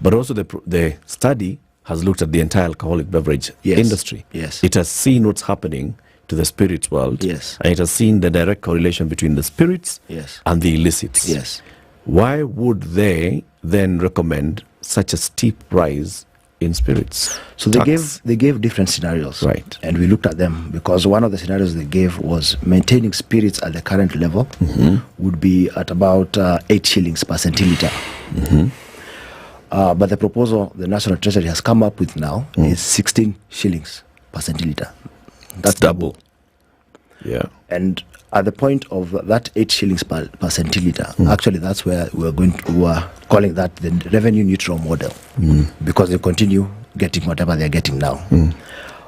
But also the study has looked at the entire alcoholic beverage industry. It has seen what's happening to the spirits world. And it has seen the direct correlation between the spirits and the illicits. Why would they then recommend such a steep rise in spirits? So they gave different scenarios. And we looked at them, because one of the scenarios they gave was maintaining spirits at the current level would be at about 8 shillings per centiliter. But the proposal the National Treasury has come up with now is 16 shillings per centiliter. That's double. And at the point of that 8 shillings per centiliter, actually that's where we are calling that the revenue neutral model, because they continue getting whatever they're getting now.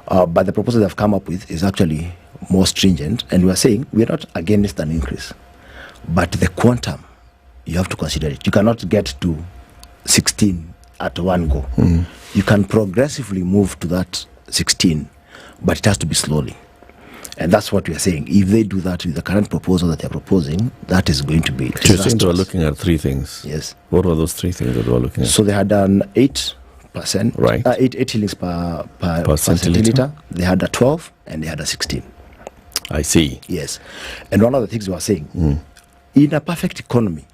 But the proposal they've come up with is actually more stringent, and we're saying we're not against an increase, but the quantum you have to consider it. You cannot get to 16 at one go. You can progressively move to that 16, but it has to be slowly. And that's what we are saying. If they do that with the current proposal that they're proposing, that is going to be So you're saying they were looking at three things. Yes. What were those three things that they were looking at? So they had done 8%, right? 8 shillings per centiliter. They had a 12 and they had a 16. I see. Yes. And one of the things we were saying, in a perfect economy,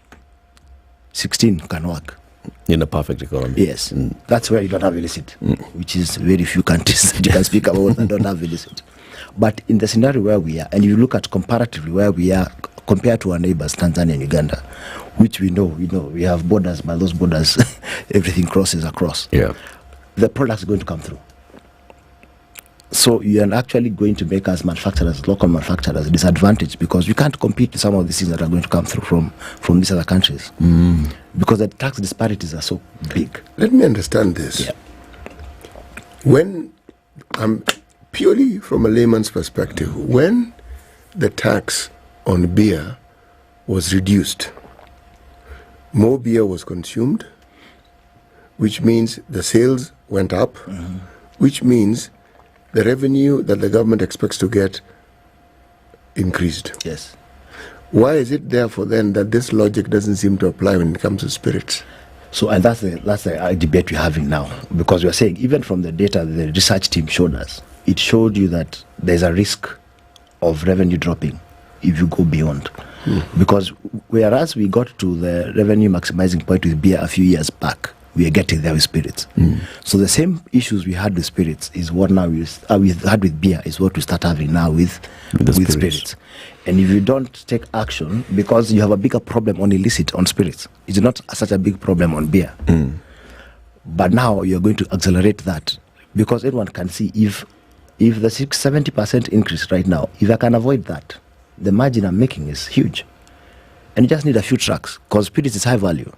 16 can work. In a perfect economy. Yes. That's where you don't have illicit, which is very few countries that you can speak about that don't have illicit. But in the scenario where we are, and you look at comparatively where we are compared to our neighbors, Tanzania and Uganda, which we know, we have borders, but those borders, everything crosses across. Yeah. The products are going to come through. So you are actually going to make us manufacturers, local manufacturers, disadvantaged because we can't compete with some of the things that are going to come through from these other countries. Because the tax disparities are so big. Let me understand this. Yeah. When purely from a layman's perspective, when the tax on beer was reduced, more beer was consumed, which means the sales went up, which means the revenue that the government expects to get increased. Yes. Why is it therefore then that this logic doesn't seem to apply when it comes to spirits? So, and that's the debate we're having now, because we're saying even from the data the research team showed us, it showed you that there's a risk of revenue dropping if you go beyond. Because whereas we got to the revenue maximizing point with beer a few years back, we are getting there with spirits. So the same issues we had with spirits is what now we had with beer is what we start having now with spirits. And if you don't take action, because you have a bigger problem on illicit, on spirits, it's not such a big problem on beer. But now you're going to accelerate that, because everyone can see if the 70% increase right now, if I can avoid that, the margin I'm making is huge. And you just need a few trucks, because spirits is high value.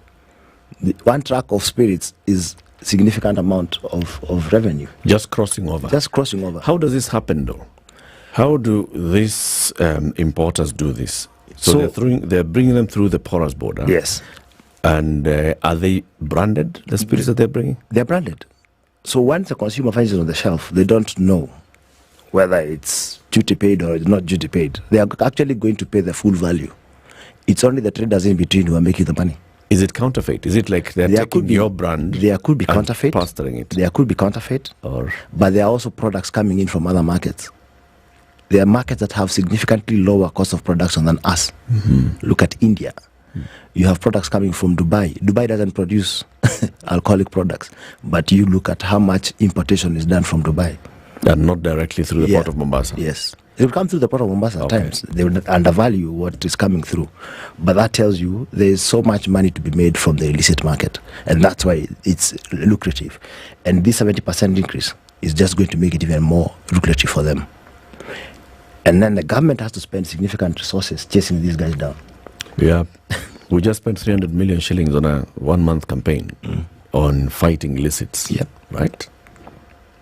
One truck of spirits is significant amount of revenue. Just crossing over. Just crossing over. How does this happen though? How do these importers do this? So they're bringing them through the porous border. Yes. And are they branded, the spirits that they're bringing? They're branded. So once the consumer finds it on the shelf, they don't know whether it's duty paid or it's not duty paid. They are actually going to pay the full value. It's only the traders in between who are making the money. Is it counterfeit? Is it like they're taking your brand? There could be counterfeit. Plastering it. There could be counterfeit. But there are also products coming in from other markets. There are markets that have significantly lower cost of production than us. Look at India. You have products coming from Dubai. Dubai doesn't produce alcoholic products, but you look at how much importation is done from Dubai. And not directly through the port of Mombasa. Yes. They will come through the port of Mombasa at times. They will undervalue what is coming through. But that tells you there is so much money to be made from the illicit market. And that's why it's lucrative. And this 70% increase is just going to make it even more lucrative for them. And then the government has to spend significant resources chasing these guys down. Yeah. We just spent 300 million shillings on a 1-month campaign on fighting illicits. Yep. Right?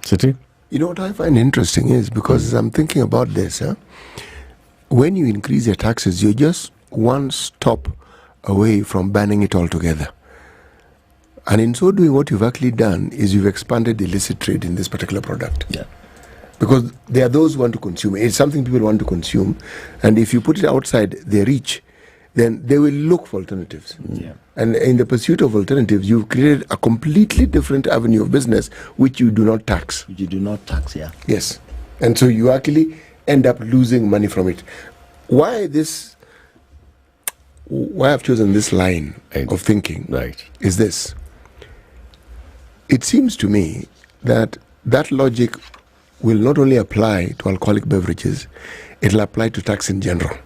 City? You know what I find interesting is, because I'm thinking about this, when you increase your taxes, you're just one stop away from banning it altogether. And in so doing, what you've actually done is you've expanded the illicit trade in this particular product. Yeah. Because there are those who want to consume it. It's something people want to consume. And if you put it outside their reach, then they will look for alternatives. Yeah. And in the pursuit of alternatives, you've created a completely different avenue of business which you do not tax. You do not tax, yeah. Yes. And so you actually end up losing money from it. Why I've chosen this line of thinking is this. It seems to me that that logic will not only apply to alcoholic beverages, it'll apply to tax in general.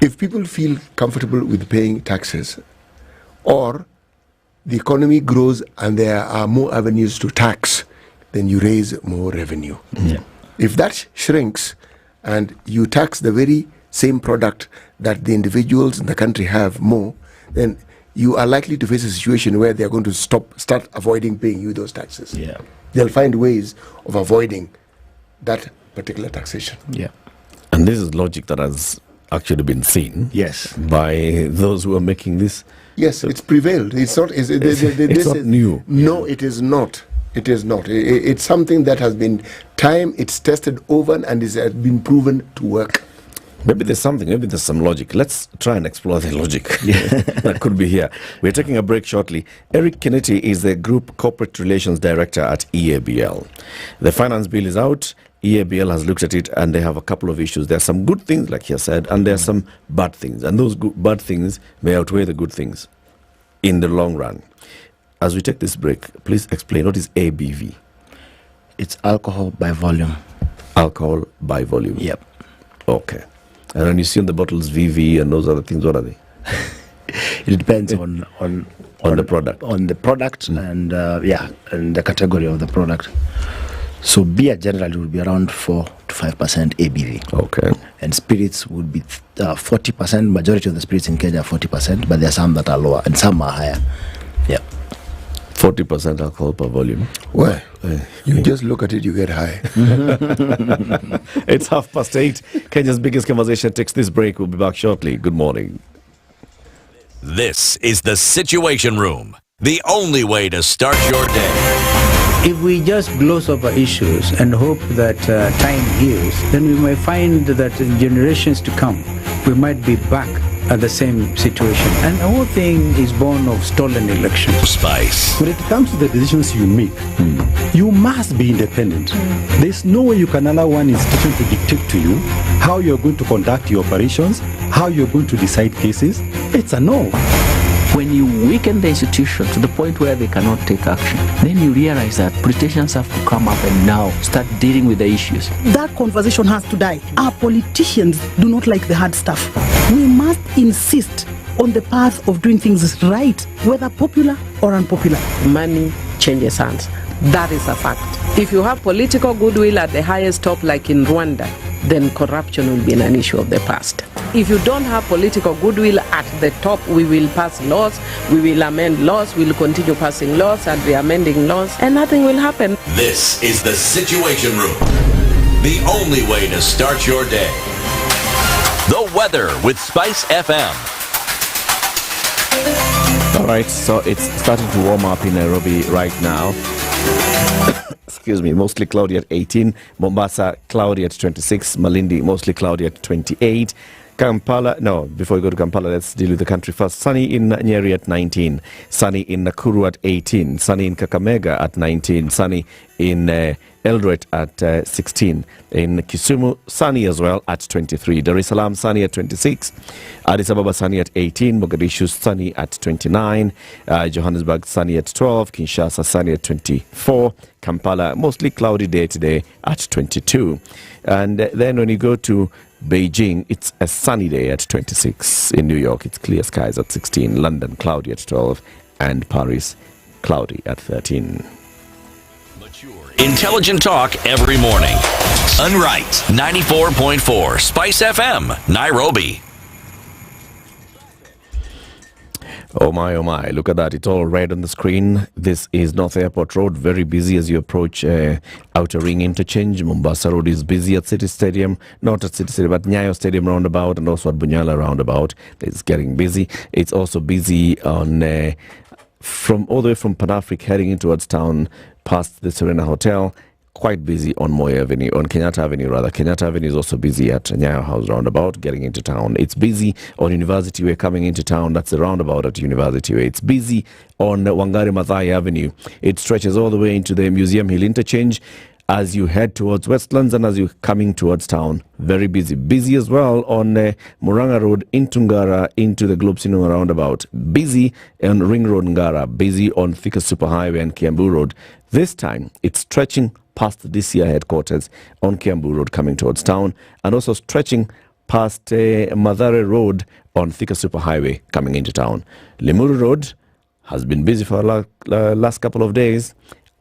If people feel comfortable with paying taxes, or the economy grows and there are more avenues to tax, then you raise more revenue. If that shrinks and you tax the very same product that the individuals in the country have more, then you are likely to face a situation where they are going to start avoiding paying you those taxes. They'll find ways of avoiding that particular taxation. And this is logic that has actually been seen. Yes. By those who are making this. Yes, it's prevailed. It's not. It's not new. No, it is not. It is not. It's something that has been time. It's tested over and has been proven to work. Maybe there's something. Maybe there's some logic. Let's try and explore the logic that could be here. We're taking a break shortly. Eric Kennedy is the Group Corporate Relations Director at EABL. The finance bill is out. EABL has looked at it and they have a couple of issues. There are some good things, like he said, and there are some bad things. And those bad things may outweigh the good things in the long run. As we take this break, please explain, what is ABV? It's alcohol by volume. Alcohol by volume? Yep. Okay. And when you see on the bottles VV and those other things, what are they? It depends on the product. On the product and and the category of the product. So beer generally would be around 4 to 5% ABV. Okay. And spirits would be 40%. Majority of the spirits in Kenya are 40%, but there are some that are lower and some are higher. Yeah. 40% alcohol per volume. Well, you just look at it, you get high. It's 8:30. Kenya's biggest conversation takes this break. We'll be back shortly. Good morning. This is the Situation Room, the only way to start your day. If we just gloss over issues and hope that time heals, then we might find that in generations to come, we might be back at the same situation. And the whole thing is born of stolen elections. Spice. When it comes to the decisions you make, you must be independent. There's no way you can allow one institution to dictate to you how you're going to conduct your operations, how you're going to decide cases. It's a no. When you weaken the institution to the point where they cannot take action, then you realize that politicians have to come up and now start dealing with the issues. That conversation has to die. Our politicians do not like the hard stuff. We must insist on the path of doing things right, whether popular or unpopular. Money changes hands. That is a fact. If you have political goodwill at the highest top, like in Rwanda, then corruption will be an issue of the past. If you don't have political goodwill at the top, we will pass laws, we will amend laws, we will continue passing laws and re-amending laws, and nothing will happen. This is the Situation Room, the only way to start your day. The weather with SpiceFM. All right, so it's starting to warm up in Nairobi right now. Excuse me, mostly cloudy at 18. Mombasa, cloudy at 26. Malindi, mostly cloudy at 28. Kampala, no, before we go to Kampala, let's deal with the country first. Sunny in Nyeri at 19. Sunny in Nakuru at 18. Sunny in Kakamega at 19. Sunny in Eldoret at 16. In Kisumu, sunny as well at 23. Dar es Salaam, sunny at 26. Addis Ababa, sunny at 18. Mogadishu, sunny at 29. Johannesburg, sunny at 12. Kinshasa, sunny at 24. Kampala, mostly cloudy day today at 22. And then when you go to Beijing, it's a sunny day at 26. In New York, it's clear skies at 16. London, cloudy at 12. And Paris, cloudy at 13. Intelligent talk every morning. Unright 94.4 Spice FM, Nairobi. Oh my, look at that. It's all red on the screen. This is North Airport Road, very busy as you approach Outer Ring Interchange. Mombasa Road is busy at City Stadium, not at City Stadium, but Nyayo Stadium roundabout, and also at Bunyala roundabout. It's getting busy. It's also busy on from all the way from Pan-Afric heading in towards town past the Serena Hotel. Quite busy on Moi Avenue, on Kenyatta Avenue rather. Kenyatta Avenue is also busy at Nyayo House roundabout, getting into town. It's busy on University Way coming into town. That's the roundabout at University Way. It's busy on Wangari Maathai Avenue. It stretches all the way into the Museum Hill Interchange as you head towards Westlands and as you're coming towards town. Very busy. Busy as well on Muranga Road into Ngara, into the Globe Cinema roundabout. Busy on Ring Road Ngara. Busy on Thika Superhighway and Kiambu Road. This time, it's stretching past the DCI headquarters on Kiambu Road coming towards town, and also stretching past Mathare Road on Thika Superhighway coming into town. Limuru Road has been busy for the last couple of days.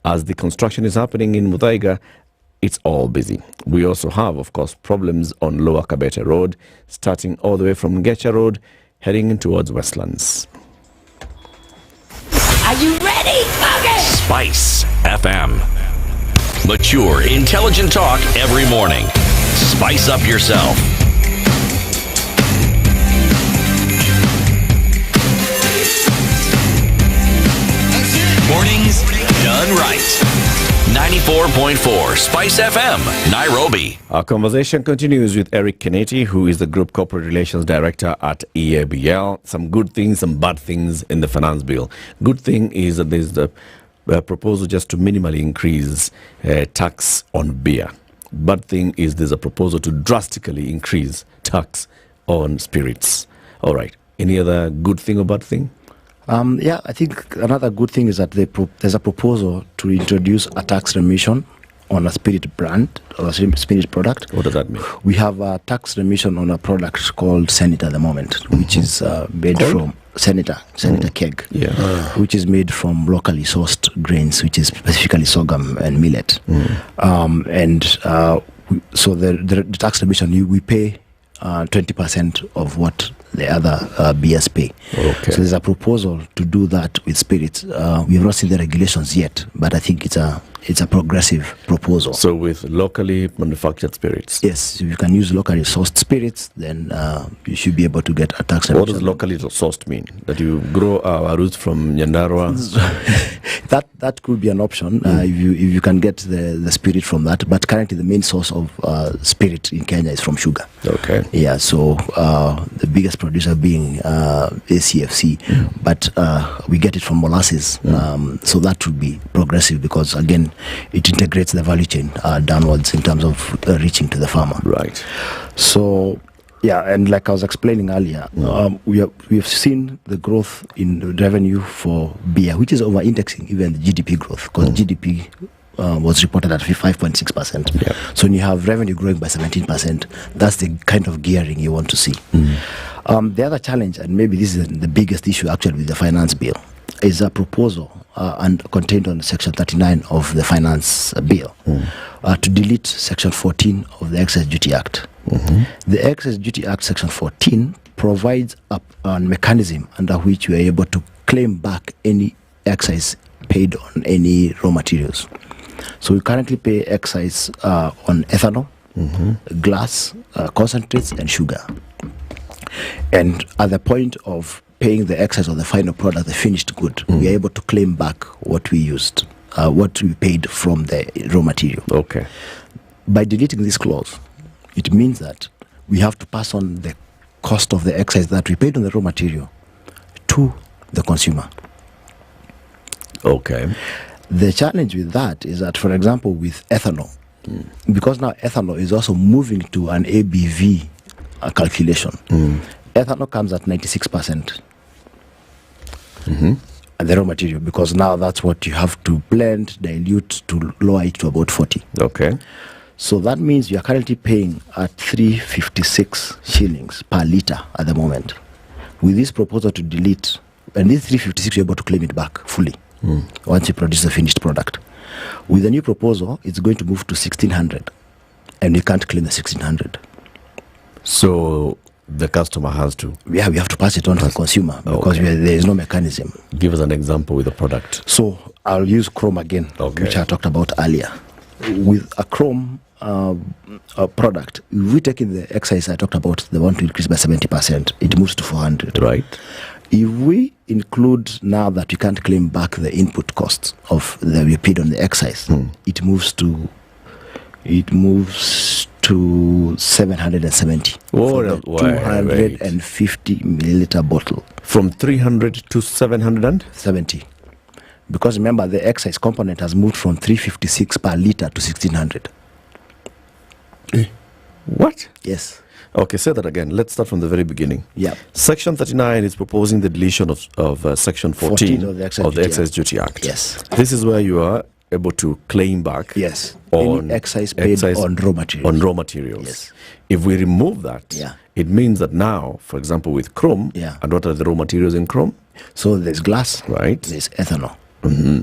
As the construction is happening in Muthaiga, it's all busy. We also have, of course, problems on Lower Kabete Road, starting all the way from Getcha Road, heading in towards Westlands. Are you ready? Okay. Spice FM. Mature, intelligent talk every morning. Spice up yourself. Mornings done right. 94.4 Spice FM, Nairobi. Our conversation continues with Eric Kennedy, who is the Group Corporate Relations Director at EABL. Some good things, some bad things in the finance bill. Good thing is that there's the proposal just to minimally increase tax on beer. Bad thing is there's a proposal to drastically increase tax on spirits. All right. Any other good thing or bad thing? Yeah, I think another good thing is that there's a proposal to introduce a tax remission on a spirit brand or a spirit product. What does that mean? We have a tax remission on a product called Senator at the moment, which is made from Senator keg, which is made from locally sourced grains, which is specifically sorghum and millet. So the tax remission, we pay 20% of what the other beers pay. Okay. So there's a proposal to do that with spirits. We have not seen the regulations yet, but I think it's a progressive proposal. So with locally manufactured spirits? Yes, if you can use locally sourced spirits, then you should be able to get a tax reduction. What does locally sourced mean? That you grow our roots from Nyandarua? That could be an option if you can get the spirit from that. But currently the main source of spirit in Kenya is from sugar. Okay. Yeah, so the biggest producer being ACFC, but we get it from molasses. So that would be progressive because, again, it integrates the value chain downwards in terms of reaching to the farmer. Right. So, yeah, and like I was explaining earlier, we have seen the growth in the revenue for beer, which is over-indexing even the GDP growth, because GDP was reported at 5.6%. Yeah. So when you have revenue growing by 17%, that's the kind of gearing you want to see. The other challenge, and maybe this is the biggest issue actually with the finance bill, is a proposal and contained on Section 39 of the finance bill to delete Section 14 of the Excise Duty Act. The Excise Duty Act Section 14 provides a mechanism under which we are able to claim back any excise paid on any raw materials. So we currently pay excise on ethanol, glass, concentrates, and sugar. And at the point of paying the excise of the final product, the finished good, we are able to claim back what we used, what we paid from the raw material. Okay. By deleting this clause, it means that we have to pass on the cost of the excise that we paid on the raw material to the consumer. Okay. The challenge with that is that, for example, with ethanol, because now ethanol is also moving to an ABV calculation, ethanol comes at 96%. And the raw material, because now that's what you have to blend, dilute to lower it to about 40. Okay. So that means you are currently paying at 356 shillings per litre at the moment. With this proposal to delete, and this 356 you're able to claim it back fully once you produce the finished product. With the new proposal, it's going to move to 1600, and you can't claim the 1600. So the customer has to? Yeah, we have to pass it on to the consumer because there is no mechanism. Give us an example with the product. So I'll use Chrome again, which I talked about earlier. With a Chrome product, if we take in the excise I talked about, the one to increase by 70%, it moves to 400. Right. If we include now that you can't claim back the input costs of the we paid on the excise, it moves to 770 for the 250 milliliter bottle. From 300 to 770? Because remember, the excise component has moved from 356 per liter to 1600. What? Yes. Okay, say that again. Let's start from the very beginning. Yeah. Section 39 is proposing the deletion of Section 14 of the Excise Duty Act. Yes. This is where you are able to claim back on any excise paid on raw materials. On raw materials. Yes. If we remove that, it means that now, for example, with Chrome, and what are the raw materials in Chrome? So there's glass, right? There's ethanol.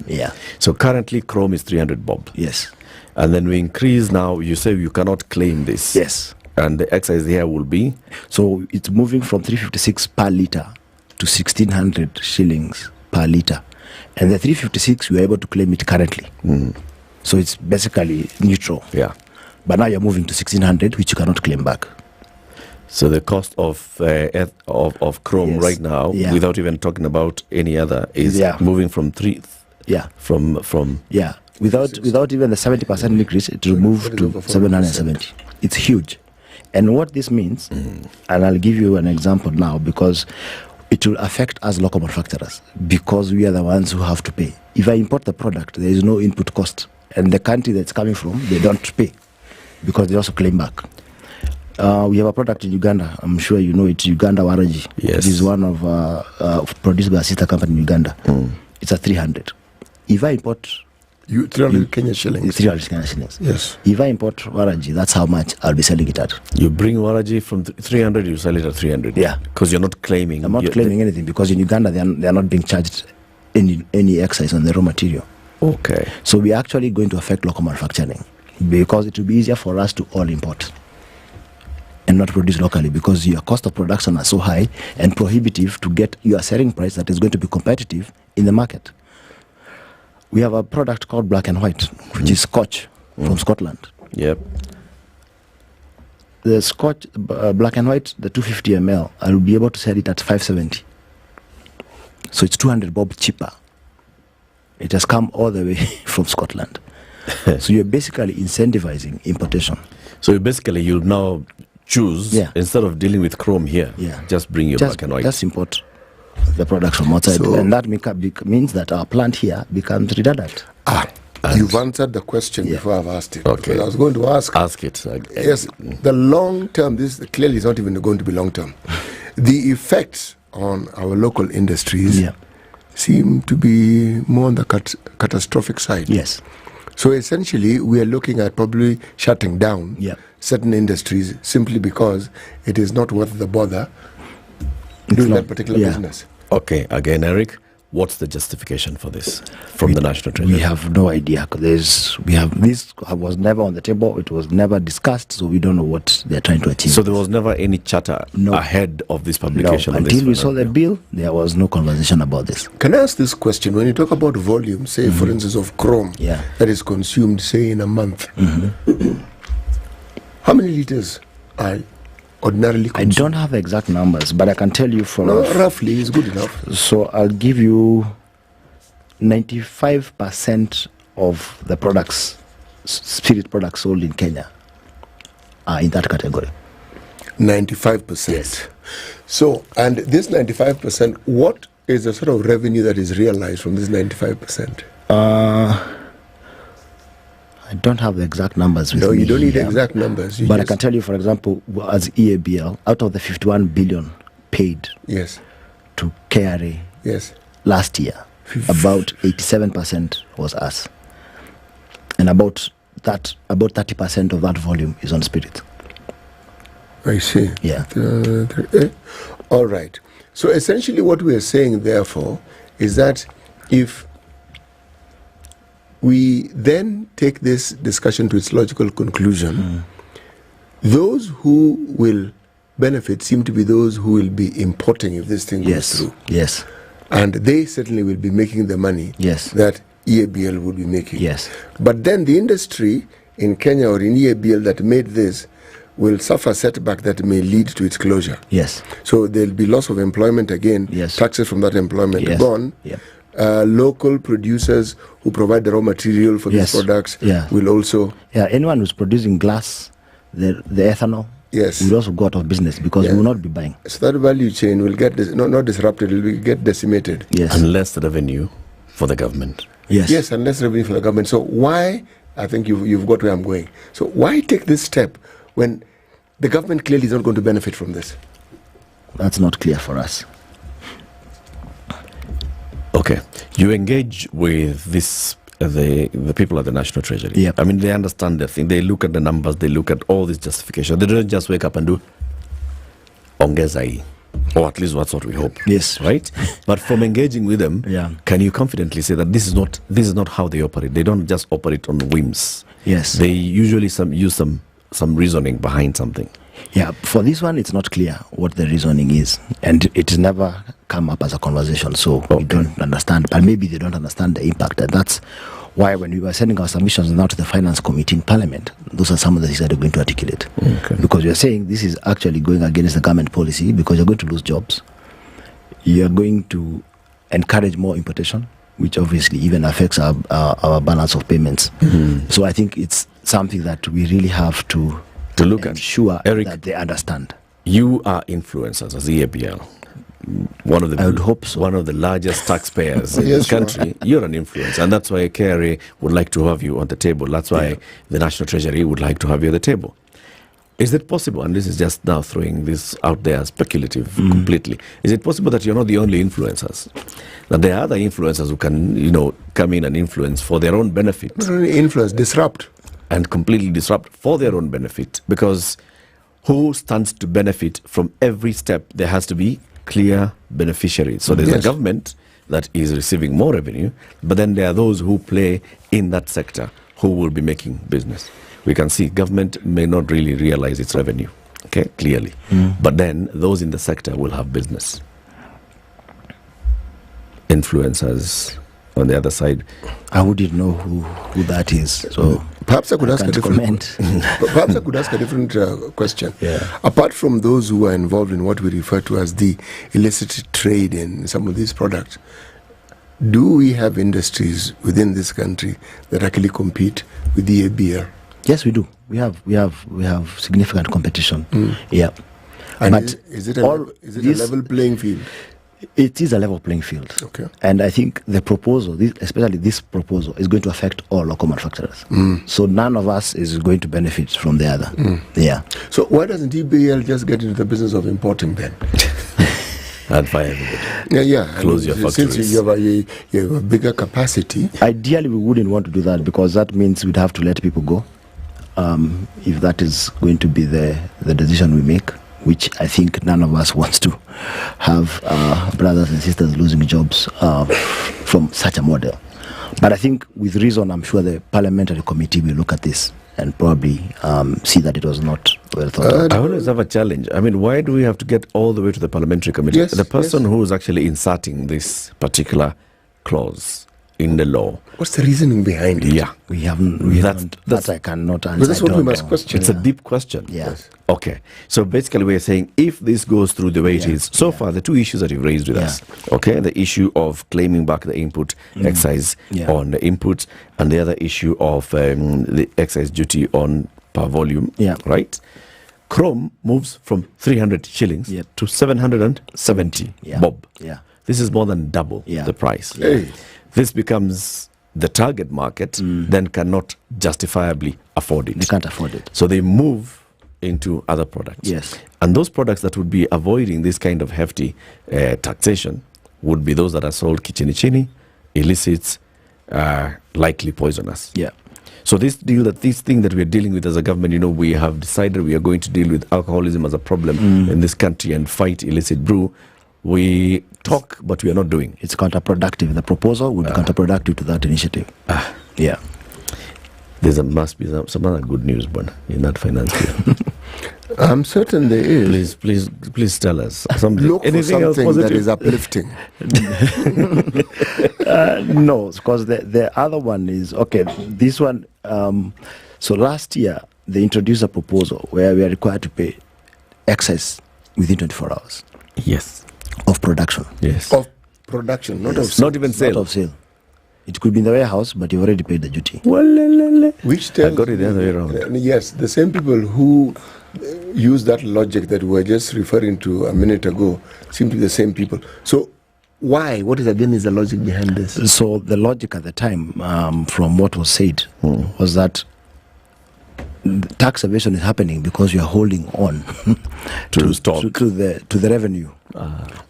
Yeah. So currently Chrome is 300 bob. Yes. And then we increase now, you say you cannot claim this. Yes. And the excise here will be? So it's moving from 356 per litre to 1600 shillings per litre. And the 356, we are able to claim it currently. So it's basically neutral. Yeah. But now you're moving to 1600, which you cannot claim back. So the cost of Chrome right now, without even talking about any other, is moving from Yeah. From without even the 70% increase, it will move to 770. It's huge. And what this means, and I'll give you an example now, because it will affect us local manufacturers, because we are the ones who have to pay. If I import the product, there is no input cost, and the country that's coming from, they don't pay, because they also claim back. We have a product in Uganda. I'm sure you know it. Uganda Waraji. Yes. It is one of produced by a sister company in Uganda. It's a 300. If I import 300 Kenya shillings. 300 Kenya shillings. Yes. If I import Waraji, that's how much I'll be selling it at. You bring Waraji from 300, you sell it at 300. Yeah. Because you're not claiming. I'm not claiming anything, because in Uganda they are not being charged any excise on the raw material. Okay. So we're actually going to affect local manufacturing, because it will be easier for us to all import and not produce locally, because your cost of production are so high and prohibitive to get your selling price that is going to be competitive in the market. We have a product called Black and White, which is Scotch from Scotland. Yep. The Scotch Black and White, the 250 ml, I will be able to sell it at 570. So it's 200 bob cheaper. It has come all the way from Scotland. So you're basically incentivizing importation. So you'll now choose, instead of dealing with chrome here, just bring your Black and White. Just import the products from outside, and that means that our plant here becomes redundant. You've answered the question before I've asked it. Okay. I was going to ask it. Yes, the long term, this clearly is not even going to be long term. The effects on our local industries seem to be more on the catastrophic side. Yes. So essentially, we are looking at probably shutting down certain industries simply because it is not worth the bother doing that particular business. Okay, again, Eric, what's the justification for this from the National Treasury? We have no idea. This was never on the table. It was never discussed, so we don't know what they're trying to achieve. So there was never any chatter ahead of this publication? No, until we saw the bill, there was no conversation about this. Can I ask this question? When you talk about volume, say for instance of chrome that is consumed, say in a month, how many liters are ordinarily consumed? I don't have exact numbers, but I can tell you roughly is good enough. So I'll give you 95% of the products, spirit products sold in Kenya are in that category. 95%. Yes. So, and this 95%, what is the sort of revenue that is realized from this 95%? I don't have the exact numbers with me. No, you don't need the exact numbers. But I can tell you, for example, as EABL, out of the 51 billion paid to KRA last year, about 87% was us. And about 30% of that volume is on spirit. I see. Yeah. All right. So essentially what we are saying, therefore, is that if we then take this discussion to its logical conclusion, those who will benefit seem to be those who will be importing if this thing goes through. Yes. And they certainly will be making the money that EABL would be making. Yes. But then the industry in Kenya or in EABL that made this will suffer setback that may lead to its closure. Yes. So there'll be loss of employment again, taxes from that employment gone. Local producers who provide the raw material for these products will also... anyone who's producing glass, the ethanol, will also go out of business because we will not be buying. So that value chain will get not disrupted, it will get decimated. Yes. And less revenue for the government. Yes. Yes, and less revenue for the government. So why, I think you've got where I'm going. So why take this step when the government clearly is not going to benefit from this? That's not clear for us. Okay. You engage with this the people at the National Treasury. Yep. I mean, they understand the thing. They look at the numbers. They look at all this justification. They don't just wake up and do ongezai, or at least that's what we hope. Yes. Right. But from engaging with them, can you confidently say that this is not how they operate? They don't just operate on whims. Yes. They usually use some reasoning behind something. Yeah, for this one, it's not clear what the reasoning is, and it's never come up as a conversation, so we don't understand. But maybe they don't understand the impact, and that's why when we were sending our submissions now to the Finance Committee in Parliament, those are some of the things that we're going to articulate. Okay. Because we are saying this is actually going against the government policy, because you're going to lose jobs, you're going to encourage more importation, which obviously even affects our balance of payments. So I think it's something that we really have to look ensure at. Eric, that they understand. You are influencers as EABL. One of the, I would hope so. One of the largest taxpayers in Yes, the country. You're an influencer, and that's why KRA would like to have you on the table. That's why the National Treasury would like to have you at the table. Is it possible, and this is just now throwing this out there speculative completely, is it possible that you're not the only influencers? That there are other influencers who can, come in and influence for their own benefit? Not only influence, disrupt. And completely disrupt for their own benefit. Because who stands to benefit from every step? There has to be clear beneficiaries. So there's a government that is receiving more revenue, but then there are those who play in that sector who will be making business. We can see government may not really realize its revenue, okay, clearly. But then those in the sector will have business. Influencers on the other side. I wouldn't know who that is. So perhaps I could ask a different comment. Perhaps I could ask a different question. Apart from those who are involved in what we refer to as the illicit trade in some of these products, do we have industries within this country that actually compete with the ABL? Yes, we do. We have significant competition. Yeah. And but is it a level playing field? It is a level playing field. Okay. And I think the proposal, especially this proposal, is going to affect all local manufacturers. So none of us is going to benefit from the other. Yeah. So why doesn't EBL just get into the business of importing then? And fire everybody. Close your factories. Since you have a bigger capacity. Ideally, we wouldn't want to do that because that means we'd have to let people go. If that is going to be the decision we make, which I think none of us wants to have brothers and sisters losing jobs from such a model. But I think with reason, I'm sure the parliamentary committee will look at this and probably see that it was not well thought out. I always have a challenge. I mean, why do we have to get all the way to the parliamentary committee? Yes, the person who is actually inserting this particular clause in the law. What's the reasoning behind it? Yeah. We haven't. That I cannot answer. But that's what we must question. It's a deep question. Yes. Okay. So basically we're saying if this goes through the way it is, so far the two issues that you've raised with us, okay, the issue of claiming back the input excise on the inputs and the other issue of the excise duty on per volume, right? Chrome moves from 300 shillings to 770 bob. Yeah. This is more than double the price. Hey. This becomes the target market, then cannot justifiably afford it. They can't afford it. So they move into other products. Yes. And those products that would be avoiding this kind of hefty taxation would be those that are sold kichini-chini, illicits, likely poisonous. Yeah. So this thing that we are dealing with as a government, we have decided we are going to deal with alcoholism as a problem in this country and fight illicit brew. We talk, but we are not doing. It's counterproductive. The proposal would be counterproductive to that initiative. Yeah. There must be some other good news, Bon, in that finance bill. I'm certain there is. Please tell us. Look for something that is uplifting. No, because the other one is, okay, this one, so last year, they introduced a proposal where we are required to pay excess within 24 hours. Yes. Of production. Yes. Of production, not of sale. Not even sale. Not of sale. It could be in the warehouse, but you've already paid the duty. Which tells I got it the other way around. Yes, the same people who use that logic that we were just referring to a minute ago seem to be the same people. So why? What is the logic behind this? So the logic at the time, from what was said, was that tax evasion is happening because you are holding on to stock to the revenue.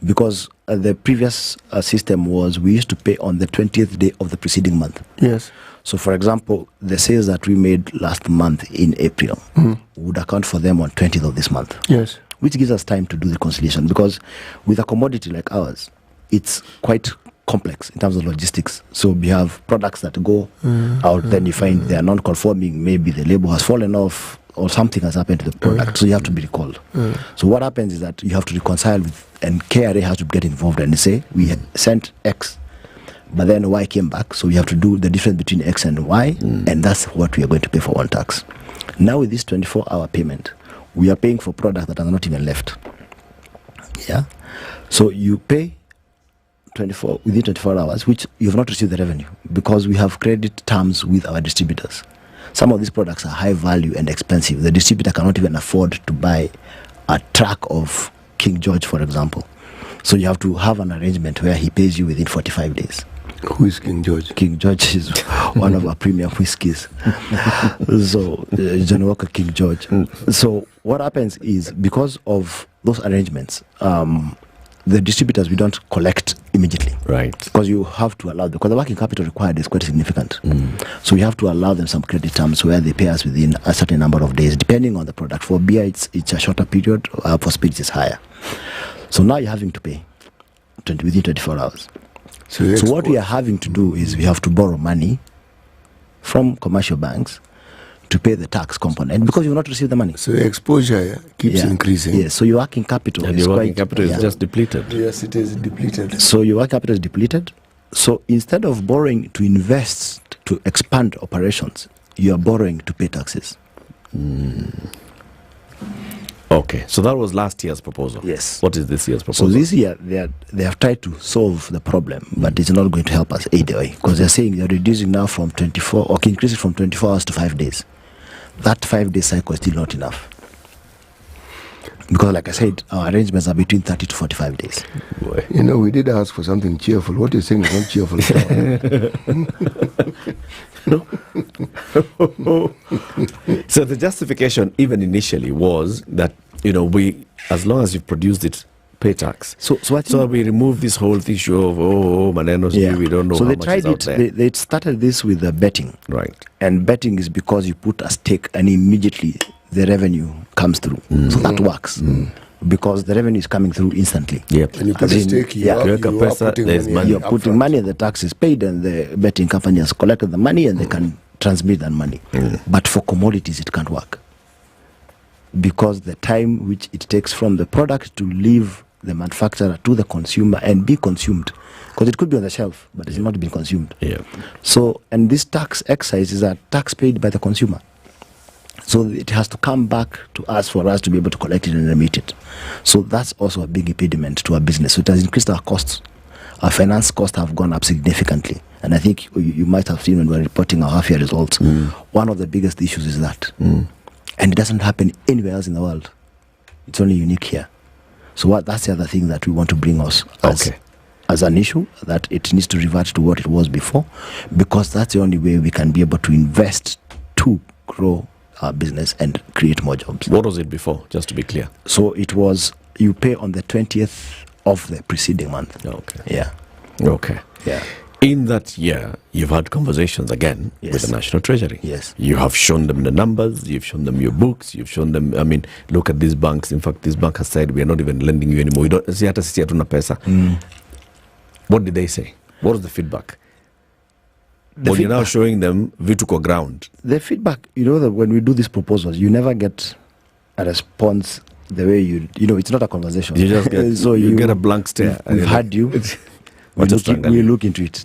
Because the previous system was we used to pay on the 20th day of the preceding month. Yes. So, for example, the sales that we made last month in April would account for them on 20th of this month. Yes. Which gives us time to do the reconciliation, because with a commodity like ours, it's quite complex in terms of logistics. So we have products that go out, then you find they are non-conforming, maybe the label has fallen off or something has happened to the product, so you have to be recalled. So what happens is that you have to reconcile with, and KRA has to get involved and say, we sent X, but then Y came back, so we have to do the difference between X and Y, and that's what we are going to pay for one tax. Now with this 24-hour payment, we are paying for products that are not even left. Yeah. So you pay within 24 hours, which you've not received the revenue, because we have credit terms with our distributors. Some of these products are high value and expensive. The distributor cannot even afford to buy a truck of King George, for example. So you have to have an arrangement where he pays you within 45 days. Who is King George? King George is one of our premium whiskies. So, John Walker King George. So, what happens is, because of those arrangements, the distributors, we don't collect immediately. Right. Because you have to allow, because the working capital required is quite significant. So, you have to allow them some credit terms where they pay us within a certain number of days, depending on the product. For beer, it's a shorter period, for spirits, it's higher. So, now you're having to pay within 24 hours. So what we are having to do is we have to borrow money from commercial banks to pay the tax component, because you will not receive the money. So your exposure keeps increasing. Yes, so your working capital and is your working capital is just depleted. Yes, it is depleted. So your working capital is depleted. So instead of borrowing to invest, to expand operations, you are borrowing to pay taxes. Okay, so that was last year's proposal. Yes. What is this year's proposal? So this year they have tried to solve the problem, but it's not going to help us either way, because they're saying they're reducing now from 24, or increasing from 24 hours to 5 days. That 5-day cycle is still not enough, because, like I said, our arrangements are between 30 to 45 days. You know, we did ask for something cheerful. What you're saying is not cheerful. So the justification, even initially, was that, you know, we, as long as you've produced it, pay tax. So we remove this whole issue of manenos, we don't know so how they much tried is out there. They started this with the betting. Right. And betting is because you put a stake and immediately the revenue comes through. So that works. Because the revenue is coming through instantly. Yep. And you put a stake, you are putting money. You're putting money, and the tax is paid, and the betting company has collected the money, and they can transmit that money. But for commodities, it can't work, because the time which it takes from the product to leave the manufacturer to the consumer and be consumed, because it could be on the shelf, but it's not been consumed. So, and this tax excise is a tax paid by the consumer. So it has to come back to us for us to be able to collect it and remit it. So that's also a big impediment to our business. So it has increased our costs. Our finance costs have gone up significantly. And I think you might have seen when we're reporting our half-year results, one of the biggest issues is that. And it doesn't happen anywhere else in the world. It's only unique here. So that's the other thing that we want to bring us as an issue, that it needs to revert to what it was before, because that's the only way we can be able to invest to grow our business and create more jobs. What was it before, just to be clear? So it was, you pay on the 20th of the preceding month. Okay. Yeah. Okay. Yeah. In that year, you've had conversations again with the National Treasury. Yes. You have shown them the numbers, you've shown them your books, you've shown them, I mean, look at these banks. In fact, this bank has said, we are not even lending you anymore. We don't see hata sisi hatuna pesa. What did they say? What was the feedback? Well, you're now showing them Vituko ground. The feedback, you know, that when we do these proposals, you never get a response the way you know, it's not a conversation. You just get, so you get a blank stare. We've had you. We look into it.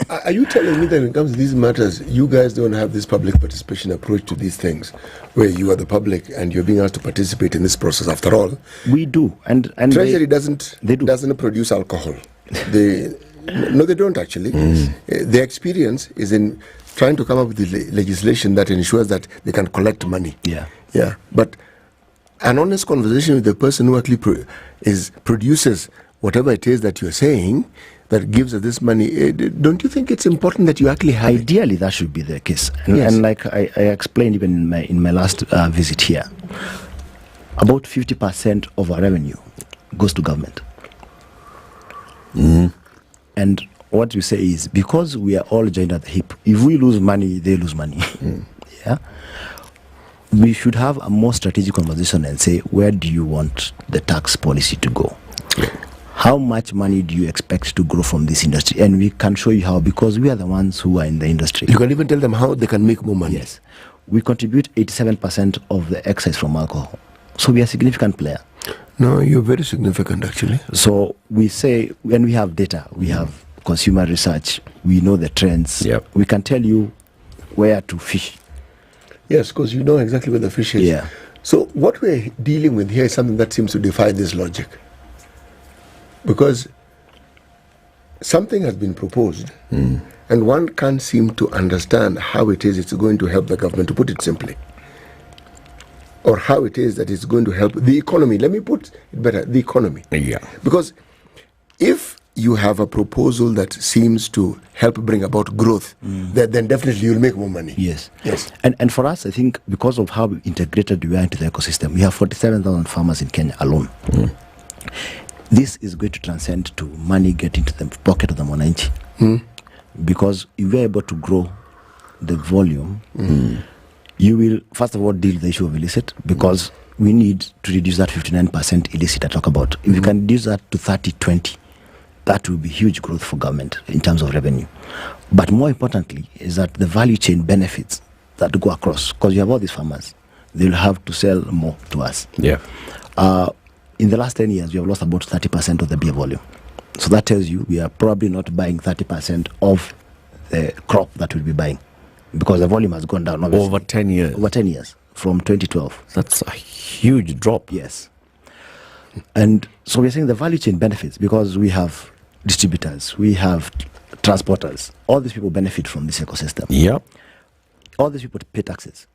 Are you telling me that when it comes to these matters, you guys don't have this public participation approach to these things, where you are the public and you're being asked to participate in this process? After all, we do. And Treasury doesn't produce alcohol. No, they don't actually. Their experience is in trying to come up with the legislation that ensures that they can collect money. Yeah. But an honest conversation with the person who actually produces whatever it is that you're saying, that gives us this money, don't you think it's important that you actually have Ideally, that should be the case. And like I explained even in my last visit here, about 50% of our revenue goes to government. And what we say is, because we are all joined at the hip, if we lose money, they lose money. Yeah, we should have a more strategic conversation and say, where do you want the tax policy to go? How much money do you expect to grow from this industry? And we can show you how, because we are the ones who are in the industry. You can even tell them how they can make more money. Yes. We contribute 87% of the excise from alcohol. So we are a significant player. No, you're very significant, actually. So we say, when we have data, we have consumer research, we know the trends. We can tell you where to fish. Yes, because you know exactly where the fish is. Yeah. So what we're dealing with here is something that seems to defy this logic. Because something has been proposed, and one can't seem to understand how it is it's going to help the government, to put it simply, or how it is that it's going to help the economy. Let me put it better, the economy. Yeah. Because if you have a proposal that seems to help bring about growth, then definitely you'll make more money. Yes. Yes. And for us, I think because of how integrated we are into the ecosystem, we have 47,000 farmers in Kenya alone. This is going to transcend to money getting to the pocket of the mwananchi. Because if we're able to grow the volume, you will, first of all, deal with the issue of illicit, because we need to reduce that 59% illicit I talk about. If we can reduce that to 30-20, that will be huge growth for government in terms of revenue. But more importantly is that the value chain benefits that go across, because you have all these farmers, they'll have to sell more to us. Yeah. In the last 10 years, we have lost about 30% of the beer volume. So that tells you we are probably not buying 30% of the crop that we'll be buying, because the volume has gone down. Obviously. Over 10 years. Over 10 years, from 2012. That's a huge drop. Yes. And so we're saying the value chain benefits, because we have distributors, we have transporters. All these people benefit from this ecosystem. Yep. All these people pay taxes.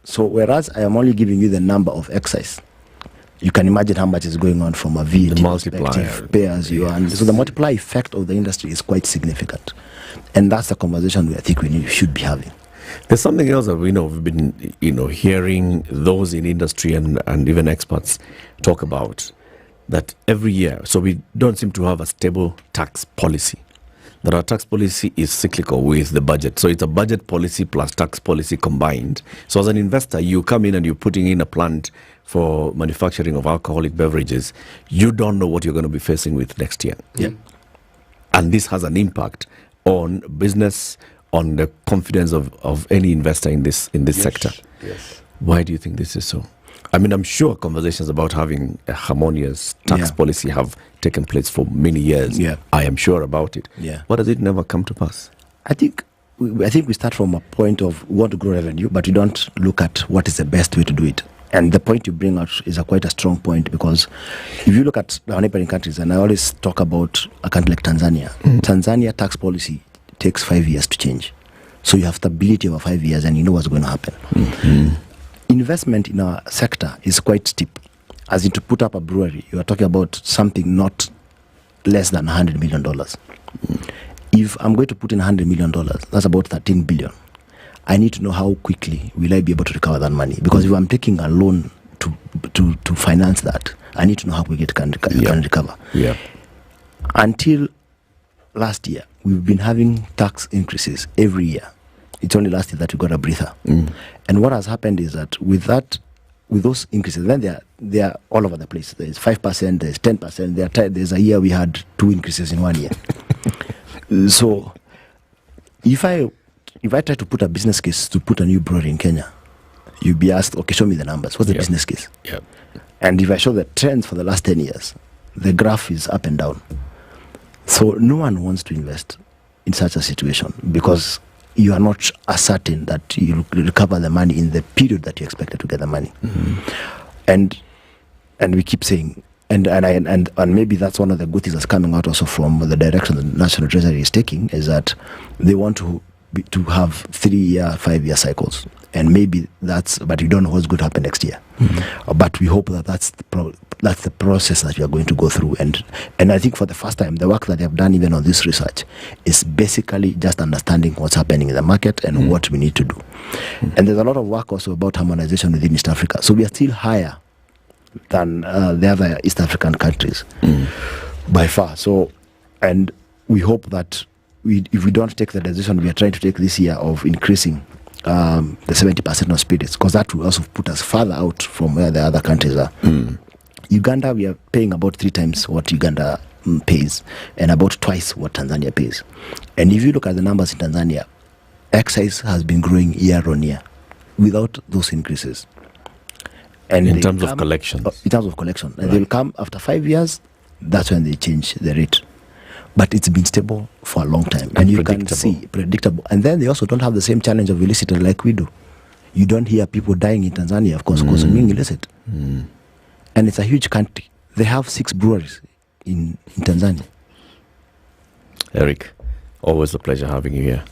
So whereas I am only giving you the number of excise, you can imagine how much is going on from a VAT perspective, pay as you earn. So the multiplier effect of the industry is quite significant. And that's the conversation I think we should be having. There's something else that we've been hearing those in industry and even experts talk about, that every year, so we don't seem to have a stable tax policy. That our tax policy is cyclical with the budget. So it's a budget policy plus tax policy combined. So as an investor, you come in and you're putting in a plant for manufacturing of alcoholic beverages. You don't know what you're going to be facing with next year. Yeah. And this has an impact on business, on the confidence of any investor in this sector. Yes. Why do you think this is so? I mean, I'm sure conversations about having a harmonious tax policy have taken place for many years. Yeah. I am sure about it. Yeah. Why does it never come to pass? I think we start from a point of we want to grow revenue, but we don't look at what is the best way to do it. And the point you bring out is quite a strong point, because if you look at our neighboring countries, and I always talk about a country like Tanzania, Tanzania tax policy takes 5 years to change. So you have stability over 5 years and you know what's going to happen. Investment in our sector is quite steep. As in, to put up a brewery, you are talking about something not less than $100 million. If I'm going to put in $100 million, that's about 13 billion. I need to know how quickly will I be able to recover that money. Because if I'm taking a loan to finance that, I need to know how quickly it can recover. Yeah. Until last year, we've been having tax increases every year. It's only last year that we got a breather. And what has happened is that with those increases, then they are all over the place. There's 5%, there's 10%. There's a year we had 2 increases in 1 year. So if I try to put a business case to put a new brewery in Kenya, you'll be asked, okay, show me the numbers. What's the business case? Yep. And if I show the trends for the last 10 years, the graph is up and down. So no one wants to invest in such a situation, because you are not certain that you will recover the money in the period that you expected to get the money. And we keep saying, and maybe that's one of the good things that's coming out also from the direction the National Treasury is taking, is that they want to have 3-year, 5-year cycles. And maybe but you don't know what's going to happen next year. But we hope that that's the process that we are going to go through. And I think for the first time, the work that they have done even on this research is basically just understanding what's happening in the market and what we need to do. And there's a lot of work also about harmonization within East Africa. So we are still higher than the other East African countries by far. So, and we hope that if we don't take the decision we are trying to take this year of increasing the 70% of spirits, because that will also put us further out from where the other countries are. Uganda, we are paying about 3 times what Uganda pays, and about twice what Tanzania pays. And if you look at the numbers in Tanzania, excise has been growing year on year without those increases. And in terms of collections. In terms of collection. And they'll come after 5 years, that's when they change the rate. But it's been stable for a long time. And you can see, predictable. And then they also don't have the same challenge of illicit like we do. You don't hear people dying in Tanzania, of course, consuming illicit. And it's a huge country. They have 6 breweries in Tanzania. Eric, always a pleasure having you here.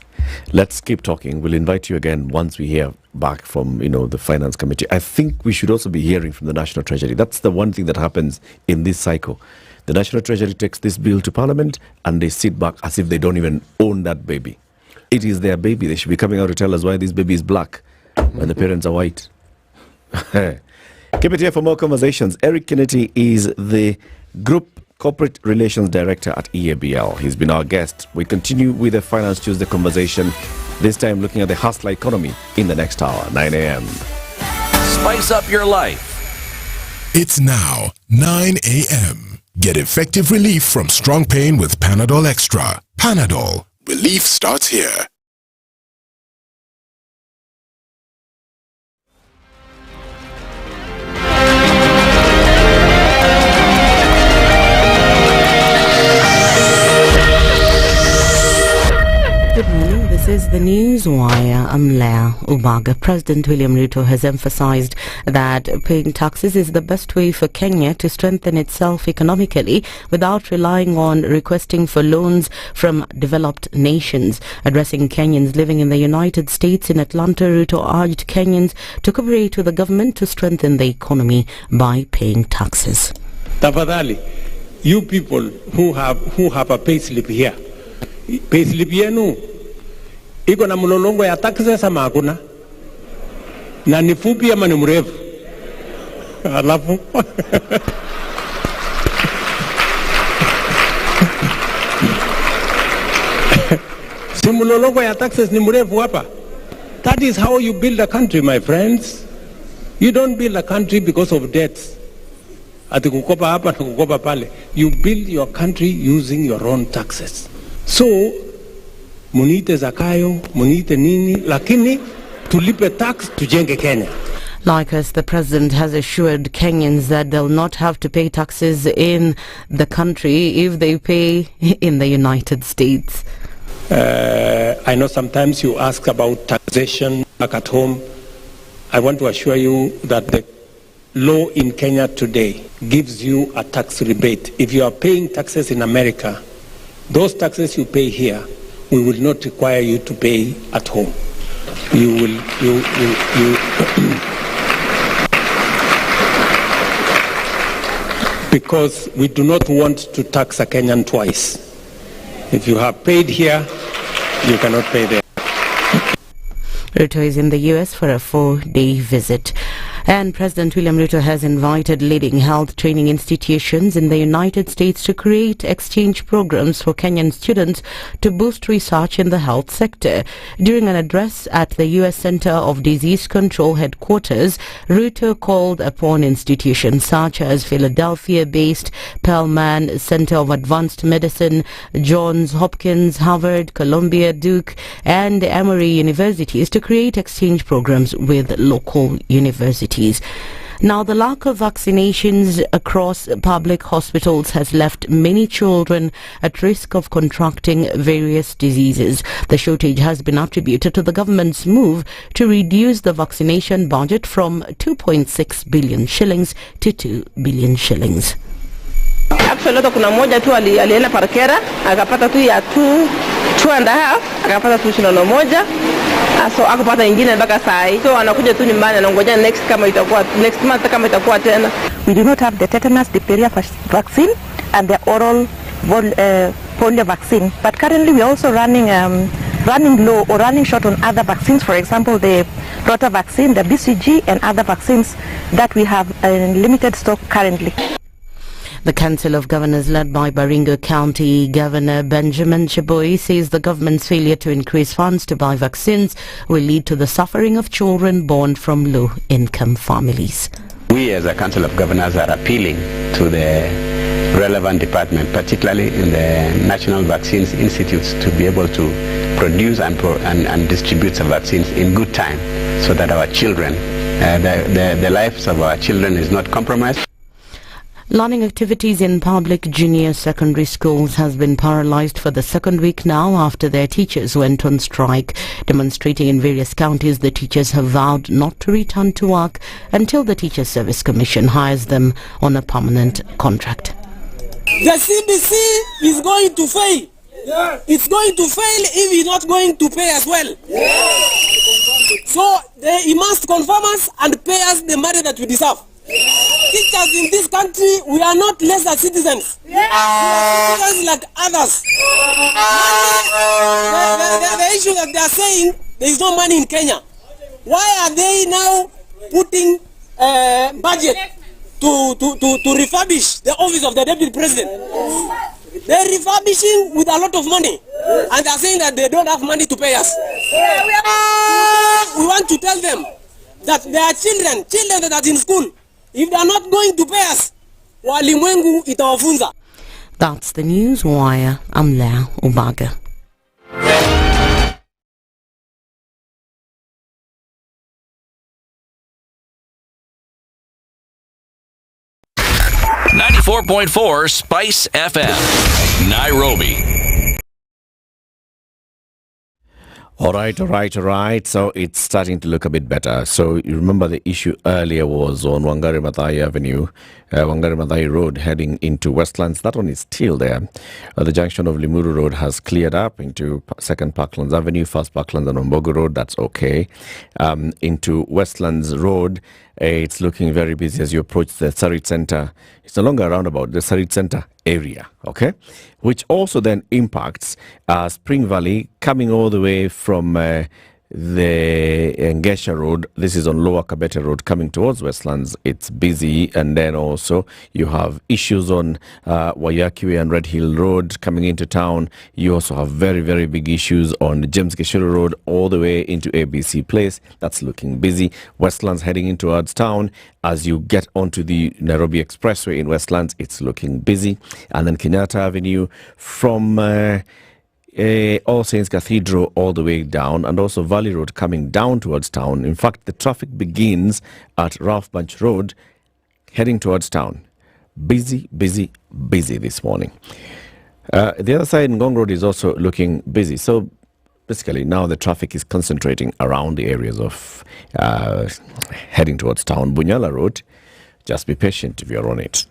Let's keep talking. We'll invite you again once we hear back from, the Finance Committee. I think we should also be hearing from the National Treasury. That's the one thing that happens in this cycle. The National Treasury takes this bill to Parliament and they sit back as if they don't even own that baby. It is their baby. They should be coming out to tell us why this baby is black when the parents are white. Keep it here for more conversations. Eric Kennedy is the Group Corporate Relations Director at EABL. He's been our guest. We continue with the Finance Tuesday conversation, this time looking at the hustler economy in the next hour, 9 a.m. Spice up your life. It's now 9 a.m. Get effective relief from strong pain with Panadol Extra. Panadol. Relief starts here. Good morning. This is the News Wire. I'm Leah Ubaga. President William Ruto has emphasized that paying taxes is the best way for Kenya to strengthen itself economically without relying on requesting for loans from developed nations. Addressing Kenyans living in the United States in Atlanta, Ruto urged Kenyans to cooperate with the government to strengthen the economy by paying taxes. Tafadhali, you people who have a payslip here, payslip yenu iko na mlolongo ya taxes ama hakuna? Na ni fupi ama ni mrefu? Alafu si mlolongo ya taxes ni mrefu hapa. That is how you build a country, my friends. You don't build a country because of debts. Ati kukopa hapa na kukopa pale. You build your country using your own taxes. So, munite zakayo, munite nini, lakini tulipe tax tujenge Kenya. Likewise, the president has assured Kenyans that they'll not have to pay taxes in the country if they pay in the United States. I know sometimes you ask about taxation back at home. I want to assure you that the law in Kenya today gives you a tax rebate. If you are paying taxes in America, those taxes you pay here, we will not require you to pay at home. You will, because we do not want to tax a Kenyan twice. If you have paid here, you cannot pay there. Ruto is in the U.S. for a 4-day visit. And President William Ruto has invited leading health training institutions in the United States to create exchange programs for Kenyan students to boost research in the health sector. During an address at the U.S. Center of Disease Control headquarters, Ruto called upon institutions such as Philadelphia-based Perlman Center of Advanced Medicine, Johns Hopkins, Harvard, Columbia, Duke, and Emory universities to create exchange programs with local universities. Now, the lack of vaccinations across public hospitals has left many children at risk of contracting various diseases. The shortage has been attributed to the government's move to reduce the vaccination budget from 2.6 billion shillings to 2 billion shillings. Actually, kuna moja tu alienda Parkera akapata tu ya 2.5 akapata tu shindano moja, so akapata ingine mpaka saa hii. So anakuja tu nyumbani anangoja next month kama itakuwa tena. We do not have the tetanus, diphtheria vaccine and the oral polio vaccine, but currently we are also running low or running short on other vaccines. For example, the rota vaccine, the BCG, and other vaccines that we have in limited stock currently. The Council of Governors, led by Baringo County Governor Benjamin Cheboy, says the government's failure to increase funds to buy vaccines will lead to the suffering of children born from low-income families. We as a Council of Governors are appealing to the relevant department, particularly in the National Vaccines Institutes, to be able to produce and distribute some vaccines in good time so that our children, the lives of our children is not compromised. Learning activities in public junior secondary schools has been paralyzed for the second week now after their teachers went on strike. Demonstrating in various counties, the teachers have vowed not to return to work until the Teachers Service Commission hires them on a permanent contract. The CBC is going to fail. it's going to fail if he's not going to pay as well. So he must confirm us and pay us the money that we deserve. Teachers in this country, we are not lesser citizens. We are citizens like others. The issue that they are saying, there is no money in Kenya. Why are they now putting budget to refurbish the office of the deputy president? They're refurbishing with a lot of money, and they're saying that they don't have money to pay us. We want to tell them that there are children that are in school. If they are not going to pay us, walimwengu itawafunza. That's the news wire. I'm Lao Ubaga. .4 Spice FM, Nairobi. All right. So it's starting to look a bit better. So you remember the issue earlier was on Wangari Maathai Avenue, Wangari Maathai Road heading into Westlands. That one is still there. The junction of Limuru Road has cleared up into Second Parklands Avenue, First Parklands and Ombaso Road. That's okay. Into Westlands Road, it's looking very busy as you approach the Sarit Center. It's no longer around about the Sarit Center area, okay? Which also then impacts Spring Valley coming all the way from the Ngesha Road. This is on Lower Kabete Road coming towards Westlands. It's busy. And then also you have issues on Wayakiwe and Red Hill Road coming into town. You also have very, very big issues on James Geshuru Road all the way into ABC Place. That's looking busy. Westlands heading in towards town. As you get onto the Nairobi Expressway in Westlands, it's looking busy. And then Kenyatta Avenue from All Saints Cathedral all the way down, and also Valley Road coming down towards town. In fact, the traffic begins at Ralph Bunch Road heading towards town. Busy this morning. The other side, Ngong Road, is also looking busy. So basically now the traffic is concentrating around the areas of heading towards town. Bunyala Road, just be patient if you're on it.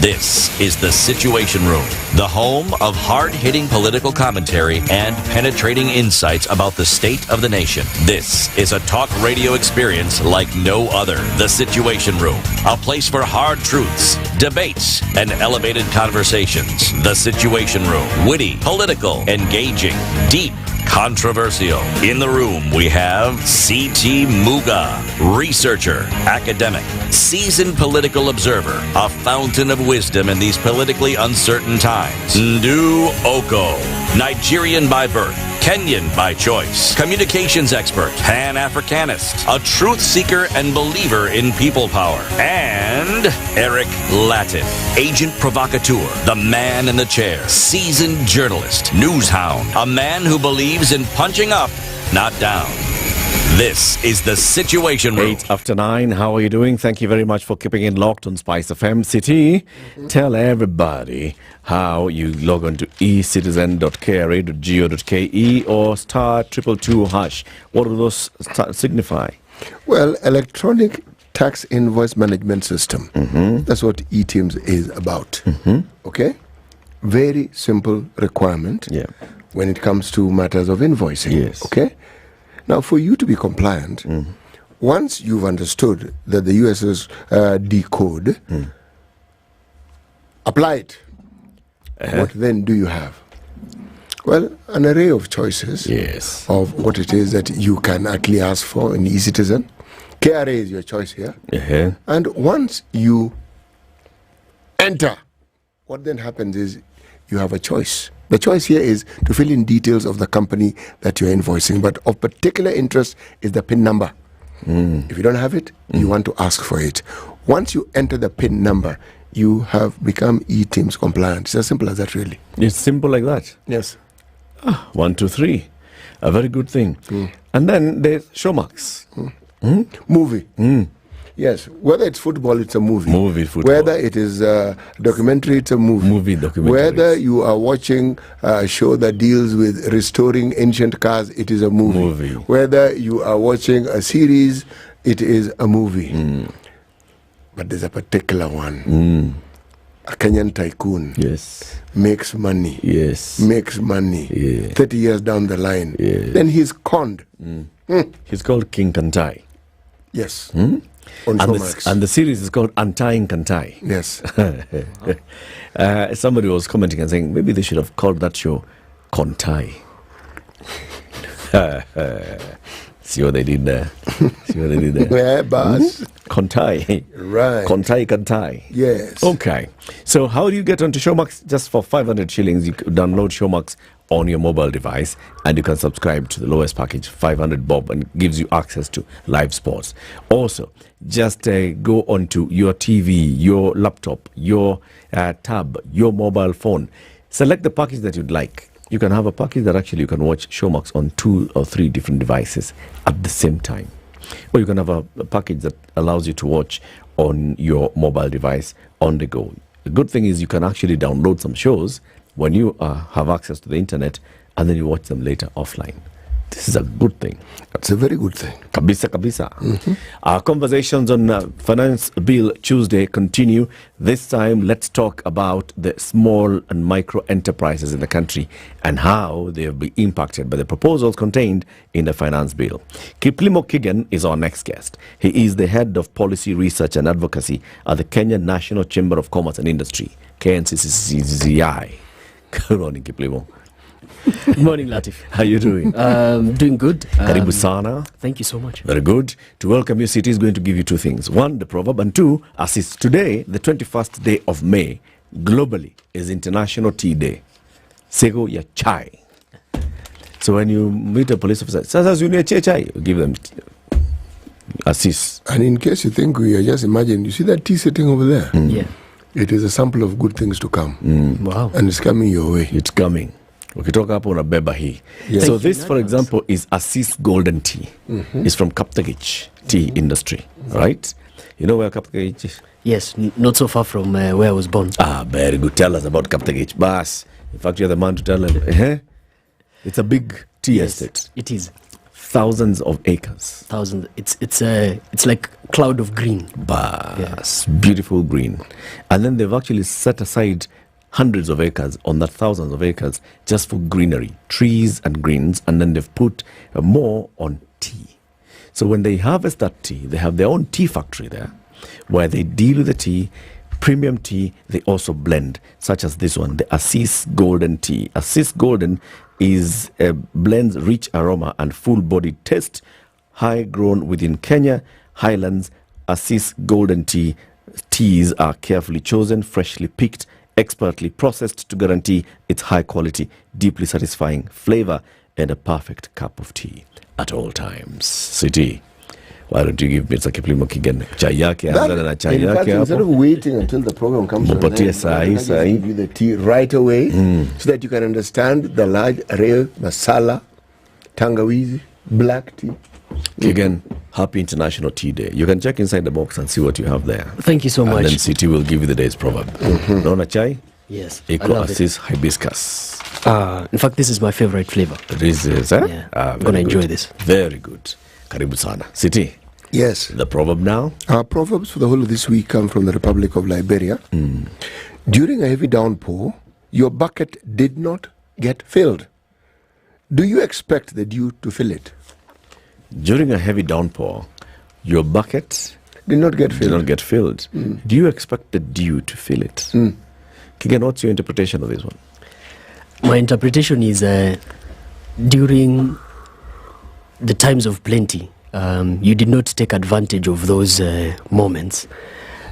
This is the Situation Room, the home of hard-hitting political commentary and penetrating insights about the state of the nation. This is a talk radio experience like no other. The Situation Room, a place for hard truths, debates, and elevated conversations. The Situation Room, witty, political, engaging, deep, controversial. In the room, we have C.T. Muga, researcher, academic, seasoned political observer, a fountain of wisdom in these politically uncertain times. Ndu Okoh, Nigerian by birth, Kenyan by choice, communications expert, Pan-Africanist, a truth seeker and believer in people power, and Eric Latiff, agent provocateur, the man in the chair, seasoned journalist, news hound, a man who believes in punching up, not down. This is the Situation Room. 8:09. How are you doing? Thank you very much for keeping it locked on Spice FM. City, tell everybody how you log on to ecitizen.kra.go.ke or *222#. What do those signify? Well, electronic tax invoice management system. That's what eTIMS is about. Okay? Very simple requirement when it comes to matters of invoicing. Okay? Now, for you to be compliant, once you've understood that the US's decode, apply it. What then do you have? Well, an array of choices of what it is that you can actually ask for in eCitizen. KRA is your choice here. And once you enter, what then happens is you have a choice. The choice here is to fill in details of the company that you're invoicing, but of particular interest is the PIN number. If you don't have it, you want to ask for it. Once you enter the PIN number, you have become eTIMS compliant. It's as simple as that, really. It's simple like that? Yes. 1, 2, 3. A very good thing. And then there's Showmax. Movie. Yes, whether it's football, it's a movie. Movie, football. Whether it is a documentary, it's a movie. Movie, documentary. Whether you are watching a show that deals with restoring ancient cars, it is a movie. Whether you are watching a series, it is a movie. But there's a particular one. A Kenyan tycoon. Yes. Makes money. Yes. Makes money. 30 years down the line. Then he's conned. He's called King Kantai. Yes. And On Showmax. the series is called Untying Kantai. Yes. Somebody was commenting and saying maybe they should have called that show Kontai. See what they did there. Yeah, boss. Kontai. Right. Kontai. Yes. Okay. So how do you get onto Showmax? Just for 500 shillings, you can download Showmax on your mobile device and you can subscribe to the lowest package, 500 bob, and gives you access to live sports. Also, just go onto your TV, your laptop, your tab, your mobile phone. Select the package that you'd like. You can have a package that actually you can watch Showmax on 2 or 3 different devices at the same time. Or you can have a package that allows you to watch on your mobile device on the go. The good thing is you can actually download some shows when you have access to the internet and then you watch them later offline. This is a good thing. That's a very good thing. Kabisa. Our conversations on Finance Bill Tuesday continue. This time, let's talk about the small and micro enterprises in the country and how they have been impacted by the proposals contained in the Finance Bill. Kiplimo Kigen is our next guest. He is the head of policy research and advocacy at the Kenya National Chamber of Commerce and Industry, KNCCCI. Good morning, Kiplimo. Good morning, Latiff. How are you doing? Doing good. Karibu sana. Thank you so much. Very good. To welcome you, City is going to give you 2 things. 1, the proverb, and 2, assist. Today, the 21st day of May, globally, is International Tea Day. Sego ya chai. So when you meet a police officer, sasa you need chai, you give them assist. And in case you think we are just imagining, you see that tea sitting over there? Yeah. It is a sample of good things to come. Wow. And it's coming your way. It's coming. Ukitoka hapo unabeba hii. Yes. So this, for example, is Assis Golden Tea. It's from Kaptagich tea industry, right? You know where Kaptagich is? Yes, not so far from where I was born. Very good. Tell us about Kaptagich. Bas, in fact, you're the man to tell them. It's a big tea estate. It is. Thousands of acres. Thousands. It's like cloud of green. Bas, beautiful green. And then they've actually set aside hundreds of acres on that thousands of acres just for greenery, trees and greens, and then they've put more on tea. So when they harvest that tea, they have their own tea factory there where they deal with the tea, premium tea, they also blend, such as this one, the Assis Golden Tea. Assis Golden is blends rich aroma and full-bodied taste, high-grown within Kenya highlands. Assis Golden Tea teas are carefully chosen, freshly picked, expertly processed to guarantee its high quality, deeply satisfying flavor and a perfect cup of tea at all times. City, why don't you give Mr. Kiplimo Kigen chai yake? In fact, instead of waiting until the program comes to an end, give you the tea right away so that you can understand the large array of masala, tangawizi, black tea. Kigen, happy International Tea Day. You can check inside the box and see what you have there. Thank you so much. And then City will give you the day's proverb. Nona chai? Yes. Equal Assis hibiscus. In fact, this is my favorite flavor. This is, eh? Yeah. I'm going to enjoy this. Very good. Karibu sana. City. Yes. The proverb now? Our proverbs for the whole of this week come from the Republic of Liberia. During a heavy downpour, your bucket did not get filled. Do you expect the dew to fill it? During a heavy downpour, your bucket did not get filled. Do you expect the dew to fill it? Kigen, what's your interpretation of this one? My interpretation is during the times of plenty, you did not take advantage of those moments.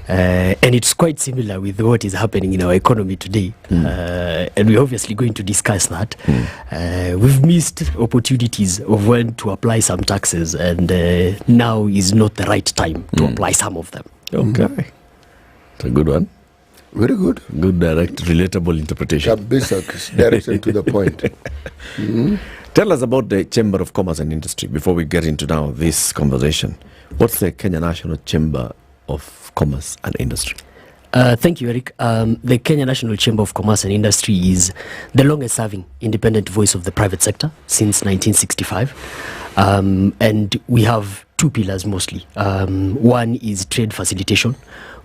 And it's quite similar with what is happening in our economy today. And we're obviously going to discuss that. We've missed opportunities of when to apply some taxes, and now is not the right time to apply some of them. Okay. It's a good one. Very good. Good, direct, relatable interpretation. Direction to the point. Mm-hmm. Tell us about the Chamber of Commerce and Industry before we get into now this conversation. What's the Kenya National Chamber of Commerce and Industry? Thank you, Eric. The Kenya National Chamber of Commerce and Industry is the longest-serving independent voice of the private sector since 1965. And we have two pillars mostly. One is trade facilitation,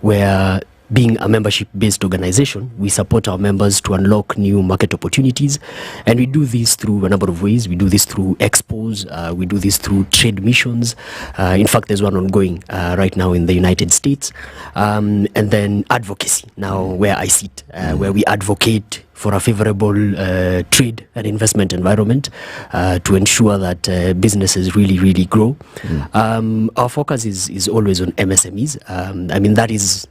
where being a membership-based organization, we support our members to unlock new market opportunities. And we do this through a number of ways. We do this through expos. We do this through trade missions. In fact, there's one ongoing right now in the United States. And then advocacy, now where I sit, where we advocate for a favorable trade and investment environment to ensure that businesses really grow. Our focus is always on MSMEs. I mean, that is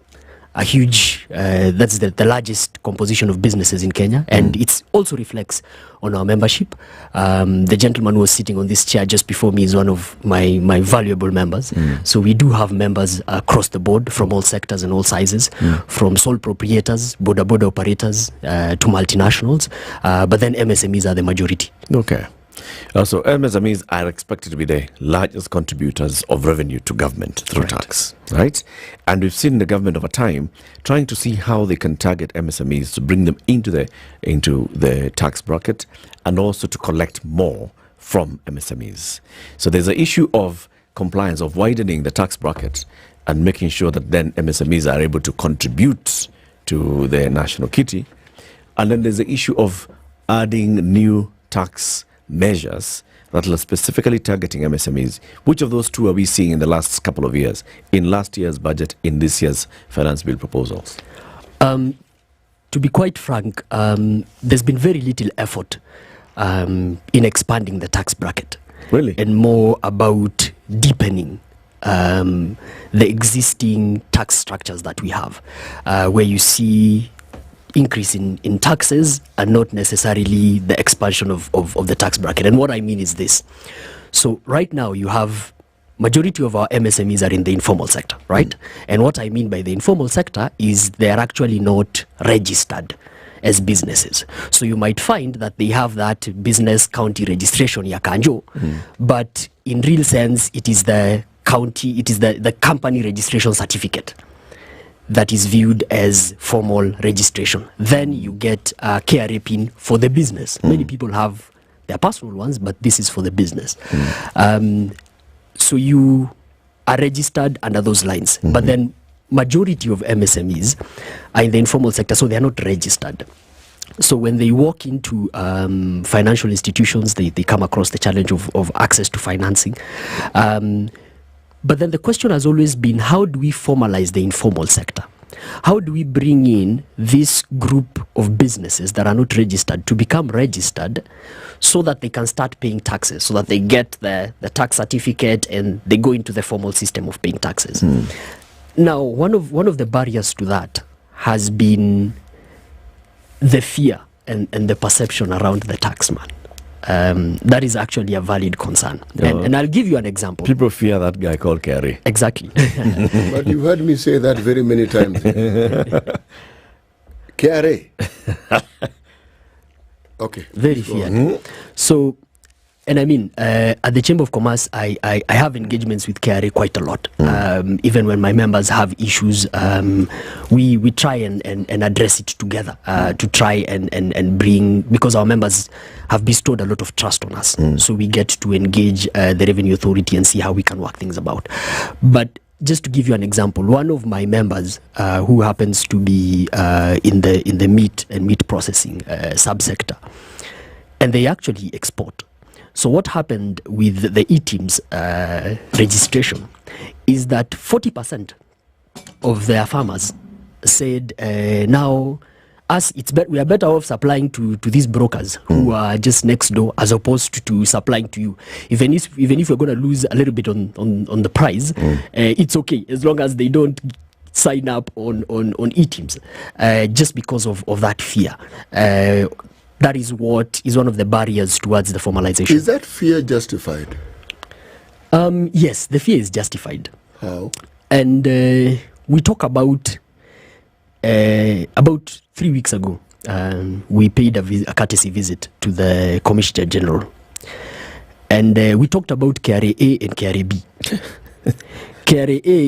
a huge, that's the largest composition of businesses in Kenya, and it also reflects on our membership. The gentleman who was sitting on this chair just before me is one of my valuable members. So we do have members across the board from all sectors and all sizes, from sole proprietors, border operators, to multinationals, but then MSMEs are the majority. Okay. So MSMEs are expected to be the largest contributors of revenue to government through tax, right? And we've seen the government over time trying to see how they can target MSMEs to bring them into the tax bracket and also to collect more from MSMEs. So there's an issue of compliance, of widening the tax bracket and making sure that then MSMEs are able to contribute to the national kitty. And then there's the issue of adding new tax measures that are specifically targeting MSMEs. Which of those two are we seeing in the last couple of years? In last year's budget, in this year's finance bill proposals? To be quite frank, there's been very little effort in expanding the tax bracket. Really? And more about deepening the existing tax structures that we have, where you see increase in taxes and not necessarily the expansion of the tax bracket. And what I mean is this. So right now you have majority of our MSMEs are in the informal sector, right? And what I mean by the informal sector is they're actually not registered as businesses. So you might find that they have that business county registration ya kanjo, but in real sense it is the company registration certificate that is viewed as formal registration. Then you get a KRA pin for the business. Many people have their personal ones, but this is for the business. So you are registered under those lines. But then majority of MSMEs are in the informal sector, so they are not registered. So when they walk into financial institutions, they come across the challenge of access to financing. But then the question has always been, how do we formalize the informal sector? How do we bring in this group of businesses that are not registered to become registered so that they can start paying taxes, so that they get the tax certificate and they go into the formal system of paying taxes? Now, one of the barriers to that has been the fear and the perception around the taxman. That is actually a valid concern. And I'll give you an example. People fear that guy called Kerry. Exactly. But you've heard me say that very many times. Kerry. Okay. Very feared. So, and I mean, at the Chamber of Commerce, I have engagements with KRA quite a lot. Even when my members have issues, we try and address it together to try and bring, because our members have bestowed a lot of trust on us. So we get to engage the Revenue Authority and see how we can work things about. But just to give you an example, one of my members who happens to be in the meat and meat processing subsector, and they actually export. So what happened with the e-teams registration is that 40% of their farmers said, now us, we are better off supplying to these brokers who are just next door as opposed to supplying to you. Even if we're going to lose a little bit on the price, it's okay as long as they don't sign up on e-teams, just because of that fear. That is what is one of the barriers towards the formalization. Is that fear justified? Yes, the fear is justified. How? And we talk about about 3 weeks ago, we paid a courtesy visit to the Commissioner General. And we talked about KRA A and KRA B. KRA A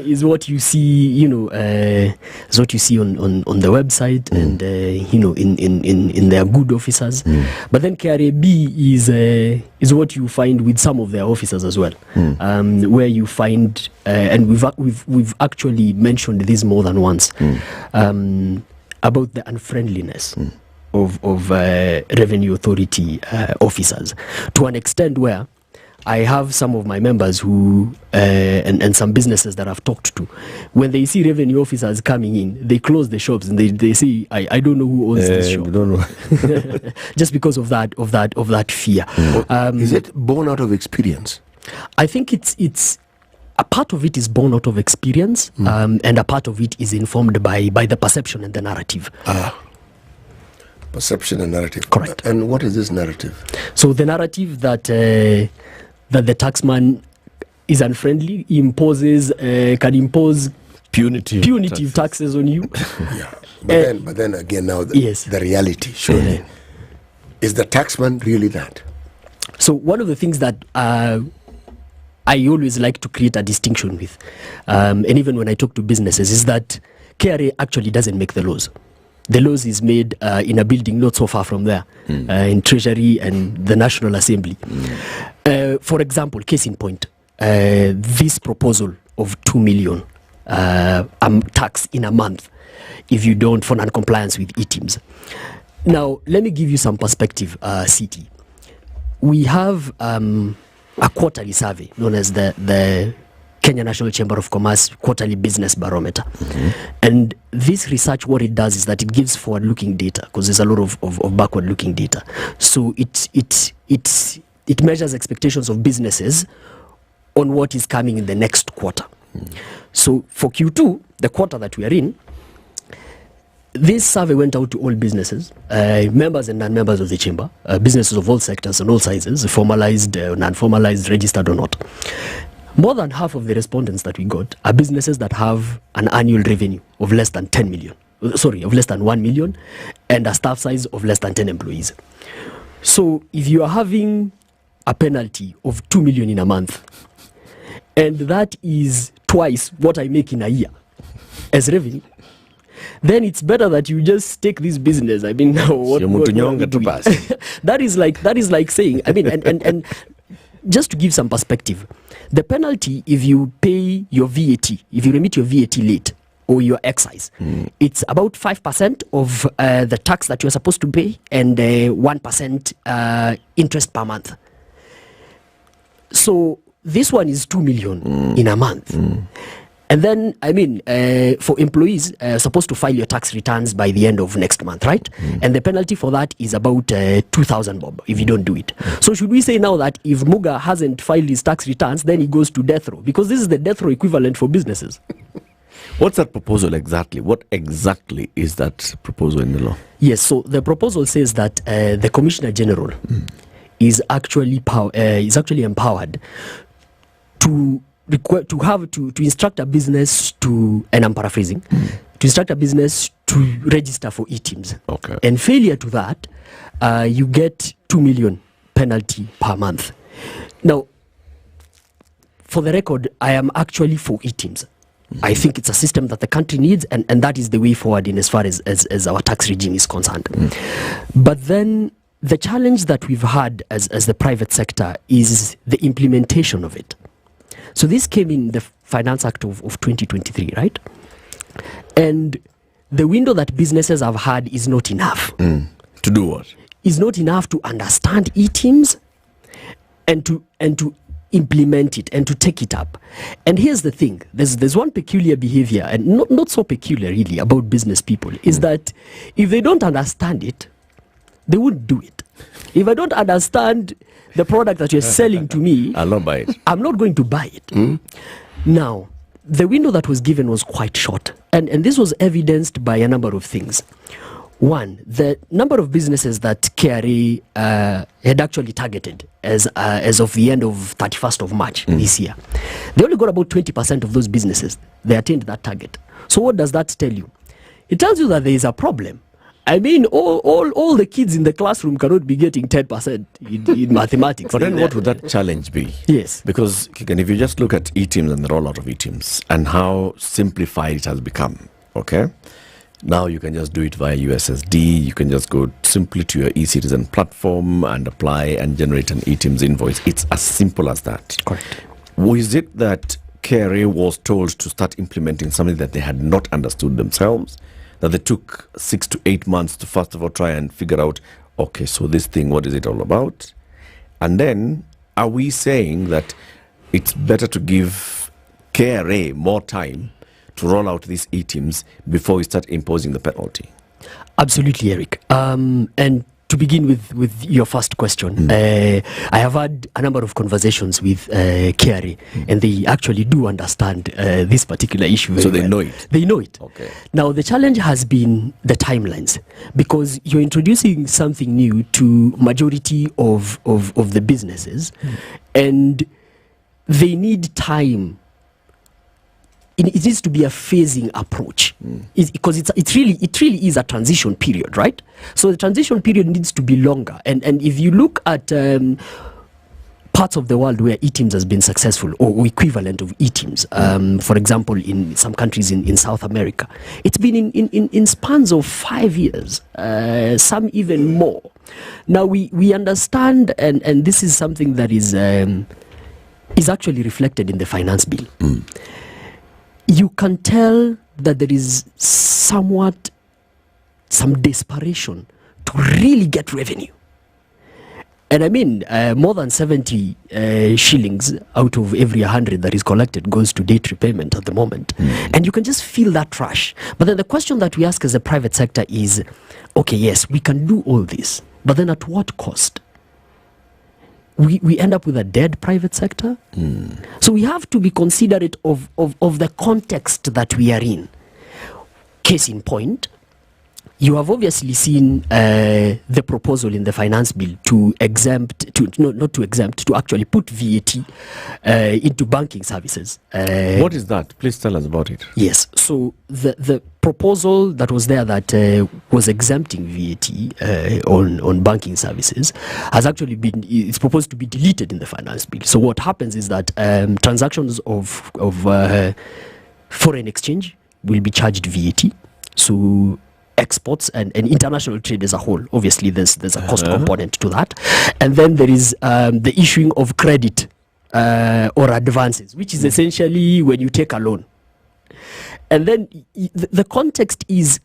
is what you see, is what you see on the website and in their good officers. But then KRA B is what you find with some of their officers as well, where you find and we've actually mentioned this more than once about the unfriendliness of Revenue Authority officers, to an extent where I have some of my members who and some businesses that I've talked to, when they see revenue officers coming in, they close the shops and they say, I don't know who owns this shop. Don't know. Just because of that fear. Is it born out of experience? I think it's a part of it is born out of experience, and a part of it is informed by the perception and the narrative. Perception and narrative. Correct. And what is this narrative? So the narrative that that the taxman is unfriendly, can impose punitive taxes on you. Yeah. But then again, now the reality, surely. Is the taxman really that? So one of the things that I always like to create a distinction with, and even when I talk to businesses, is that KRA actually doesn't make the laws. The laws is made in a building not so far from there, in Treasury and the National Assembly. For example, case in point, this proposal of 2 million tax in a month if you don't, for non-compliance with e-teams. Now, let me give you some perspective, CT. We have a quarterly survey known as the Kenya National Chamber of Commerce Quarterly Business Barometer. And this research, what it does is that it gives forward-looking data, because there's a lot of backward-looking data. So it measures expectations of businesses on what is coming in the next quarter. So for Q2, the quarter that we are in, this survey went out to all businesses, members and non-members of the chamber, businesses of all sectors and all sizes, formalized, non-formalized, registered or not. More than half of the respondents that we got are businesses that have an annual revenue of less than 10 million, of less than 1 million, and a staff size of less than 10 employees. So if you are having a penalty of 2 million in a month, and that is twice what I make in a year as revenue, then it's better that you just take this business. I mean, that is like saying, I mean, and just to give some perspective, the penalty if you pay your VAT, if you remit your VAT late or your excise, it's about 5% of the tax that you're supposed to pay and 1% interest per month. So this one is 2 million in a month. And then, I mean, for employees, supposed to file your tax returns by the end of next month, right? And the penalty for that is about 2,000 bob if you don't do it. So should we say now that if Muga hasn't filed his tax returns, then he goes to death row? Because this is the death row equivalent for businesses. What's that proposal exactly? What exactly is that proposal in the law? Yes, so the proposal says that the Commissioner General is actually empowered to instruct a business to, and I'm paraphrasing, to instruct a business to register for e-teams. Okay. And failure to that, you get 2 million penalty per month. Now, for the record, I am actually for e-teams. I think it's a system that the country needs, and that is the way forward in as far as our tax regime is concerned. But then the challenge that we've had as the private sector is the implementation of it. So this came in the Finance Act of 2023, right? And the window that businesses have had is not enough. To do what? Is not enough to understand e-teams and to implement it and to take it up. And here's the thing, there's one peculiar behavior, and not so peculiar really, about business people, is that if they don't understand it, they wouldn't do it. If I don't understand the product that you're selling to me, I'll not buy it. I'm not going to buy it. Now, the window that was given was quite short, and this was evidenced by a number of things. One, the number of businesses that KRA had actually targeted as of the end of 31st of March this year, they only got about 20% of those businesses. They attained that target. So what does that tell you? It tells you that there is a problem. I mean, all the kids in the classroom cannot be getting 10% in mathematics. But then what would that challenge be? Yes. Because, Kigan, if you just look at e-teams and the rollout of e-teams and how simplified it has become, okay? Now you can just do it via USSD. You can just go simply to your e-citizen platform and apply and generate an e-teams invoice. It's as simple as that. Correct. Was it that KRA was told to start implementing something that they had not understood themselves? That they took 6 to 8 months to first of all try and figure out, okay, so this thing, what is it all about? And then, are we saying that it's better to give KRA more time to roll out these e-teams before we start imposing the penalty? Absolutely, Eric. And to begin with your first question, I have had a number of conversations with KRA, and they actually do understand this particular issue. So they know it? They know it. Okay. Now, the challenge has been the timelines, because you're introducing something new to majority of the businesses, and they need time. It needs to be a phasing approach, because it really is a transition period, right? So the transition period needs to be longer, and if you look at parts of the world where e-teams has been successful, or equivalent of e-teams, for example, in some countries in South America, it's been in spans of 5 years, some even more. Now we understand, and this is something that is actually reflected in the finance bill. You can tell that there is some desperation to really get revenue. And I mean, more than 70 shillings out of every 100 that is collected goes to debt repayment at the moment. And you can just feel that rush. But then the question that we ask as a private sector is, okay, yes, we can do all this, but then at what cost? We end up with a dead private sector. So we have to be considerate of the context that we are in. Case in point, you have obviously seen the proposal in the finance bill to actually put VAT into banking services. What is that? Please tell us about it. Yes. So the proposal that was there that was exempting VAT on banking services has actually it's proposed to be deleted in the finance bill. So what happens is that transactions of foreign exchange will be charged VAT. So exports and international trade as a whole, obviously there's a cost component to that. And then there is the issuing of credit or advances, which is essentially when you take a loan. And then the context is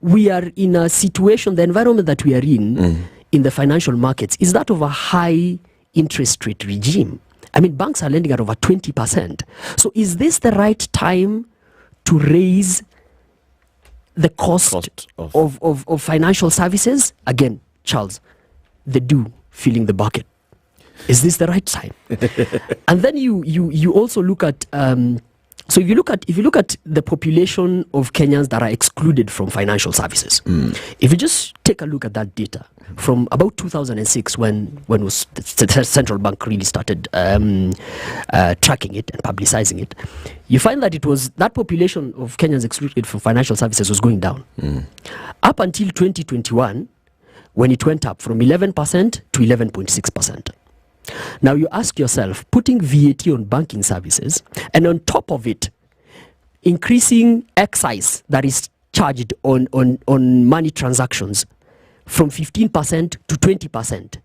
we are in a situation, the environment that we are in the financial markets is that of a high interest rate regime. I mean, banks are lending at over 20%. So is this the right time to raise the cost of financial services? Again, Charles, the dew filling the bucket. Is this the right time? And then you also look at so if you look at the population of Kenyans that are excluded from financial services, if you just take a look at that data from about 2006 when was the central bank really started tracking it and publicizing it, you find that it was that population of Kenyans excluded from financial services was going down up until 2021, when it went up from 11% to 11.6%. Now you ask yourself, putting VAT on banking services and on top of it increasing excise that is charged on money transactions from 15% to 20%.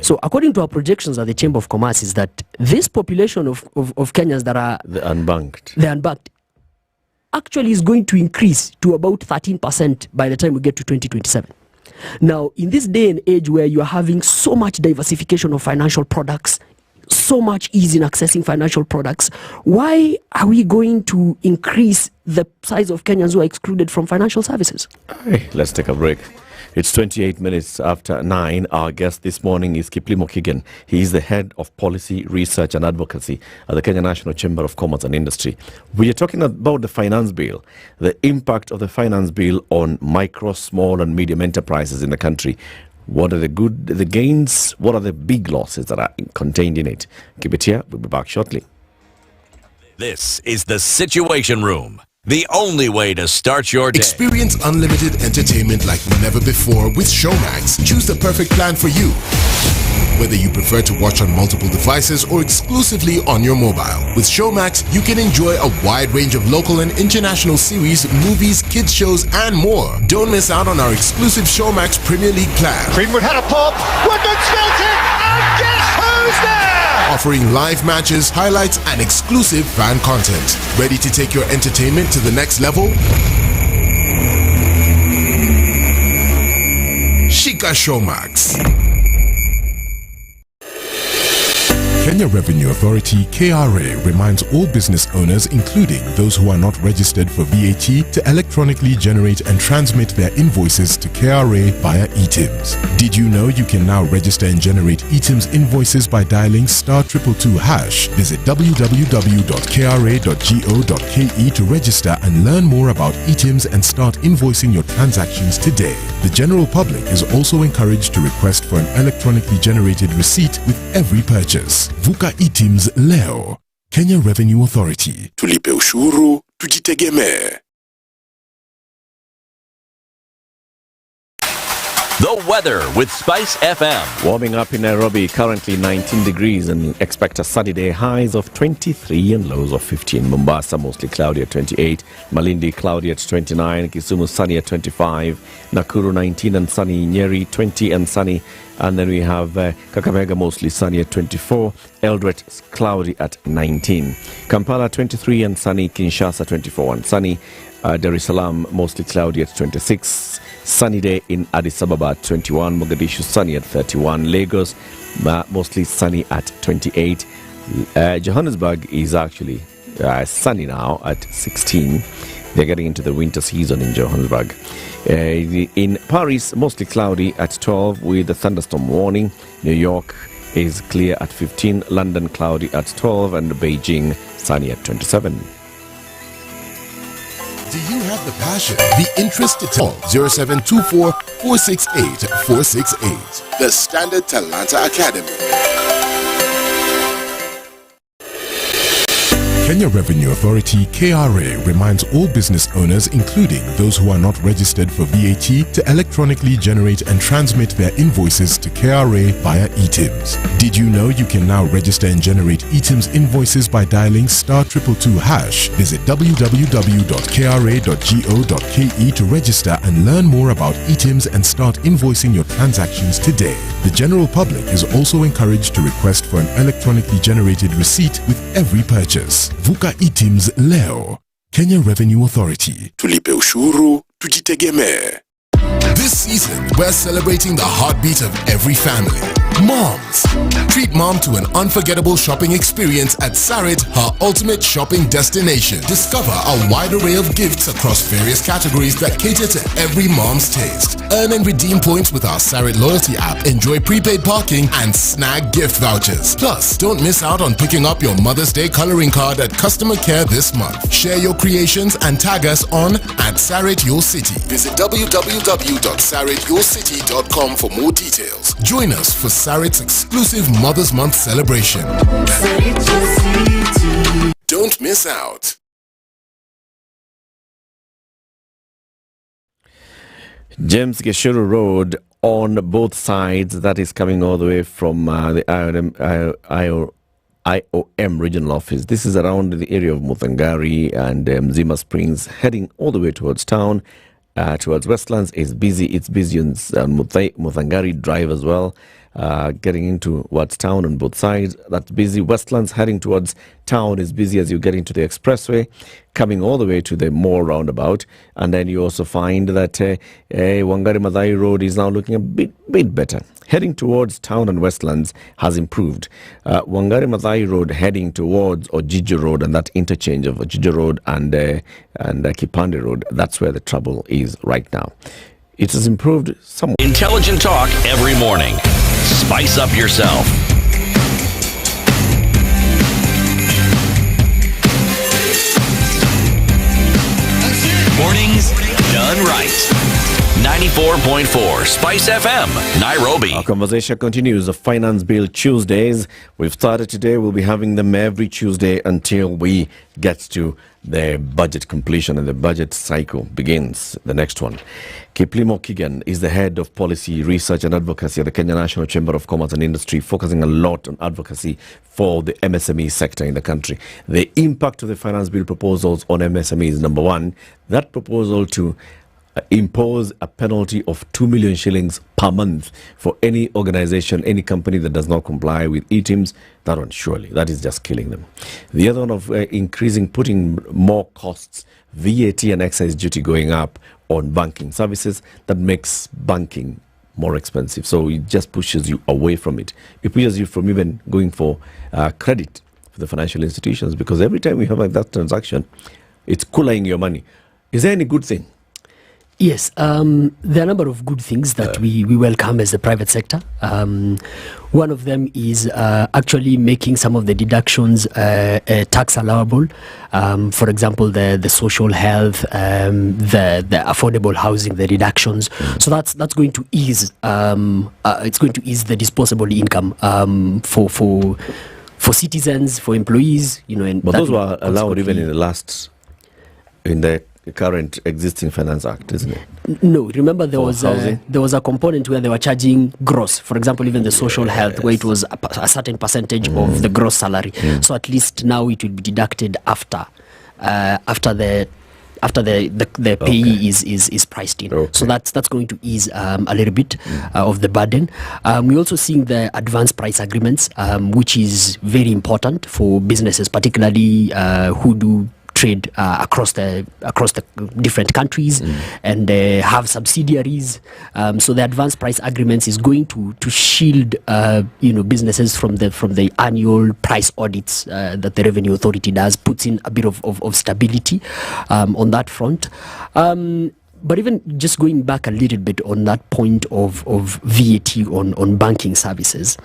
So according to our projections at the Chamber of Commerce is that this population of Kenyans that are the unbanked actually is going to increase to about 13% by the time we get to 2027. Now, in this day and age where you are having so much diversification of financial products, so much ease in accessing financial products, why are we going to increase the size of Kenyans who are excluded from financial services? Hey, let's take a break. It's 28 minutes after 9. Our guest this morning is Kiplimo Kigen. He is the head of policy, research and advocacy at the Kenya National Chamber of Commerce and Industry. We are talking about the finance bill, the impact of the finance bill on micro, small and medium enterprises in the country. What are the gains? What are the big losses that are contained in it? Keep it here. We'll be back shortly. This is the Situation Room. the only way to start your day. Experience unlimited entertainment like never before with Showmax. Choose the perfect plan for you. Whether you prefer to watch on multiple devices or exclusively on your mobile. With Showmax, you can enjoy a wide range of local and international series, movies, kids shows, and more. Don't miss out on our exclusive Showmax Premier League plan. Greenwood had a pop, Woodman's felt it, and guess who's there? Offering live matches, highlights, and exclusive fan content. Ready to take your entertainment to the next level? Shika Showmax. Kenya Revenue Authority KRA reminds all business owners, including those who are not registered for VAT, to electronically generate and transmit their invoices to KRA via eTIMS. Did you know you can now register and generate eTIMS invoices by dialing *222#? Visit www.kra.go.ke to register and learn more about eTIMS and start invoicing your transactions today. The general public is also encouraged to request for an electronically generated receipt with every purchase. Vuka eTIMS leo. Kenya Revenue Authority. Tulipe ushuru, tujitegemee. The weather with Spice FM. Warming up in Nairobi, currently 19 degrees, and expect a sunny day, highs of 23 and lows of 15. Mombasa, mostly cloudy at 28. Malindi, cloudy at 29. Kisumu, sunny at 25. Nakuru, 19 and sunny. Nyeri, 20 and sunny. And then we have Kakamega, mostly sunny at 24. Eldoret, cloudy at 19. Kampala, 23 and sunny. Kinshasa, 24 and sunny. Dar es Salaam, mostly cloudy at 26. Sunny day in Addis Ababa at 21. Mogadishu, sunny at 31. Lagos, mostly sunny at 28. Johannesburg is actually sunny now at 16. They're getting into the winter season in Johannesburg. In Paris, mostly cloudy at 12 with a thunderstorm warning. New York is clear at 15. London, cloudy at 12. And Beijing, sunny at 27. Do you have the passion, the interest to talk? 0724 468 468. The Standard Talanta Academy. Kenya Revenue Authority KRA reminds all business owners, including those who are not registered for VAT, to electronically generate and transmit their invoices to KRA via eTIMS. Did you know you can now register and generate eTIMS invoices by dialing *222#? Visit www.kra.go.ke to register and learn more about eTIMS and start invoicing your transactions today. The general public is also encouraged to request for an electronically generated receipt with every purchase. Vuka eTIMS leo. Kenya Revenue Authority. Tulipe ushuru, tujitegemee. This season, we're celebrating the heartbeat of every family. Moms. Treat mom to an unforgettable shopping experience at Sarit, her ultimate shopping destination. Discover a wide array of gifts across various categories that cater to every mom's taste. Earn and redeem points with our Sarit loyalty app. Enjoy prepaid parking and snag gift vouchers. Plus, don't miss out on picking up your Mother's Day coloring card at customer care this month. Share your creations and tag us on @SaritYourCity. Visit www.sarityourcity.com for more details. Join us for Sarit's exclusive Mother's Month celebration. Don't miss out. James Geshuru Road on both sides, that is coming all the way from the IOM regional office. This is around the area of Muthangari and Zima Springs, heading all the way towards town. Towards Westlands is busy. It's busy on Muthangari Drive as well. Getting into towards town on both sides, that's busy. Westlands heading towards town is busy as you get into the expressway, coming all the way to the Moore roundabout. And then you also find that Wangari Maathai Road is now looking a bit better. Heading towards town and Westlands has improved. Wangari Maathai Road heading towards Ojiji Road, and that interchange of Ojiji Road and Kipande Road, that's where the trouble is right now. It has improved somewhat. Intelligent talk every morning. Spice up yourself. Mornings done right. 94.4 Spice FM, Nairobi. Our conversation continues. The Finance Bill Tuesdays. We've started today. We'll be having them every Tuesday until we get to the budget completion and the budget cycle begins. The next one. Kiplimo Kigan is the head of policy, research and advocacy at the Kenya National Chamber of Commerce and Industry, focusing a lot on advocacy for the MSME sector in the country. The impact of the Finance Bill proposals on MSME is, number one, that proposal to impose a penalty of 2 million shillings per month for any organization, any company that does not comply with ETIMS. That one, surely, that is just killing them. The other one of putting more costs, VAT and excise duty going up on banking services, that makes banking more expensive. So it just pushes you away from it. It pushes you from even going for credit for the financial institutions, because every time you have that transaction, it's cooling your money. Is there any good thing? Yes, there are a number of good things that we welcome as the private sector. One of them is actually making some of the deductions tax allowable. For example, the social health, the affordable housing, the deductions. So that's going to ease. It's going to ease the disposable income for citizens, for employees. But those were allowed even in the current existing Finance Act, isn't it? No, remember there was a component where they were charging gross. For example, even the social health, where it was a certain percentage of the gross salary. So at least now it will be deducted after the payee is priced in. Okay. So that's going to ease a little bit of the burden. We're also seeing the advanced price agreements, which is very important for businesses, particularly who do trade across the different countries and have subsidiaries. So the advanced price agreements is going to shield businesses from the annual price audits that the Revenue Authority does, puts in a bit of stability on that front. But even just going back a little bit on that point of VAT on banking services,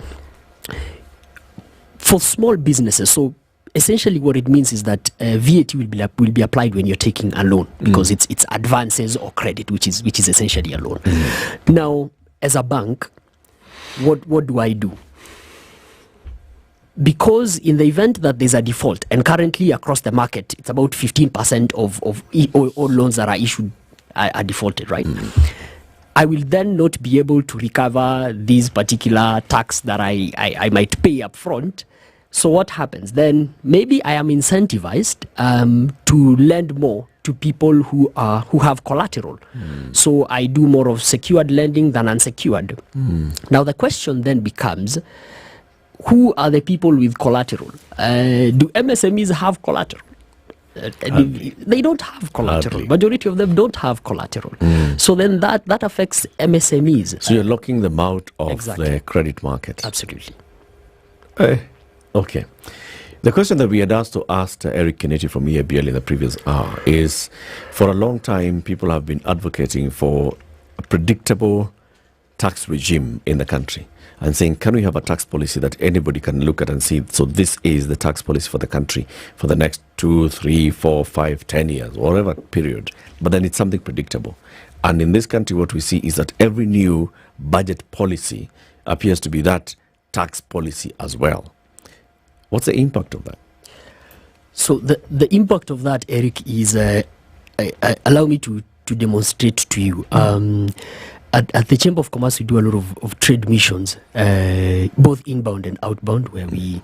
for small businesses, so essentially what it means is that VAT will be applied when you're taking a loan, because it's advances or credit, which is essentially a loan. Now, as a bank, what do I do? Because in the event that there's a default, and currently across the market, it's about 15% of all loans that are issued are defaulted, right? I will then not be able to recover these particular tax that I might pay up front. So what happens? Then maybe I am incentivized to lend more to people who have collateral. So I do more of secured lending than unsecured. Now the question then becomes, who are the people with collateral? Do MSMEs have collateral? They don't have collateral. Majority of them don't have collateral. So then that affects MSMEs. So you're locking them out of the credit market. Absolutely. Okay. The question that we had asked Eric Kennedy from EABL in the previous hour is, for a long time, people have been advocating for a predictable tax regime in the country and saying, can we have a tax policy that anybody can look at and see, so this is the tax policy for the country for the next 2, 3, 4, 5, 10 years, whatever period, but then it's something predictable. And in this country, what we see is that every new budget policy appears to be that tax policy as well. What's the impact of that? So the impact of that, Eric, is allow me to demonstrate to you. At the Chamber of Commerce, we do a lot of trade missions, both inbound and outbound, where we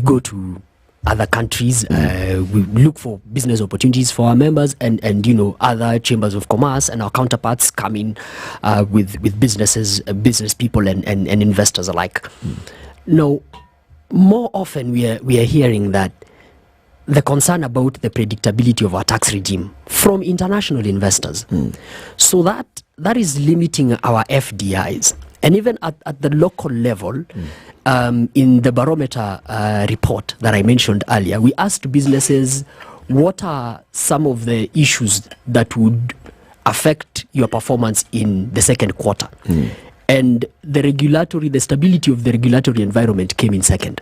go to other countries. We look for business opportunities for our members, and other chambers of commerce and our counterparts come in with businesses, business people, and investors alike. Now, more often we are hearing that the concern about the predictability of our tax regime from international investors. So that is limiting our FDIs. And even at the local level, in the barometer report that I mentioned earlier, we asked businesses, what are some of the issues that would affect your performance in the second quarter? And the stability of the regulatory environment came in second,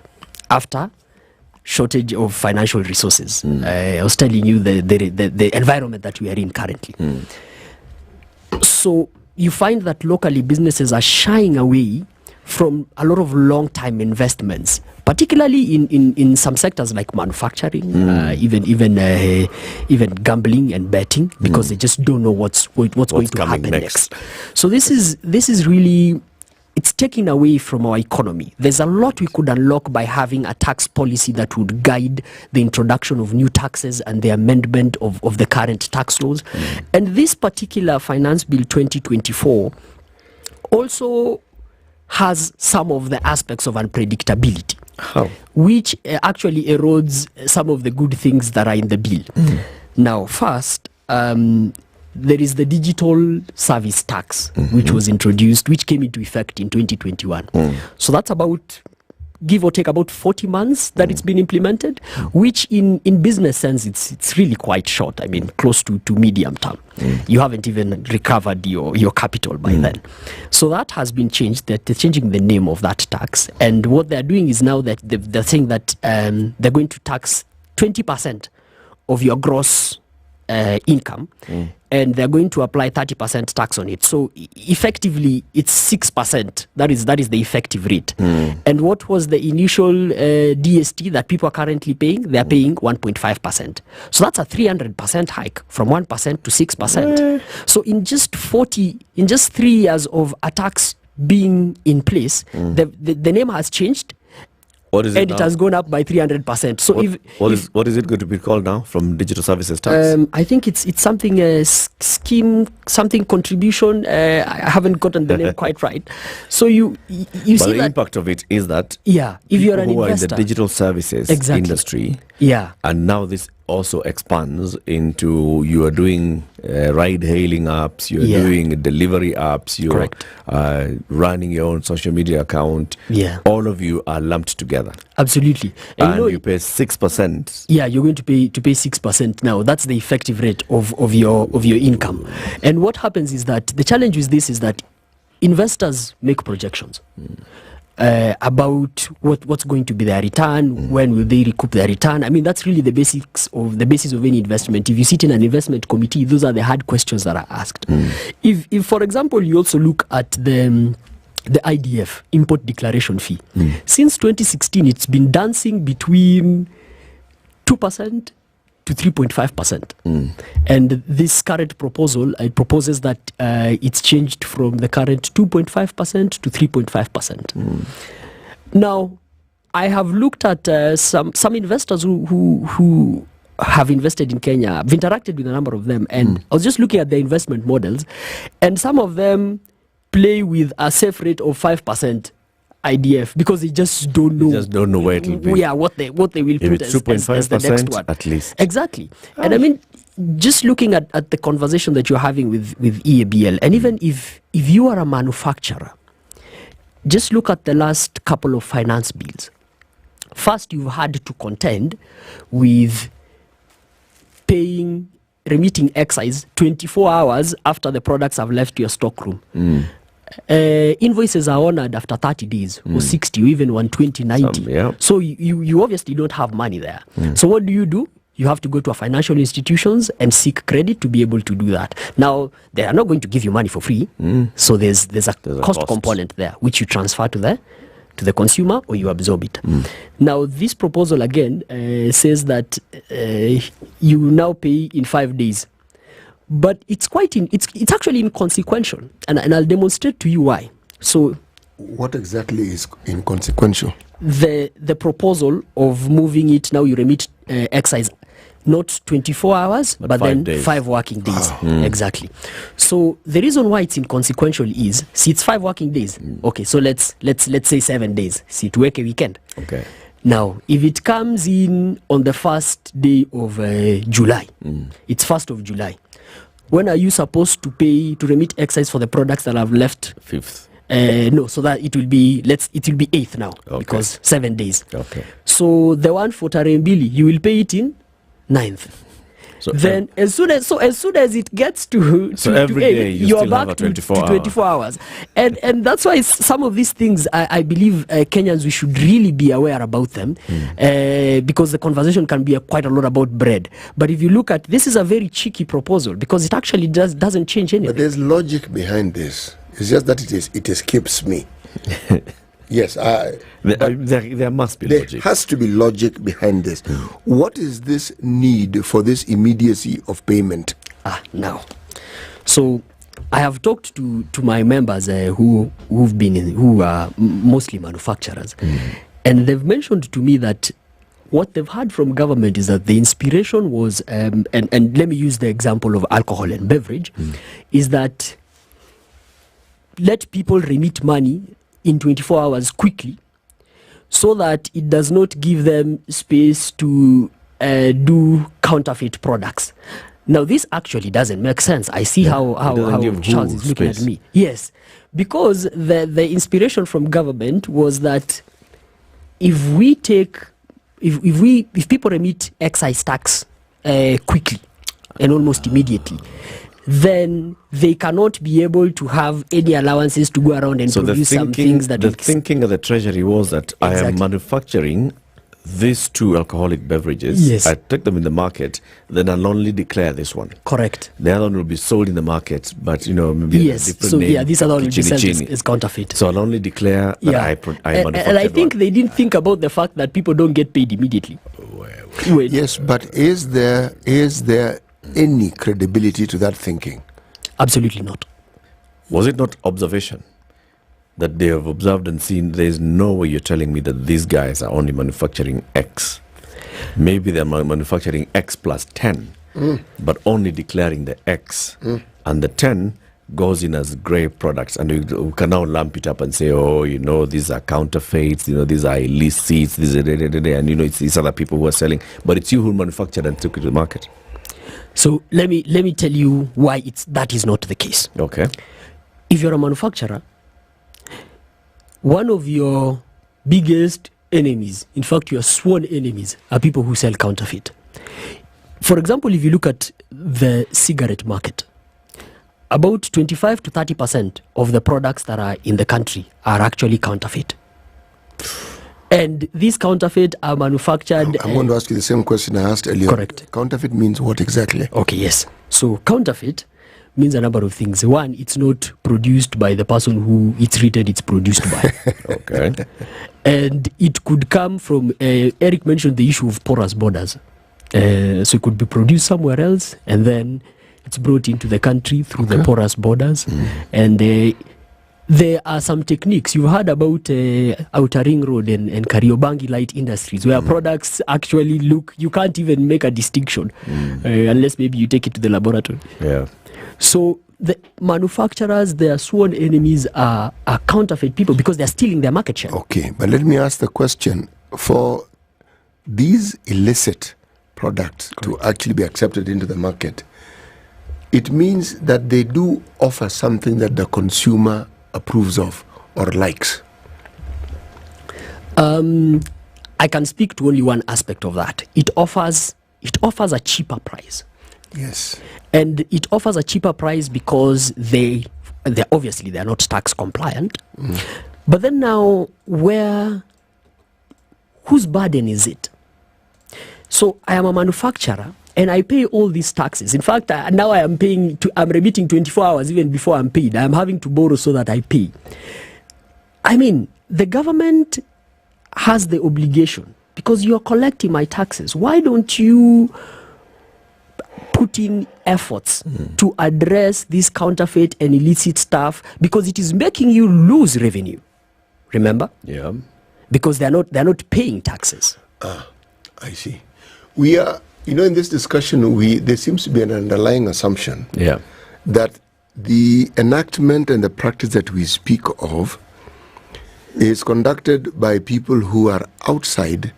after shortage of financial resources. I was telling you the environment that we are in currently. So you find that locally businesses are shying away from a lot of long-time investments, particularly in some sectors like manufacturing, even gambling and betting, because they just don't know what's going to happen next. So this is really, it's taking away from our economy. There's a lot we could unlock by having a tax policy that would guide the introduction of new taxes and the amendment of the current tax laws. And this particular Finance Bill 2024 also has some of the aspects of unpredictability, which actually erodes some of the good things that are in the bill. Now, first, there is the digital service tax, which was introduced, which came into effect in 2021. So that's about, give or take, about 40 months that it's been implemented, which in business sense, it's really quite short. I mean, close to medium term. You haven't even recovered your capital by then. So that has been changed. They're changing the name of that tax. And what they're doing is now that they're saying that they're going to tax 20% of your gross income, and they're going to apply 30% tax on it. So effectively, it's 6%. That is the effective rate. And what was the initial DST that people are currently paying? They're paying 1.5%. So that's a 300% hike from 1% to 6%. So in just 3 years of a tax being in place, the name has changed. What is it and now? It has gone up by 300%. So what is it going to be called now from digital services tax? I think it's something scheme, something contribution. I haven't gotten the name quite right. So you see the that impact of it is that if you're an who are in investor, the digital services industry, and now this also expands into you are doing ride-hailing apps, you are doing delivery apps, you are running your own social media account. All of you are lumped together. Absolutely, and you pay 6%. Yeah, you're going to pay 6% now. That's the effective rate of your income. And what happens is that the challenge with this is that investors make projections. About what's going to be their return, when will they recoup their return. I mean, that's really the basis of any investment. If you sit in an investment committee, those are the hard questions that are asked. If for example, you also look at the IDF, import declaration fee, since 2016, it's been dancing between 2% to 3.5%. And this current proposal, it proposes that it's changed from the current 2.5% to 3.5%. Now, I have looked at some investors who have invested in Kenya. I've interacted with a number of them, and I was just looking at their investment models, and some of them play with a safe rate of 5%. IDF, because they just don't know where it will be. What they will put as the next one. At least. Exactly. And I mean, just looking at the conversation that you're having with EABL, and even if you are a manufacturer, just look at the last couple of finance bills. First, you've had to contend with remitting excise 24 hours after the products have left your stockroom. Invoices are honored after 30 days or 60 or even 120, 90. So you obviously don't have money there. So what do? You have to go to a financial institutions and seek credit to be able to do that. Now, they are not going to give you money for free. So there's a cost component there, which you transfer to the consumer or you absorb it. Now, this proposal again says that you now pay in 5 days. But it's actually inconsequential, and I'll demonstrate to you why. So, what exactly is inconsequential? The proposal of moving it now, you remit excise not 24 hours, but then days. 5 working days. Exactly. So the reason why it's inconsequential is, see, it's 5 working days. Okay, so let's say 7 days. See, to work a weekend. Okay. Now, if it comes in on the first day of July, it's 1st of July. When are you supposed to remit excise for the products that have left? 5th. No, so that it will be 8th now, because 7 days. Okay. So the one for Tarembili, you will pay it in 9th. then as soon as it gets to every end, day you you're still have back a to 24 24 hours. And that's why some of these things I believe Kenyans, we should really be aware about them, because the conversation can be quite a lot about bread. But if you look at this, is a very cheeky proposal because it actually doesn't change anything. But there's logic behind this. It's just that it escapes me. Yes, there must be logic. There has to be logic behind this. What is this need for this immediacy of payment? Now, so I have talked to my members who are mostly manufacturers, and they've mentioned to me that what they've had from government is that the inspiration was, and let me use the example of alcohol and beverage, is that let people remit money in 24 hours quickly, so that it does not give them space to do counterfeit products. Now, this actually doesn't make sense. I see how Charles is looking at me. Yes, because the inspiration from government was that if people remit excise tax quickly and almost immediately, then they cannot be able to have any allowances to go around and produce some things that... The thinking of the Treasury was that I am manufacturing these two alcoholic beverages. Yes. I take them in the market, then I'll only declare this one. Correct. The other one will be sold in the market, but maybe a different name. This other one will be sold as counterfeit. So I'll only declare that I manufactured and I think they didn't think about the fact that people don't get paid immediately. Yes, but is there any credibility to that thinking? Absolutely not. Was it not observation that they have observed and seen? There is no way you're telling me that these guys are only manufacturing X. Maybe they're manufacturing X plus 10, but only declaring the X, and the 10 goes in as grey products, and we can now lump it up and say, these are counterfeits, these are illicits, these are and it's these other people who are selling, but it's you who manufactured and took it to the market. So let me tell you why that is not the case. Okay. If you're a manufacturer, one of your biggest enemies, in fact your sworn enemies, are people who sell counterfeit. For example, if you look at the cigarette market, about 25 to 30% of the products that are in the country are actually counterfeit. And these counterfeit are manufactured... I'm going to ask you the same question I asked earlier. Correct. Counterfeit means what exactly? Okay, yes. So counterfeit means a number of things. One, it's not produced by the person who it's written it's produced by. Okay. And it could come from... Eric mentioned the issue of porous borders. So it could be produced somewhere else, and then it's brought into the country through the porous borders. And there are some techniques. You heard about Outer Ring Road and Kariobangi Light Industries, where products actually look, you can't even make a distinction unless maybe you take it to the laboratory. Yeah. So the manufacturers, their sworn enemies are counterfeit people because they're stealing their market share. Okay, but let me ask the question. For these illicit products to actually be accepted into the market, it means that they do offer something that the consumer approves of or likes. I can speak to only one aspect of that. It offers a cheaper price. Yes. And it offers a cheaper price because they obviously they're not tax compliant. But then now, whose burden is it? So I am a manufacturer and I pay all these taxes. In fact, now I'm remitting 24 hours even before I'm paid. I'm having to borrow so that I pay. I mean, the government has the obligation, because you're collecting my taxes. Why don't you put in efforts to address this counterfeit and illicit stuff? Because it is making you lose revenue. Remember? Yeah. Because they're not paying taxes. I see. We are, in this discussion, there seems to be an underlying assumption that the enactment and the practice that we speak of is conducted by people who are outside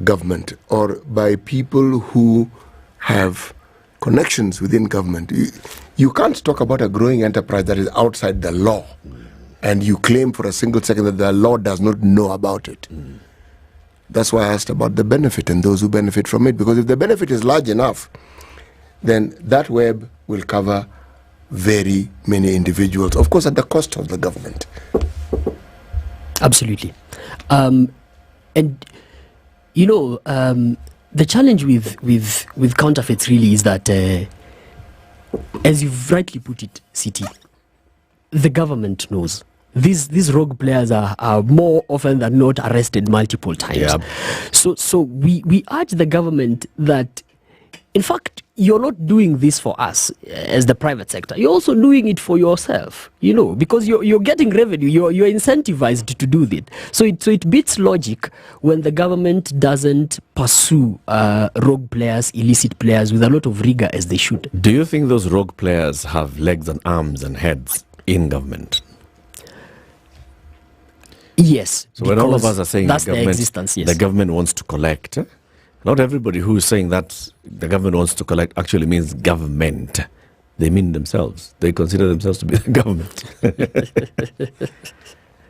government or by people who have connections within government. You can't talk about a growing enterprise that is outside the law and you claim for a single second that the law does not know about it. That's why I asked about the benefit and those who benefit from it, because if the benefit is large enough, then that web will cover very many individuals, of course, at the cost of the government. Absolutely. And, you know, the challenge with counterfeits really is that, as you've rightly put it, CT, the government knows. These rogue players are more often than not arrested multiple times. Yep. So we urge the government that, in fact, you're not doing this for us as the private sector. You're also doing it for yourself, you know, because you're getting revenue. You're incentivized to do that. So it beats logic when the government doesn't pursue rogue players, illicit players with a lot of rigor as they should. Do you think those rogue players have legs and arms and heads in government? Yes. So when all of us are saying that's the government, the existence, yes. the government wants to collect, not everybody who is saying that the government wants to collect actually means government. They mean themselves. They consider themselves to be the government.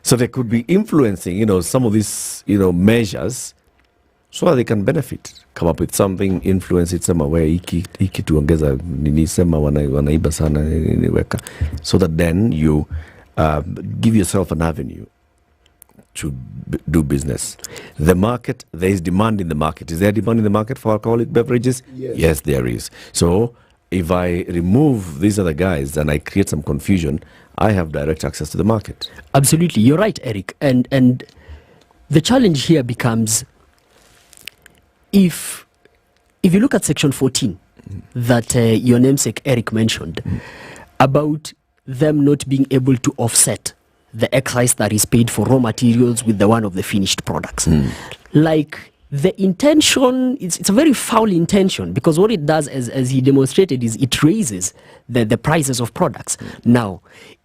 So they could be influencing, you know, some of these, you know, measures so that they can benefit. Come up with something, influence it somewhere, iki tuongeza nini sema wanaiba sana niweka. So that then you give yourself an avenue to do business. The market, there is demand in the market. Is there demand in the market for alcoholic beverages? Yes, there is. So if I remove these other guys and I create some confusion, I have direct access to the market. Absolutely, you're right, Eric. And the challenge here becomes, if you look at section 14 that your namesake Eric mentioned, about them not being able to offset the excise that is paid for raw materials with the one of the finished products. Like, the intention, it's a very foul intention, because what it does, as he demonstrated, is it raises the prices of products. Now,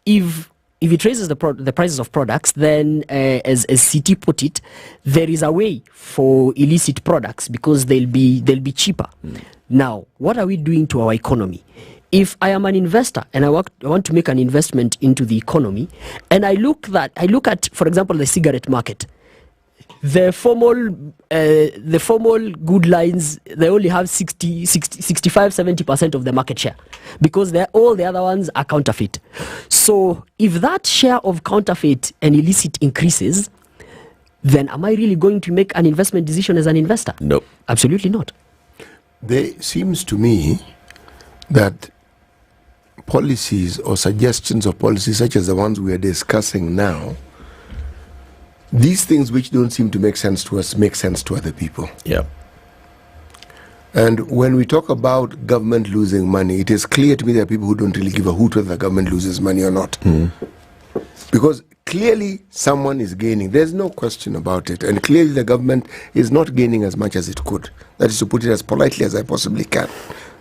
if it raises the prices of products, then as CT put it, there is a way for illicit products, because they'll be cheaper. Now, what are we doing to our economy? If I am an investor and I want to make an investment into the economy, and I look at, for example, the cigarette market, the formal good lines, they only have 65-70% of the market share, because all the other ones are counterfeit. So if that share of counterfeit and illicit increases, then am I really going to make an investment decision as an investor? No. Absolutely not. There seems to me that policies or suggestions of policies such as the ones we are discussing now, these things which don't seem to make sense to us make sense to other people. Yeah. And when we talk about government losing money, it is clear to me there are people who don't really give a hoot whether the government loses money or not. Because clearly someone is gaining. There's no question about it. And clearly the government is not gaining as much as it could. That is to put it as politely as I possibly can.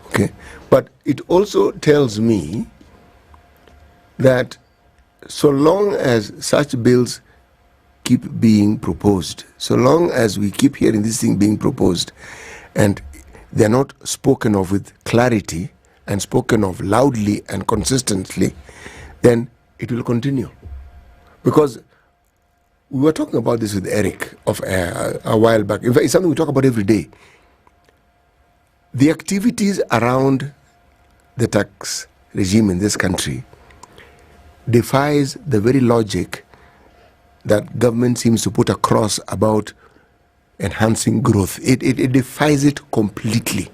Okay. But it also tells me that so long as such bills keep being proposed, so long as we keep hearing this thing being proposed, and they're not spoken of with clarity and spoken of loudly and consistently, then it will continue. Because we were talking about this with Eric a while back. In fact, it's something we talk about every day. The activities around the tax regime in this country defies the very logic that government seems to put across about enhancing growth. It defies it completely.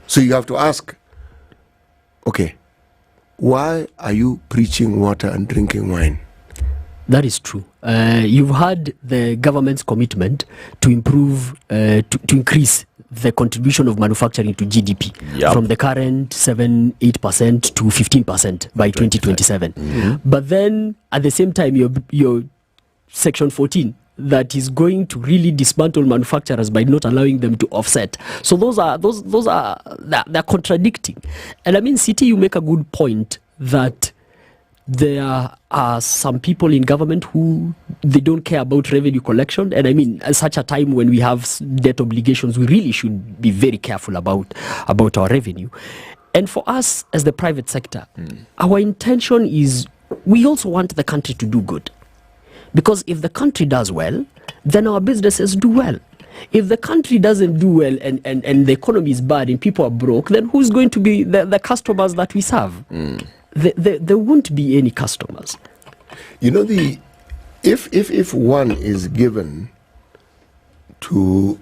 So you have to ask, okay, why are you preaching water and drinking wine? That is true. You've had the government's commitment to improve, to increase the contribution of manufacturing to GDP from the current 7-8% to 15% by 2027. But then at the same time, your section 14 that is going to really dismantle manufacturers by not allowing them to offset. So they're contradicting. And I mean, CT, you make a good point that there are some people in government who they don't care about revenue collection, and I mean, at such a time when we have debt obligations, we really should be very careful about our revenue. And for us as the private sector, our intention is we also want the country to do good, because if the country does well, then our businesses do well. If the country doesn't do well and the economy is bad and people are broke, then who's going to be the customers that we serve? There won't be any customers. You know, if one is given to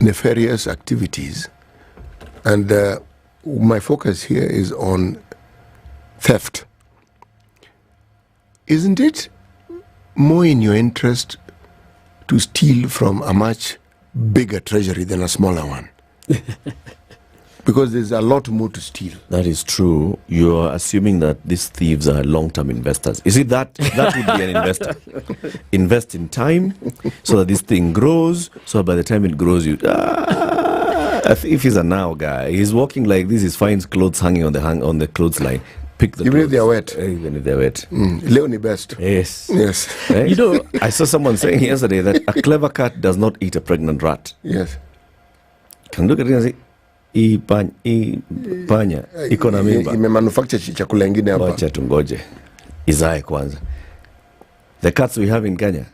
nefarious activities, and my focus here is on theft, isn't it more in your interest to steal from a much bigger treasury than a smaller one? Because there's a lot more to steal. That is true. You're assuming that these thieves are long-term investors. Is it that would be an investor? Invest in time so that this thing grows, so by the time it grows, if he's a now guy, he's walking like this, he finds clothes hanging on the clothesline. Pick the even clothes. If they're wet. Even if they're wet. Leonie best. Yes. Yes. Right? You know, I saw someone saying yesterday that a clever cat does not eat a pregnant rat. Yes. Can look at it and say, panya iko na mimba, imemanufacture chakula ingine hapa. Wacha tungoje izae kwanza. The cats we have in Kenya,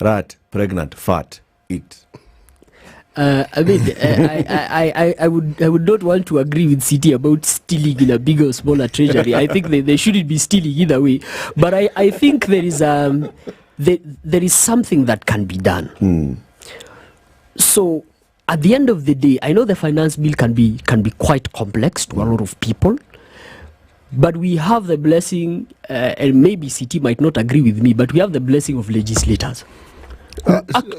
rat, pregnant, fat, eat. I mean, I would not want to agree with CT about stealing in a bigger or smaller treasury. I think they shouldn't be stealing either way. But I think there is something that can be done. So at the end of the day, I know the finance bill can be quite complex to a lot of people, but we have the blessing, and maybe CT might not agree with me, but we have the blessing of legislators.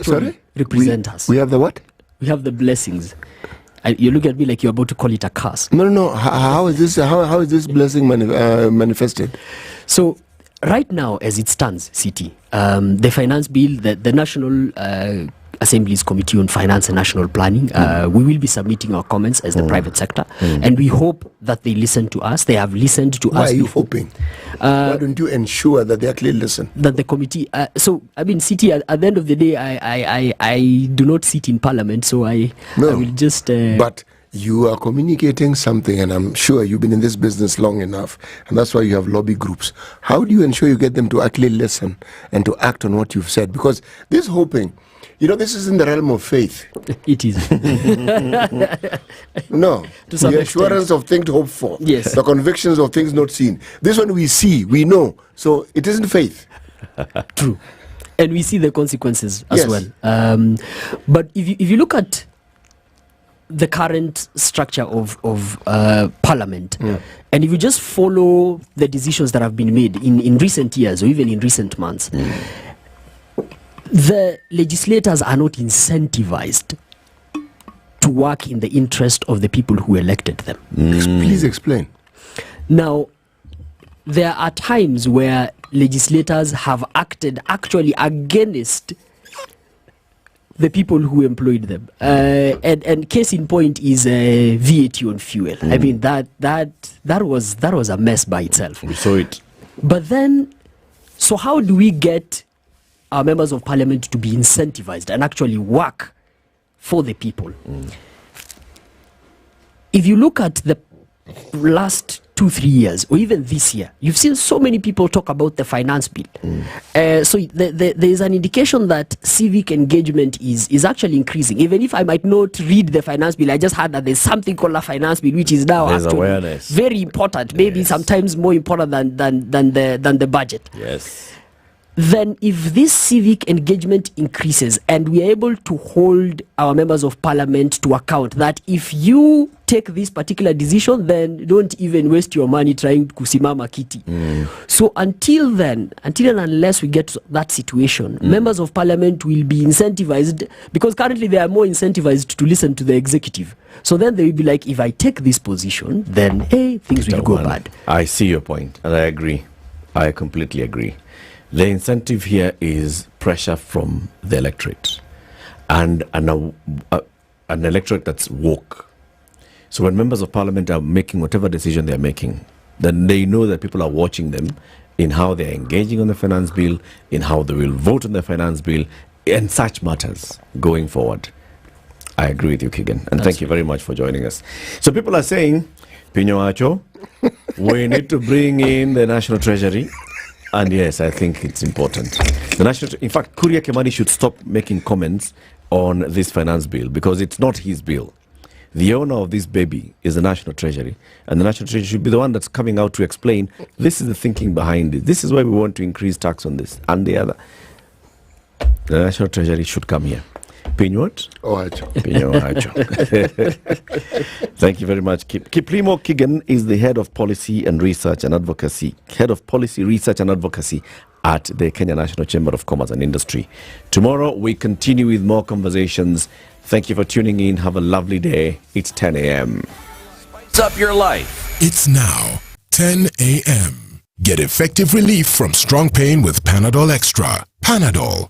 Sorry? Represent us. We have the what? We have the blessings. You look at me like you're about to call it a curse. No. How is this? How is this blessing manifested? So, right now, as it stands, CT, the finance bill, the National Assembly's Committee on Finance and National Planning, we will be submitting our comments as the private sector, and we hope that they listen to us. They have listened to us. Why are you hoping? Why don't you ensure that they actually listen? That the committee. So I mean, CT. At the end of the day, I do not sit in Parliament, so I will just. But you are communicating something, and I'm sure you've been in this business long enough, and that's why you have lobby groups. How do you ensure you get them to actually listen and to act on what you've said? Because this hoping, you know, this is in the realm of faith. It is. No. The assurance of things hoped for. Yes. The convictions of things not seen. This one we see, we know. So it isn't faith. True. And we see the consequences as well. But if you look at the current structure of Parliament, and if you just follow the decisions that have been made in recent years or even in recent months, the legislators are not incentivized to work in the interest of the people who elected them. Please explain. Now, there are times where legislators have acted actually against the people who employed them. And case in point is VAT on fuel. I mean, that was a mess by itself. We saw it. But then, so how do we get our members of Parliament to be incentivized and actually work for the people? If you look at the last 2-3 years, or even this year, you've seen so many people talk about the finance bill. So there is an indication that civic engagement is actually increasing. Even if I might not read the finance bill, I just heard that there's something called a finance bill, which is now there's actually awareness. Very important, maybe sometimes more important than the budget. Yes. Then if this civic engagement increases and we are able to hold our members of Parliament to account that if you take this particular decision, then don't even waste your money trying to kusimama kiti. So until and unless we get to that situation, members of Parliament will be incentivized, because currently they are more incentivized to listen to the executive. So then they will be like, if I take this position, then hey, things will go bad. I see your point, and I agree. I completely agree. The incentive here is pressure from the electorate, and an electorate that's woke. So when members of Parliament are making whatever decision they're making, then they know that people are watching them in how they're engaging on the finance bill, in how they will vote on the finance bill, and such matters going forward. I agree with you, Keegan, and thank you very much for joining us. So people are saying, Pinyo Acho, we need to bring in the National Treasury And yes, I think it's important. The national, in fact, Kuria Kimani should stop making comments on this finance bill because it's not his bill. The owner of this baby is the National Treasury, and the National Treasury should be the one that's coming out to explain this is the thinking behind it. This is why we want to increase tax on this and the other. The National Treasury should come here. Pinyot? Thank you very much. Kiprimo Kigan is the head of policy and research and advocacy, head of policy research and advocacy at the Kenya National Chamber of Commerce and Industry. Tomorrow we continue with more conversations. Thank you for tuning in. Have a lovely day. It's 10 a.m. Spice up your life. It's now 10 a.m. Get effective relief from strong pain with Panadol Extra. Panadol,